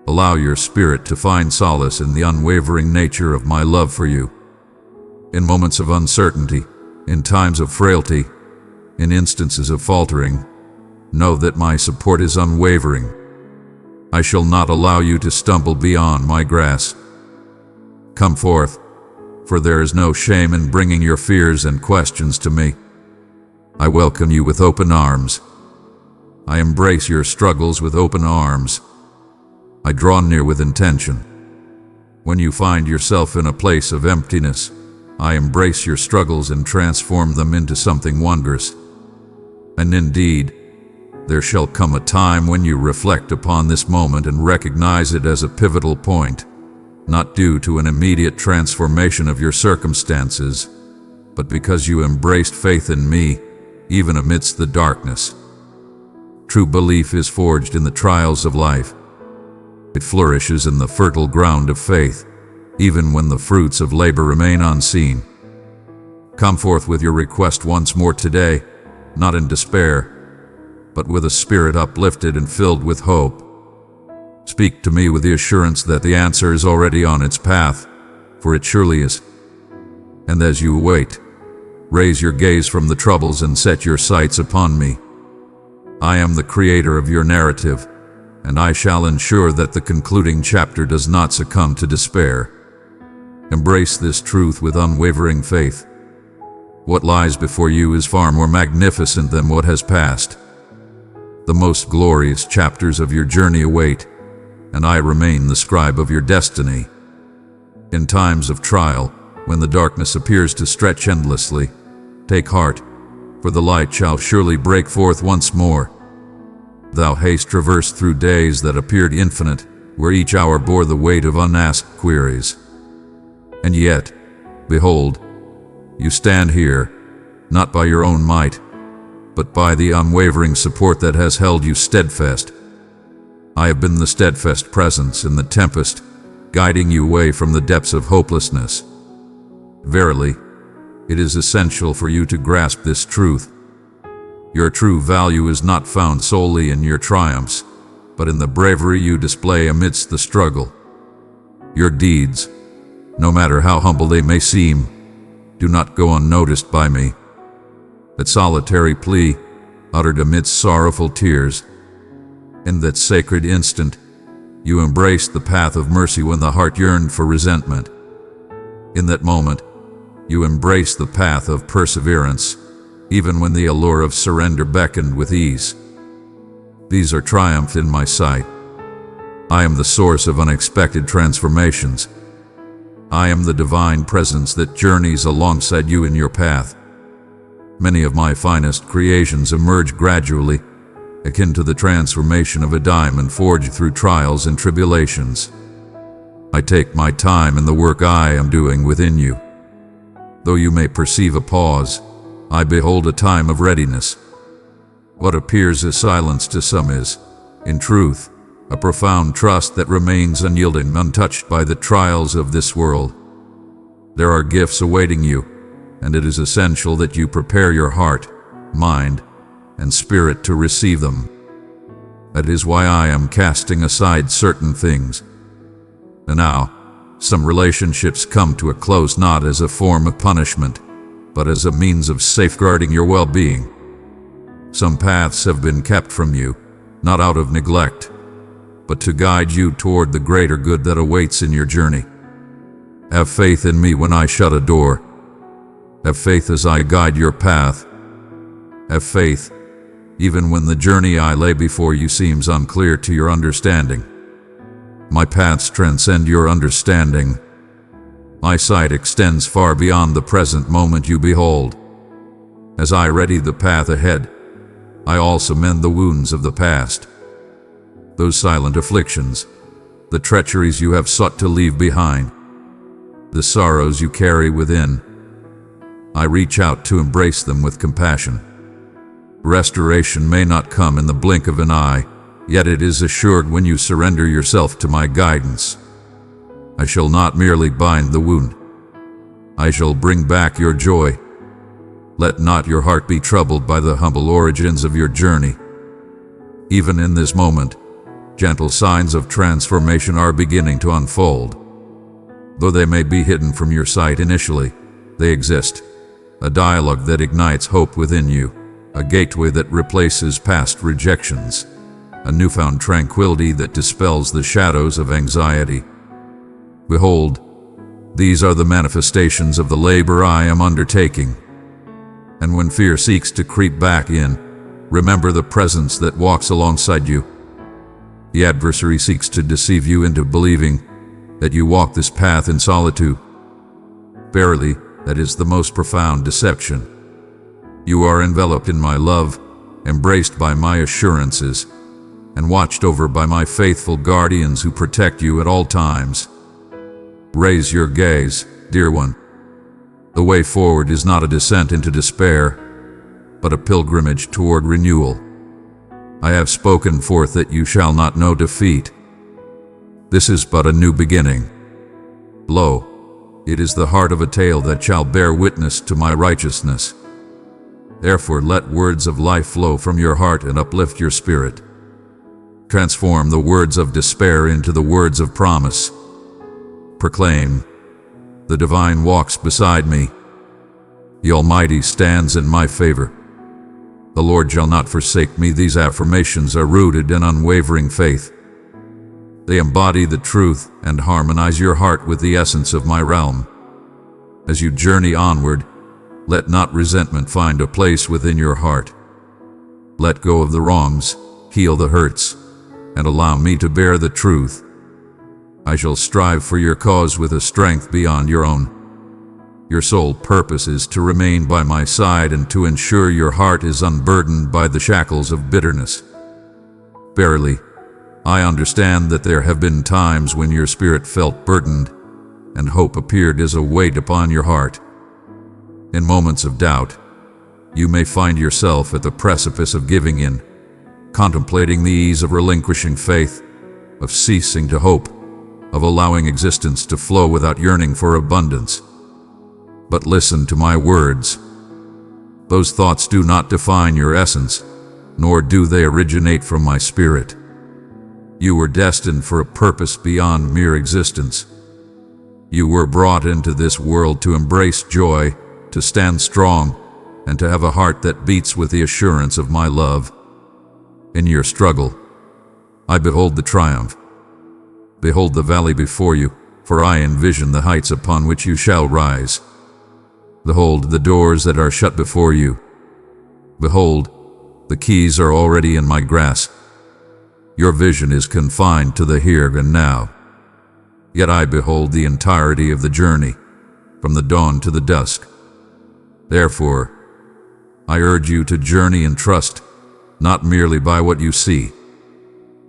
Allow your spirit to find solace in the unwavering nature of my love for you. In moments of uncertainty, in times of frailty, in instances of faltering, know that my support is unwavering. I shall not allow you to stumble beyond my grasp. Come forth, for there is no shame in bringing your fears and questions to me. I welcome you with open arms. I embrace your struggles with open arms. I draw near with intention. When you find yourself in a place of emptiness, I embrace your struggles and transform them into something wondrous. And indeed, there shall come a time when you reflect upon this moment and recognize it as a pivotal point, not due to an immediate transformation of your circumstances, but because you embraced faith in me, even amidst the darkness. True belief is forged in the trials of life. It flourishes in the fertile ground of faith, even when the fruits of labor remain unseen. Come forth with your request once more today, not in despair, but with a spirit uplifted and filled with hope. Speak to me with the assurance that the answer is already on its path, for it surely is. And as you wait, raise your gaze from the troubles and set your sights upon me. I am the creator of your narrative, and I shall ensure that the concluding chapter does not succumb to despair. Embrace this truth with unwavering faith. What lies before you is far more magnificent than what has passed. The most glorious chapters of your journey await, and I remain the scribe of your destiny. In times of trial, when the darkness appears to stretch endlessly, take heart, for the light shall surely break forth once more. Thou hast traversed through days that appeared infinite, where each hour bore the weight of unasked queries. And yet, behold, you stand here, not by your own might, but by the unwavering support that has held you steadfast. I have been the steadfast presence in the tempest, guiding you away from the depths of hopelessness. Verily, It is essential for you to grasp this truth. Your true value is not found solely in your triumphs, but in the bravery you display amidst the struggle. Your deeds, no matter how humble they may seem, do not go unnoticed by me. That solitary plea, uttered amidst sorrowful tears, in that sacred instant, you embraced the path of mercy when the heart yearned for resentment. In that moment, you embraced the path of perseverance, even when the allure of surrender beckoned with ease. These are triumphs in my sight. I am the source of unexpected transformations. I am the divine presence that journeys alongside you in your path. Many of my finest creations emerge gradually, akin to the transformation of a diamond forged through trials and tribulations. I take my time in the work I am doing within you. Though you may perceive a pause, I behold a time of readiness. What appears as silence to some is, in truth, a profound trust that remains unyielding, untouched by the trials of this world. There are gifts awaiting you, and it is essential that you prepare your heart, mind, and spirit to receive them. That is why I am casting aside certain things. And now, some relationships come to a close not as a form of punishment, but as a means of safeguarding your well-being. Some paths have been kept from you, not out of neglect, but to guide you toward the greater good that awaits in your journey. Have faith in me when I shut a door. Have faith as I guide your path. Have faith, even when the journey I lay before you seems unclear to your understanding. My paths transcend your understanding. My sight extends far beyond the present moment you behold. As I ready the path ahead, I also mend the wounds of the past. Those silent afflictions, the treacheries you have sought to leave behind, the sorrows you carry within, I reach out to embrace them with compassion. Restoration may not come in the blink of an eye, yet it is assured when you surrender yourself to my guidance. I shall not merely bind the wound. I shall bring back your joy. Let not your heart be troubled by the humble origins of your journey. Even in this moment, gentle signs of transformation are beginning to unfold. Though they may be hidden from your sight initially, they exist. A dialogue that ignites hope within you, a gateway that replaces past rejections, a newfound tranquility that dispels the shadows of anxiety. Behold, these are the manifestations of the labor I am undertaking. And when fear seeks to creep back in, remember the presence that walks alongside you. The adversary seeks to deceive you into believing that you walk this path in solitude. Verily, that is the most profound deception. You are enveloped in my love, embraced by my assurances, and watched over by my faithful guardians who protect you at all times. Raise your gaze, dear one. The way forward is not a descent into despair, but a pilgrimage toward renewal. I have spoken forth that you shall not know defeat. This is but a new beginning. Lo, it is the heart of a tale that shall bear witness to my righteousness. Therefore let words of life flow from your heart and uplift your spirit. Transform the words of despair into the words of promise. Proclaim, the divine walks beside me. The Almighty stands in my favor. The Lord shall not forsake me. These affirmations are rooted in unwavering faith. They embody the truth and harmonize your heart with the essence of my realm. As you journey onward, let not resentment find a place within your heart. Let go of the wrongs, heal the hurts, and allow me to bear the truth. I shall strive for your cause with a strength beyond your own. Your sole purpose is to remain by my side and to ensure your heart is unburdened by the shackles of bitterness. Verily, I understand that there have been times when your spirit felt burdened, and hope appeared as a weight upon your heart. In moments of doubt, you may find yourself at the precipice of giving in, contemplating the ease of relinquishing faith, of ceasing to hope, of allowing existence to flow without yearning for abundance. but listen to my words. Those thoughts do not define your essence, nor do they originate from my spirit. You were destined for a purpose beyond mere existence. You were brought into this world to embrace joy, to stand strong, and to have a heart that beats with the assurance of my love. In your struggle, I behold the triumph. Behold the valley before you, for I envision the heights upon which you shall rise. Behold the doors that are shut before you. Behold, the keys are already in my grasp. Your vision is confined to the here and now. Yet I behold the entirety of the journey, from the dawn to the dusk. Therefore, I urge you to journey in trust, not merely by what you see.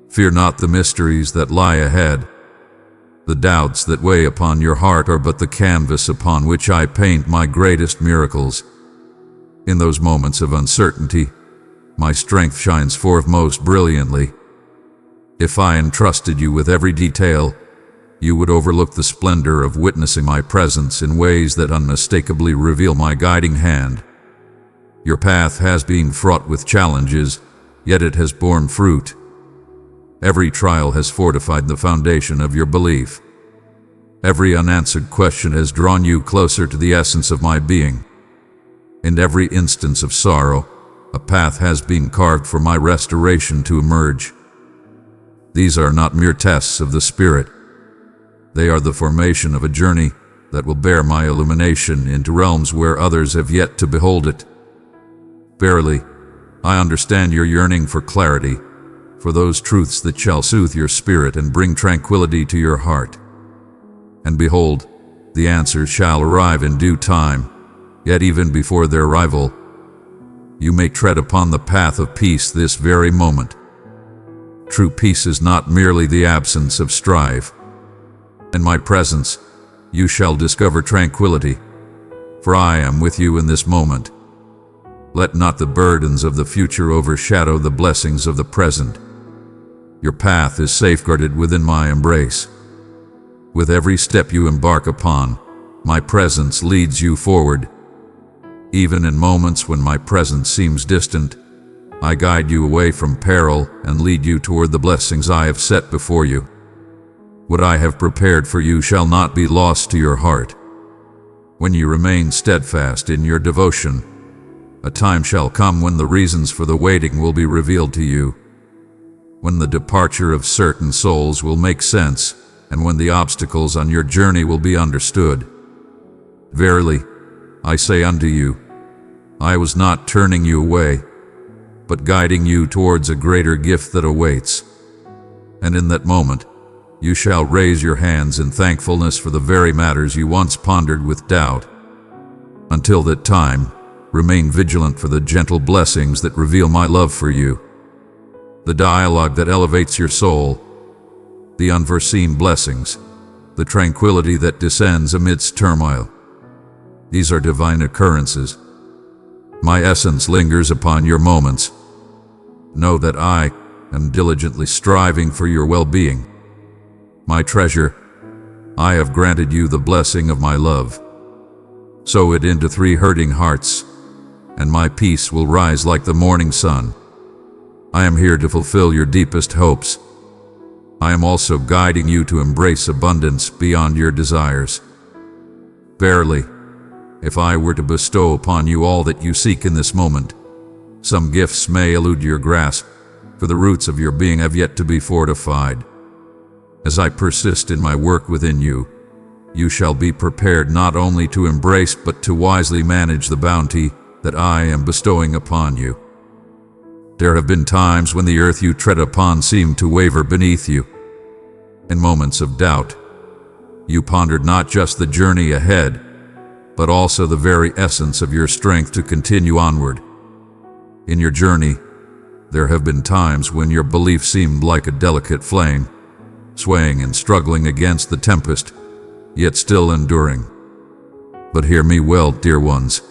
Fear not the mysteries that lie ahead. The doubts that weigh upon your heart are but the canvas upon which I paint my greatest miracles. In those moments of uncertainty, my strength shines forth most brilliantly. If I entrusted you with every detail, you would overlook the splendor of witnessing my presence in ways that unmistakably reveal my guiding hand. Your path has been fraught with challenges, yet it has borne fruit. Every trial has fortified the foundation of your belief. Every unanswered question has drawn you closer to the essence of my being. In every instance of sorrow, a path has been carved for my restoration to emerge. These are not mere tests of the spirit. They are the formation of a journey that will bear my illumination into realms where others have yet to behold it. Verily, I understand your yearning for clarity, for those truths that shall soothe your spirit and bring tranquility to your heart. And behold, the answers shall arrive in due time, yet even before their arrival, you may tread upon the path of peace this very moment. True peace is not merely the absence of strife. In my presence, you shall discover tranquility, for I am with you in this moment. Let not the burdens of the future overshadow the blessings of the present. Your path is safeguarded within my embrace. With every step you embark upon, my presence leads you forward. Even in moments when my presence seems distant, I guide you away from peril and lead you toward the blessings I have set before you. What I have prepared for you shall not be lost to your heart. When you remain steadfast in your devotion, a time shall come when the reasons for the waiting will be revealed to you, when the departure of certain souls will make sense, and when the obstacles on your journey will be understood. Verily, I say unto you, I was not turning you away, but guiding you towards a greater gift that awaits. And in that moment, you shall raise your hands in thankfulness for the very matters you once pondered with doubt. Until that time, remain vigilant for the gentle blessings that reveal my love for you, the dialogue that elevates your soul, the unforeseen blessings, the tranquility that descends amidst turmoil. These are divine occurrences. My essence lingers upon your moments. Know that I am diligently striving for your well-being. My treasure, I have granted you the blessing of my love. Sow it into 3 hurting hearts, and my peace will rise like the morning sun. I am here to fulfill your deepest hopes. I am also guiding you to embrace abundance beyond your desires. Verily, if I were to bestow upon you all that you seek in this moment, some gifts may elude your grasp, for the roots of your being have yet to be fortified. As I persist in my work within you, you shall be prepared not only to embrace but to wisely manage the bounty that I am bestowing upon you. There have been times when the earth you tread upon seemed to waver beneath you. In moments of doubt, you pondered not just the journey ahead, but also the very essence of your strength to continue onward. In your journey, there have been times when your belief seemed like a delicate flame, swaying and struggling against the tempest, yet still enduring. But hear me well, dear ones.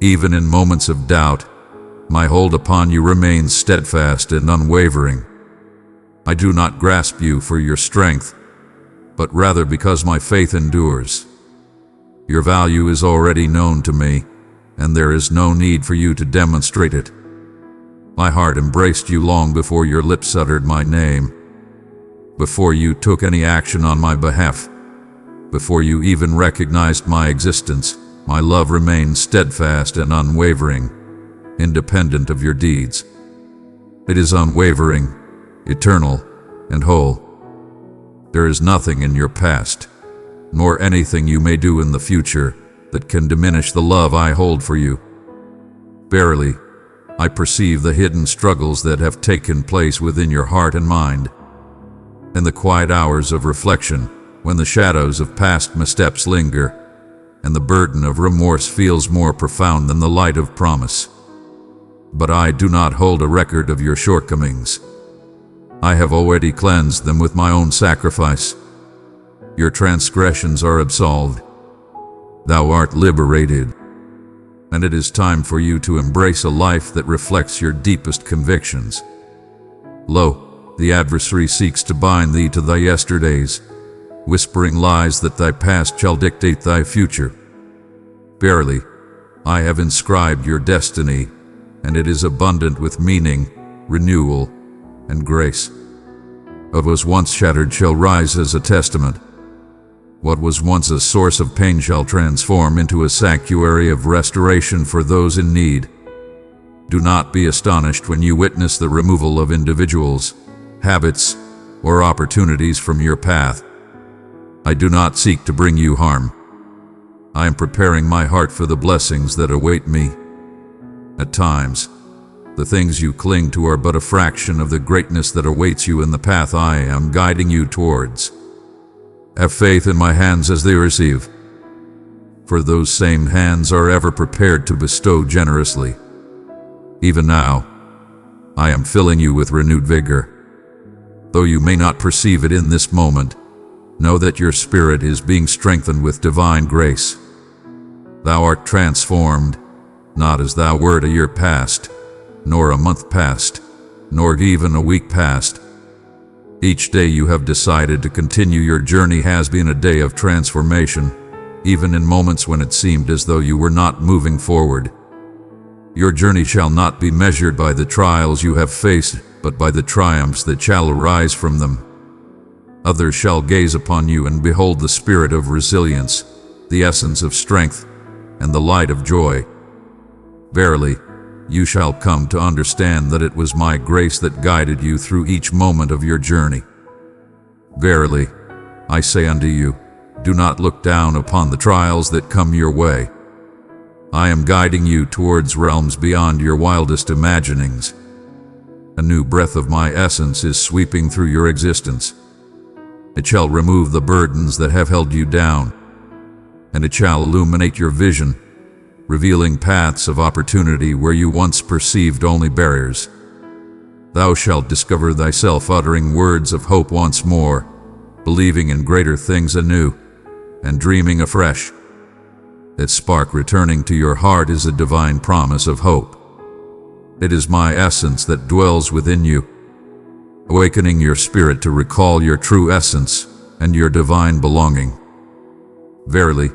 Even in moments of doubt, my hold upon you remains steadfast and unwavering. I do not grasp you for your strength, but rather because my faith endures. Your value is already known to me, and there is no need for you to demonstrate it. My heart embraced you long before your lips uttered my name, before you took any action on my behalf, before you even recognized my existence. My love remains steadfast and unwavering, independent of your deeds. It is unwavering, eternal, and whole. There is nothing in your past, nor anything you may do in the future, that can diminish the love I hold for you. Verily, I perceive the hidden struggles that have taken place within your heart and mind. In the quiet hours of reflection, when the shadows of past missteps linger, and the burden of remorse feels more profound than the light of promise. But I do not hold a record of your shortcomings. I have already cleansed them with my own sacrifice. Your transgressions are absolved. Thou art liberated. And it is time for you to embrace a life that reflects your deepest convictions. Lo, the adversary seeks to bind thee to thy yesterdays, whispering lies that thy past shall dictate thy future. Verily, I have inscribed your destiny, and it is abundant with meaning, renewal, and grace. What was once shattered shall rise as a testament. What was once a source of pain shall transform into a sanctuary of restoration for those in need. Do not be astonished when you witness the removal of individuals, habits, or opportunities from your path. I do not seek to bring you harm. I am preparing my heart for the blessings that await me. At times, the things you cling to are but a fraction of the greatness that awaits you in the path I am guiding you towards. Have faith in my hands as they receive, for those same hands are ever prepared to bestow generously. Even now, I am filling you with renewed vigor. Though you may not perceive it in this moment, know that your spirit is being strengthened with divine grace. Thou art transformed, not as thou wert a year past, nor a month past, nor even a week past. Each day you have decided to continue your journey has been a day of transformation, even in moments when it seemed as though you were not moving forward. Your journey shall not be measured by the trials you have faced, but by the triumphs that shall arise from them. Others shall gaze upon you and behold the spirit of resilience, the essence of strength, and the light of joy. Verily, you shall come to understand that it was my grace that guided you through each moment of your journey. Verily, I say unto you, do not look down upon the trials that come your way. I am guiding you towards realms beyond your wildest imaginings. A new breath of my essence is sweeping through your existence. It shall remove the burdens that have held you down, and it shall illuminate your vision, revealing paths of opportunity where you once perceived only barriers. Thou shalt discover thyself uttering words of hope once more, believing in greater things anew, and dreaming afresh. Its spark returning to your heart is a divine promise of hope. It is my essence that dwells within you, awakening your spirit to recall your true essence and your divine belonging. Verily,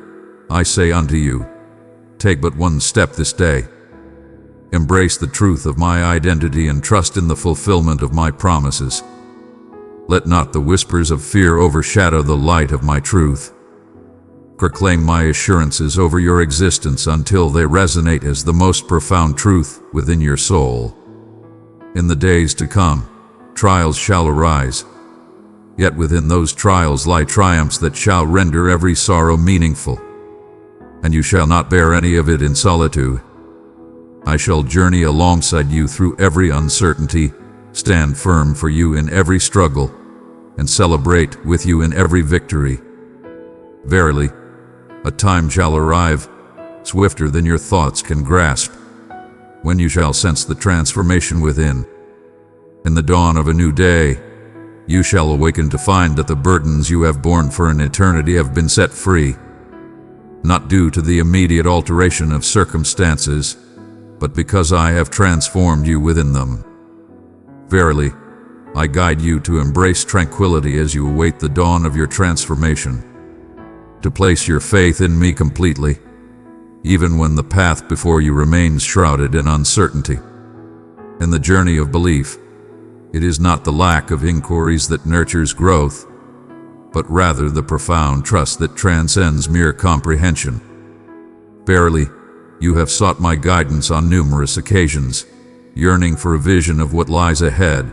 I say unto you, take but one step this day. Embrace the truth of my identity and trust in the fulfillment of my promises. Let not the whispers of fear overshadow the light of my truth. Proclaim my assurances over your existence until they resonate as the most profound truth within your soul. In the days to come, trials shall arise. Yet within those trials lie triumphs that shall render every sorrow meaningful. And you shall not bear any of it in solitude. I shall journey alongside you through every uncertainty, stand firm for you in every struggle, and celebrate with you in every victory. Verily, a time shall arrive, swifter than your thoughts can grasp, when you shall sense the transformation within. In the dawn of a new day, you shall awaken to find that the burdens you have borne for an eternity have been set free, not due to the immediate alteration of circumstances, but because I have transformed you within them. Verily, I guide you to embrace tranquility as you await the dawn of your transformation. to place your faith in me completely, even when the path before you remains shrouded in uncertainty. In the journey of belief, it is not the lack of inquiries that nurtures growth, but rather the profound trust that transcends mere comprehension. Verily, you have sought my guidance on numerous occasions, yearning for a vision of what lies ahead.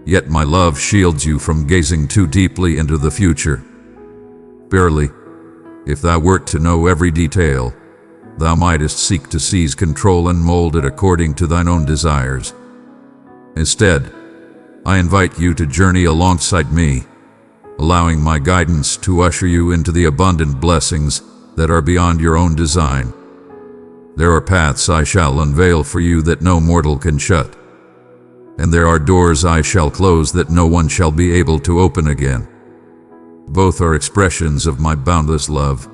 Yet my love shields you from gazing too deeply into the future. Verily, if thou wert to know every detail, thou mightest seek to seize control and mold it according to thine own desires. Instead, I invite you to journey alongside me, allowing my guidance to usher you into the abundant blessings that are beyond your own design. There are paths I shall unveil for you that no mortal can shut, and there are doors I shall close that no one shall be able to open again. Both are expressions of my boundless love.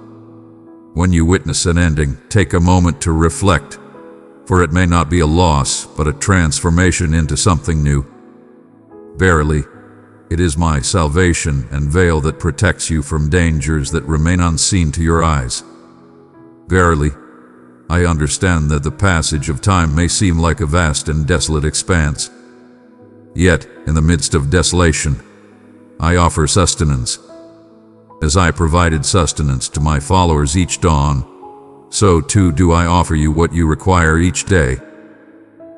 When you witness an ending, take a moment to reflect, for it may not be a loss, but a transformation into something new. Verily, it is my salvation and veil that protects you from dangers that remain unseen to your eyes. Verily, I understand that the passage of time may seem like a vast and desolate expanse. Yet, in the midst of desolation, I offer sustenance. As I provided sustenance to my followers each dawn, so too do I offer you what you require each day.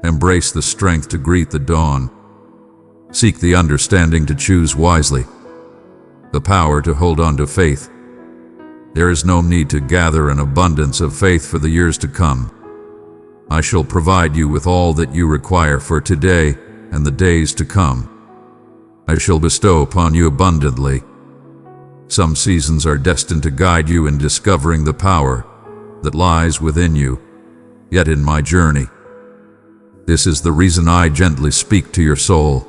Embrace the strength to greet the dawn. Seek the understanding to choose wisely, the power to hold on to faith. There is no need to gather an abundance of faith for the years to come. I shall provide you with all that you require for today and the days to come. I shall bestow upon you abundantly. Some seasons are destined to guide you in discovering the power that lies within you, yet in my journey. This is the reason I gently speak to your soul.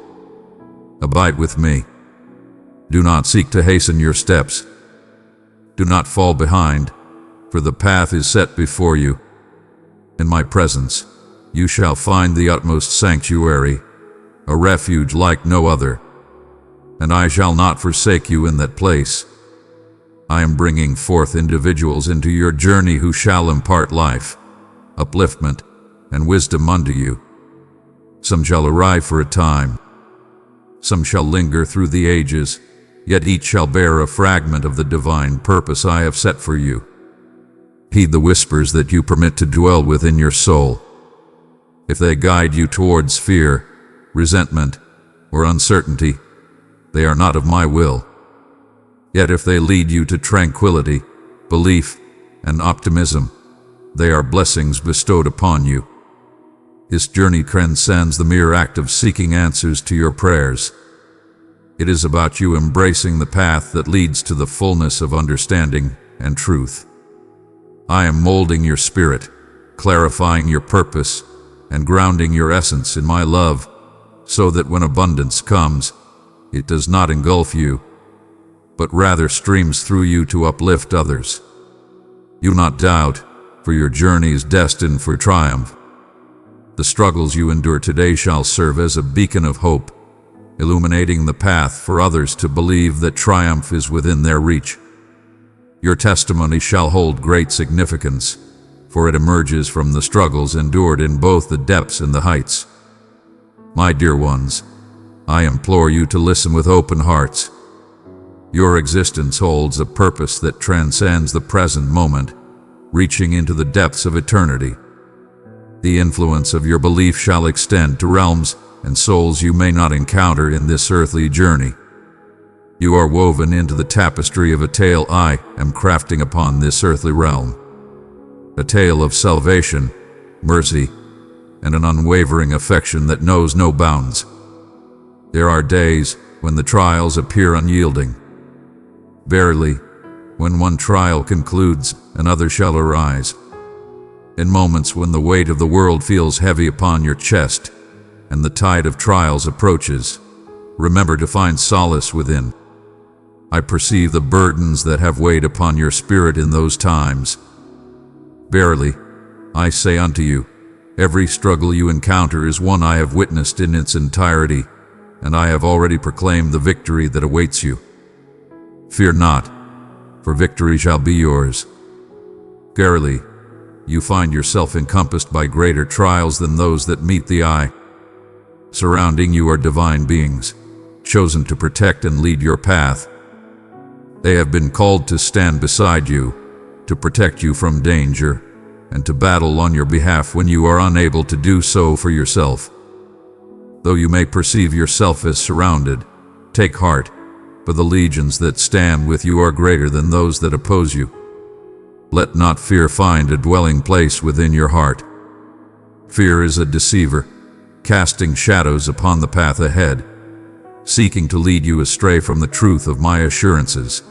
Abide with me. Do not seek to hasten your steps. Do not fall behind, for the path is set before you. In my presence, you shall find the utmost sanctuary, a refuge like no other, and I shall not forsake you in that place. I am bringing forth individuals into your journey who shall impart life, upliftment, and wisdom unto you. Some shall arrive for a time, some shall linger through the ages, yet each shall bear a fragment of the divine purpose I have set for you. Heed the whispers that you permit to dwell within your soul. If they guide you towards fear, resentment, or uncertainty, they are not of my will. Yet if they lead you to tranquility, belief, and optimism, they are blessings bestowed upon you. This journey transcends the mere act of seeking answers to your prayers. It is about you embracing the path that leads to the fullness of understanding and truth. I am molding your spirit, clarifying your purpose, and grounding your essence in my love, so that when abundance comes, it does not engulf you, but rather streams through you to uplift others. Do not doubt, for your journey is destined for triumph. The struggles you endure today shall serve as a beacon of hope, illuminating the path for others to believe that triumph is within their reach. Your testimony shall hold great significance, for it emerges from the struggles endured in both the depths and the heights. My dear ones, I implore you to listen with open hearts. Your existence holds a purpose that transcends the present moment, reaching into the depths of eternity. The influence of your belief shall extend to realms and souls you may not encounter in this earthly journey. You are woven into the tapestry of a tale I am crafting upon this earthly realm. A tale of salvation, mercy, and an unwavering affection that knows no bounds. There are days when the trials appear unyielding. Verily, when one trial concludes, another shall arise. In moments when the weight of the world feels heavy upon your chest, and the tide of trials approaches, remember to find solace within. I perceive the burdens that have weighed upon your spirit in those times. Verily, I say unto you, every struggle you encounter is one I have witnessed in its entirety, and I have already proclaimed the victory that awaits you. Fear not, for victory shall be yours. Verily, you find yourself encompassed by greater trials than those that meet the eye. Surrounding you are divine beings, chosen to protect and lead your path. They have been called to stand beside you, to protect you from danger, and to battle on your behalf when you are unable to do so for yourself. Though you may perceive yourself as surrounded, take heart, for the legions that stand with you are greater than those that oppose you. Let not fear find a dwelling place within your heart. Fear is a deceiver, casting shadows upon the path ahead, seeking to lead you astray from the truth of my assurances.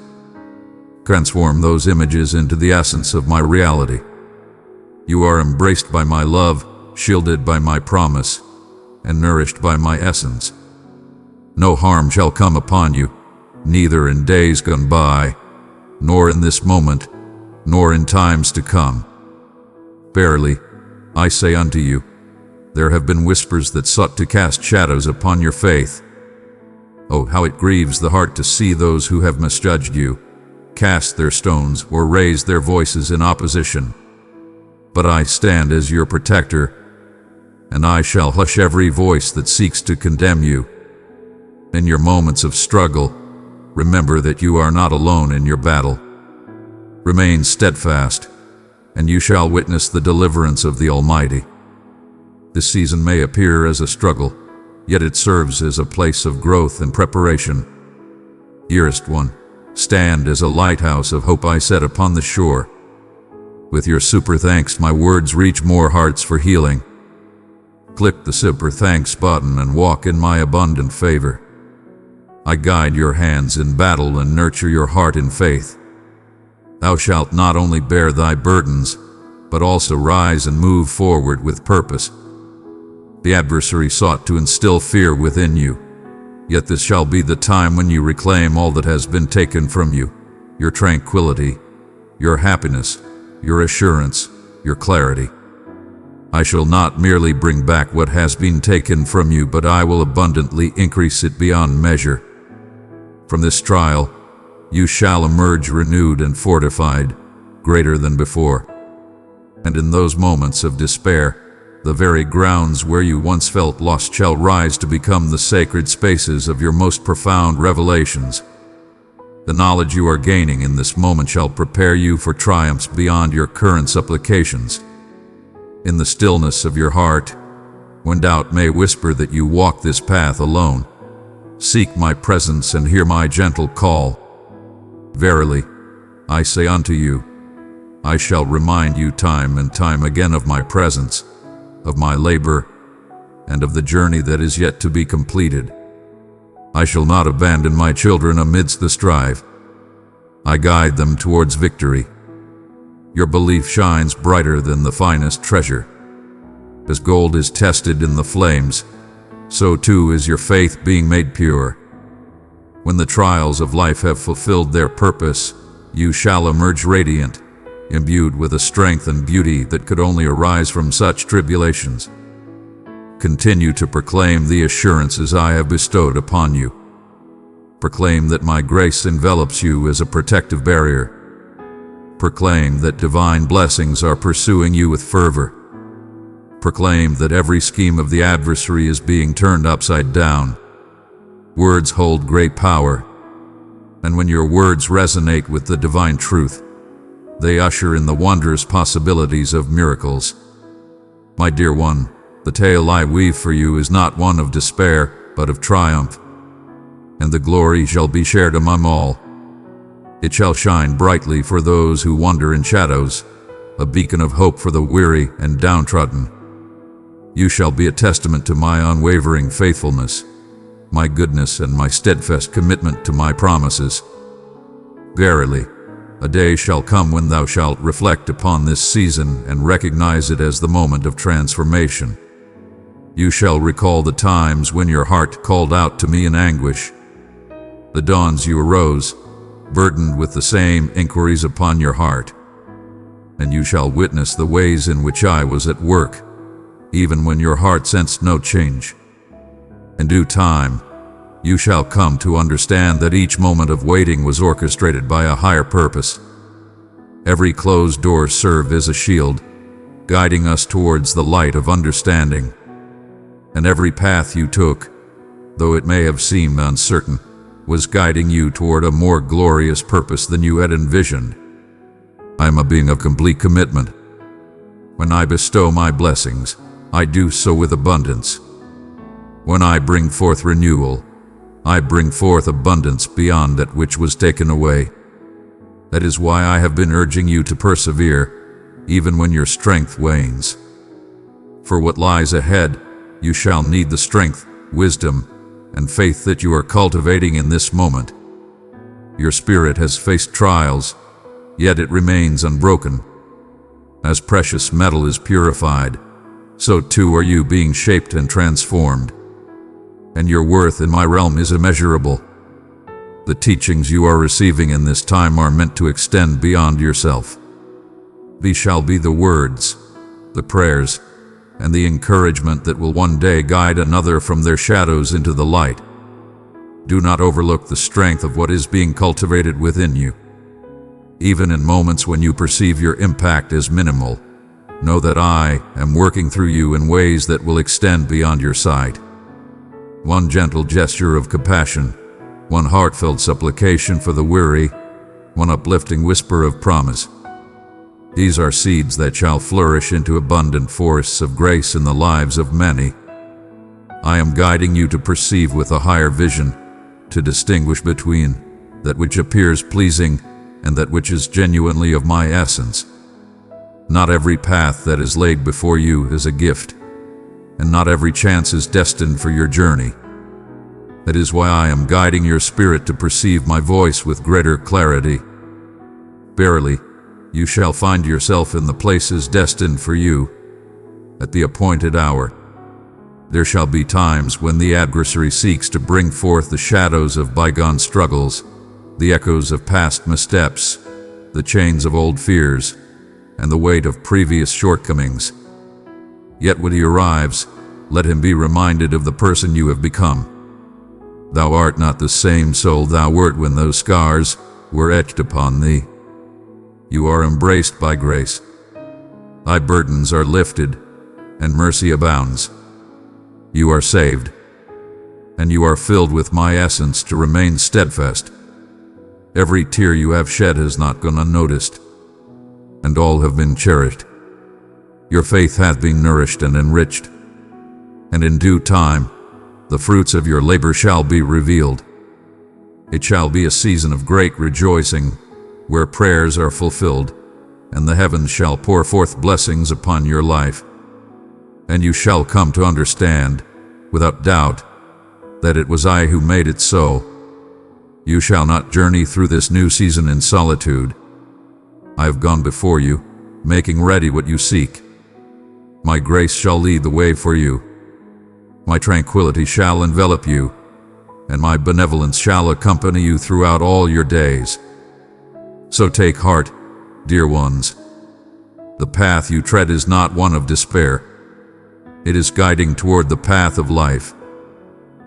Transform those images into the essence of my reality. You are embraced by my love, shielded by my promise, and nourished by my essence. No harm shall come upon you, neither in days gone by, nor in this moment, nor in times to come. Verily, I say unto you, there have been whispers that sought to cast shadows upon your faith. Oh, how it grieves the heart to see those who have misjudged you cast their stones or raise their voices in opposition. But I stand as your protector, and I shall hush every voice that seeks to condemn you. In your moments of struggle, remember that you are not alone in your battle. Remain steadfast, and you shall witness the deliverance of the Almighty. This season may appear as a struggle, yet it serves as a place of growth and preparation. Dearest one, stand as a lighthouse of hope I set upon the shore. With your super thanks, my words reach more hearts for healing. Click the super thanks button and walk in my abundant favor. I guide your hands in battle and nurture your heart in faith. Thou shalt not only bear thy burdens, but also rise and move forward with purpose. The adversary sought to instill fear within you, yet this shall be the time when you reclaim all that has been taken from you, your tranquility, your happiness, your assurance, your clarity. I shall not merely bring back what has been taken from you, but I will abundantly increase it beyond measure. From this trial, you shall emerge renewed and fortified, greater than before. And in those moments of despair, the very grounds where you once felt lost shall rise to become the sacred spaces of your most profound revelations. The knowledge you are gaining in this moment shall prepare you for triumphs beyond your current supplications. In the stillness of your heart, when doubt may whisper that you walk this path alone, seek my presence and hear my gentle call. Verily, I say unto you, I shall remind you time and time again of my presence, of my labor, and of the journey that is yet to be completed. I shall not abandon my children amidst the strife. I guide them towards victory. Your belief shines brighter than the finest treasure. As gold is tested in the flames, so too is your faith being made pure. When the trials of life have fulfilled their purpose, you shall emerge radiant, imbued with a strength and beauty that could only arise from such tribulations. Continue to proclaim the assurances I have bestowed upon you. Proclaim that my grace envelops you as a protective barrier. Proclaim that divine blessings are pursuing you with fervor. Proclaim that every scheme of the adversary is being turned upside down. Words hold great power, and when your words resonate with the divine truth, they usher in the wondrous possibilities of miracles. My dear one, the tale I weave for you is not one of despair, but of triumph, and the glory shall be shared among all. It shall shine brightly for those who wander in shadows, a beacon of hope for the weary and downtrodden. You shall be a testament to my unwavering faithfulness, my goodness, and my steadfast commitment to my promises. Verily, a day shall come when thou shalt reflect upon this season and recognize it as the moment of transformation. You shall recall the times when your heart called out to me in anguish, the dawns you arose, burdened with the same inquiries upon your heart. And you shall witness the ways in which I was at work, even when your heart sensed no change. In due time, you shall come to understand that each moment of waiting was orchestrated by a higher purpose. Every closed door served as a shield, guiding us towards the light of understanding. And every path you took, though it may have seemed uncertain, was guiding you toward a more glorious purpose than you had envisioned. I am a being of complete commitment. When I bestow my blessings, I do so with abundance. When I bring forth renewal, I bring forth abundance beyond that which was taken away. That is why I have been urging you to persevere, even when your strength wanes. For what lies ahead, you shall need the strength, wisdom, and faith that you are cultivating in this moment. Your spirit has faced trials, yet it remains unbroken. As precious metal is purified, so too are you being shaped and transformed. And your worth in my realm is immeasurable. The teachings you are receiving in this time are meant to extend beyond yourself. These shall be the words, the prayers, and the encouragement that will one day guide another from their shadows into the light. Do not overlook the strength of what is being cultivated within you. Even in moments when you perceive your impact as minimal, know that I am working through you in ways that will extend beyond your sight. One gentle gesture of compassion, one heartfelt supplication for the weary, one uplifting whisper of promise. These are seeds that shall flourish into abundant forests of grace in the lives of many. I am guiding you to perceive with a higher vision, to distinguish between that which appears pleasing and that which is genuinely of my essence. Not every path that is laid before you is a gift, and not every chance is destined for your journey. That is why I am guiding your spirit to perceive my voice with greater clarity. Verily, you shall find yourself in the places destined for you at the appointed hour. There shall be times when the adversary seeks to bring forth the shadows of bygone struggles, the echoes of past missteps, the chains of old fears, and the weight of previous shortcomings. Yet when he arrives, let him be reminded of the person you have become. Thou art not the same soul thou wert when those scars were etched upon thee. You are embraced by grace. Thy burdens are lifted, and mercy abounds. You are saved, and you are filled with my essence to remain steadfast. Every tear you have shed has not gone unnoticed, and all have been cherished. Your faith hath been nourished and enriched, and in due time the fruits of your labor shall be revealed. It shall be a season of great rejoicing, where prayers are fulfilled, and the heavens shall pour forth blessings upon your life. And you shall come to understand, without doubt, that it was I who made it so. You shall not journey through this new season in solitude. I have gone before you, making ready what you seek. My grace shall lead the way for you. My tranquility shall envelop you, and my benevolence shall accompany you throughout all your days. So take heart, dear ones. The path you tread is not one of despair. It is guiding toward the path of life.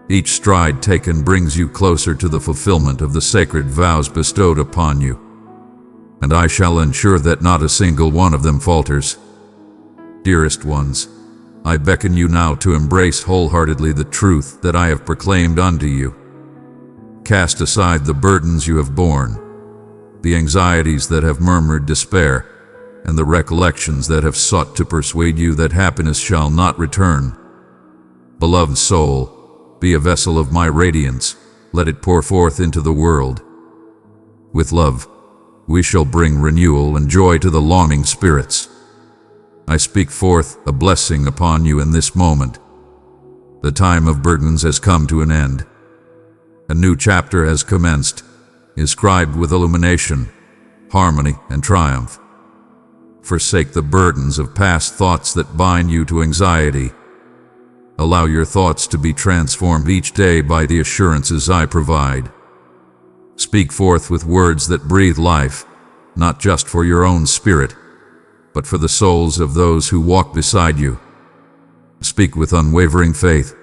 Each stride taken brings you closer to the fulfillment of the sacred vows bestowed upon you, and I shall ensure that not a single one of them falters. Dearest ones, I beckon you now to embrace wholeheartedly the truth that I have proclaimed unto you. Cast aside the burdens you have borne, the anxieties that have murmured despair, and the recollections that have sought to persuade you that happiness shall not return. Beloved soul, be a vessel of my radiance, let it pour forth into the world. With love, we shall bring renewal and joy to the longing spirits. I speak forth a blessing upon you in this moment. The time of burdens has come to an end. A new chapter has commenced, inscribed with illumination, harmony, and triumph. Forsake the burdens of past thoughts that bind you to anxiety. Allow your thoughts to be transformed each day by the assurances I provide. Speak forth with words that breathe life, not just for your own spirit, but for the souls of those who walk beside you. Speak with unwavering faith.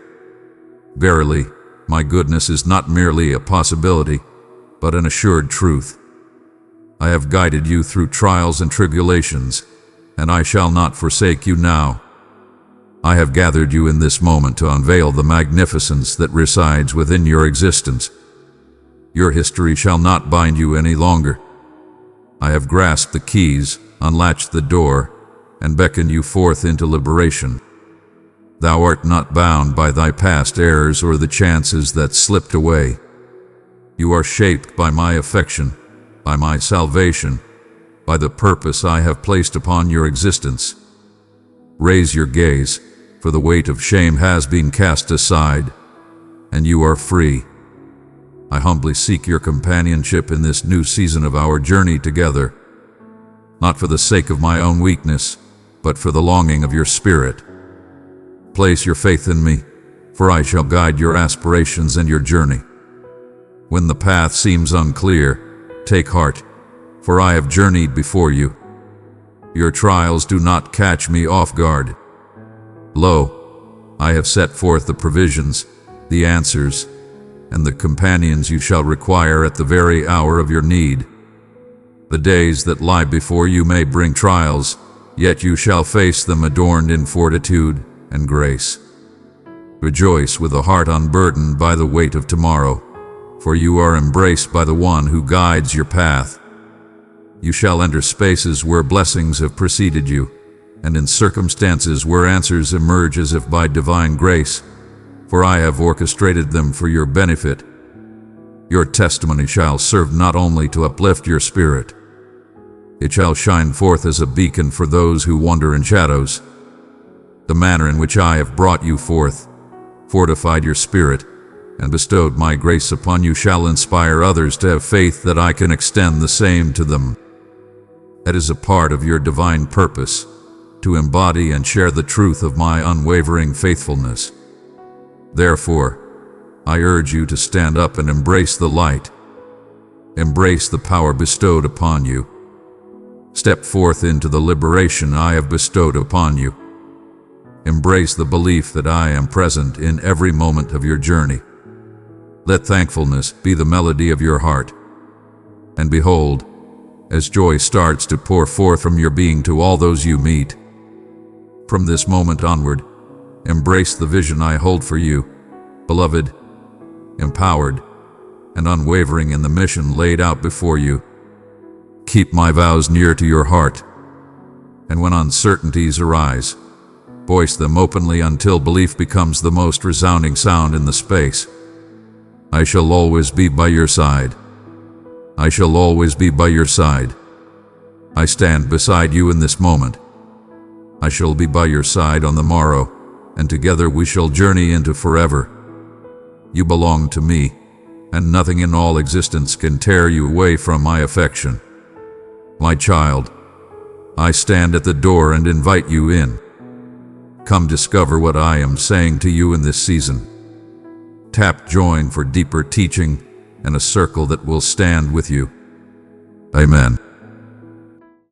Verily, my goodness is not merely a possibility, but an assured truth. I have guided you through trials and tribulations, and I shall not forsake you now. I have gathered you in this moment to unveil the magnificence that resides within your existence. Your history shall not bind you any longer. I have grasped the keys, unlatched the door, and beckoned you forth into liberation. Thou art not bound by thy past errors or the chances that slipped away. You are shaped by my affection, by my salvation, by the purpose I have placed upon your existence. Raise your gaze, for the weight of shame has been cast aside, and you are free. I humbly seek your companionship in this new season of our journey together, not for the sake of my own weakness, but for the longing of your spirit. Place your faith in me, for I shall guide your aspirations and your journey. When the path seems unclear, take heart, for I have journeyed before you. Your trials do not catch me off guard. Lo, I have set forth the provisions, the answers, and the companions you shall require at the very hour of your need. The days that lie before you may bring trials, yet you shall face them adorned in fortitude and grace. Rejoice with a heart unburdened by the weight of tomorrow, for you are embraced by the one who guides your path. You shall enter spaces where blessings have preceded you, and in circumstances where answers emerge as if by divine grace, for I have orchestrated them for your benefit. Your testimony shall serve not only to uplift your spirit, it shall shine forth as a beacon for those who wander in shadows. The manner in which I have brought you forth, fortified your spirit, and bestowed my grace upon you shall inspire others to have faith that I can extend the same to them. That is a part of your divine purpose, to embody and share the truth of my unwavering faithfulness. Therefore, I urge you to stand up and embrace the light. Embrace the power bestowed upon you. Step forth into the liberation I have bestowed upon you. Embrace the belief that I am present in every moment of your journey. Let thankfulness be the melody of your heart. And behold, as joy starts to pour forth from your being to all those you meet, from this moment onward, embrace the vision I hold for you, beloved, empowered, and unwavering in the mission laid out before you. Keep my vows near to your heart, and when uncertainties arise, voice them openly until belief becomes the most resounding sound in the space. I shall always be by your side. I shall always be by your side. I stand beside you in this moment. I shall be by your side on the morrow, and together we shall journey into forever. You belong to me, and nothing in all existence can tear you away from my affection. My child, I stand at the door and invite you in. Come discover what I am saying to you in this season. Tap join for deeper teaching and a circle that will stand with you. Amen.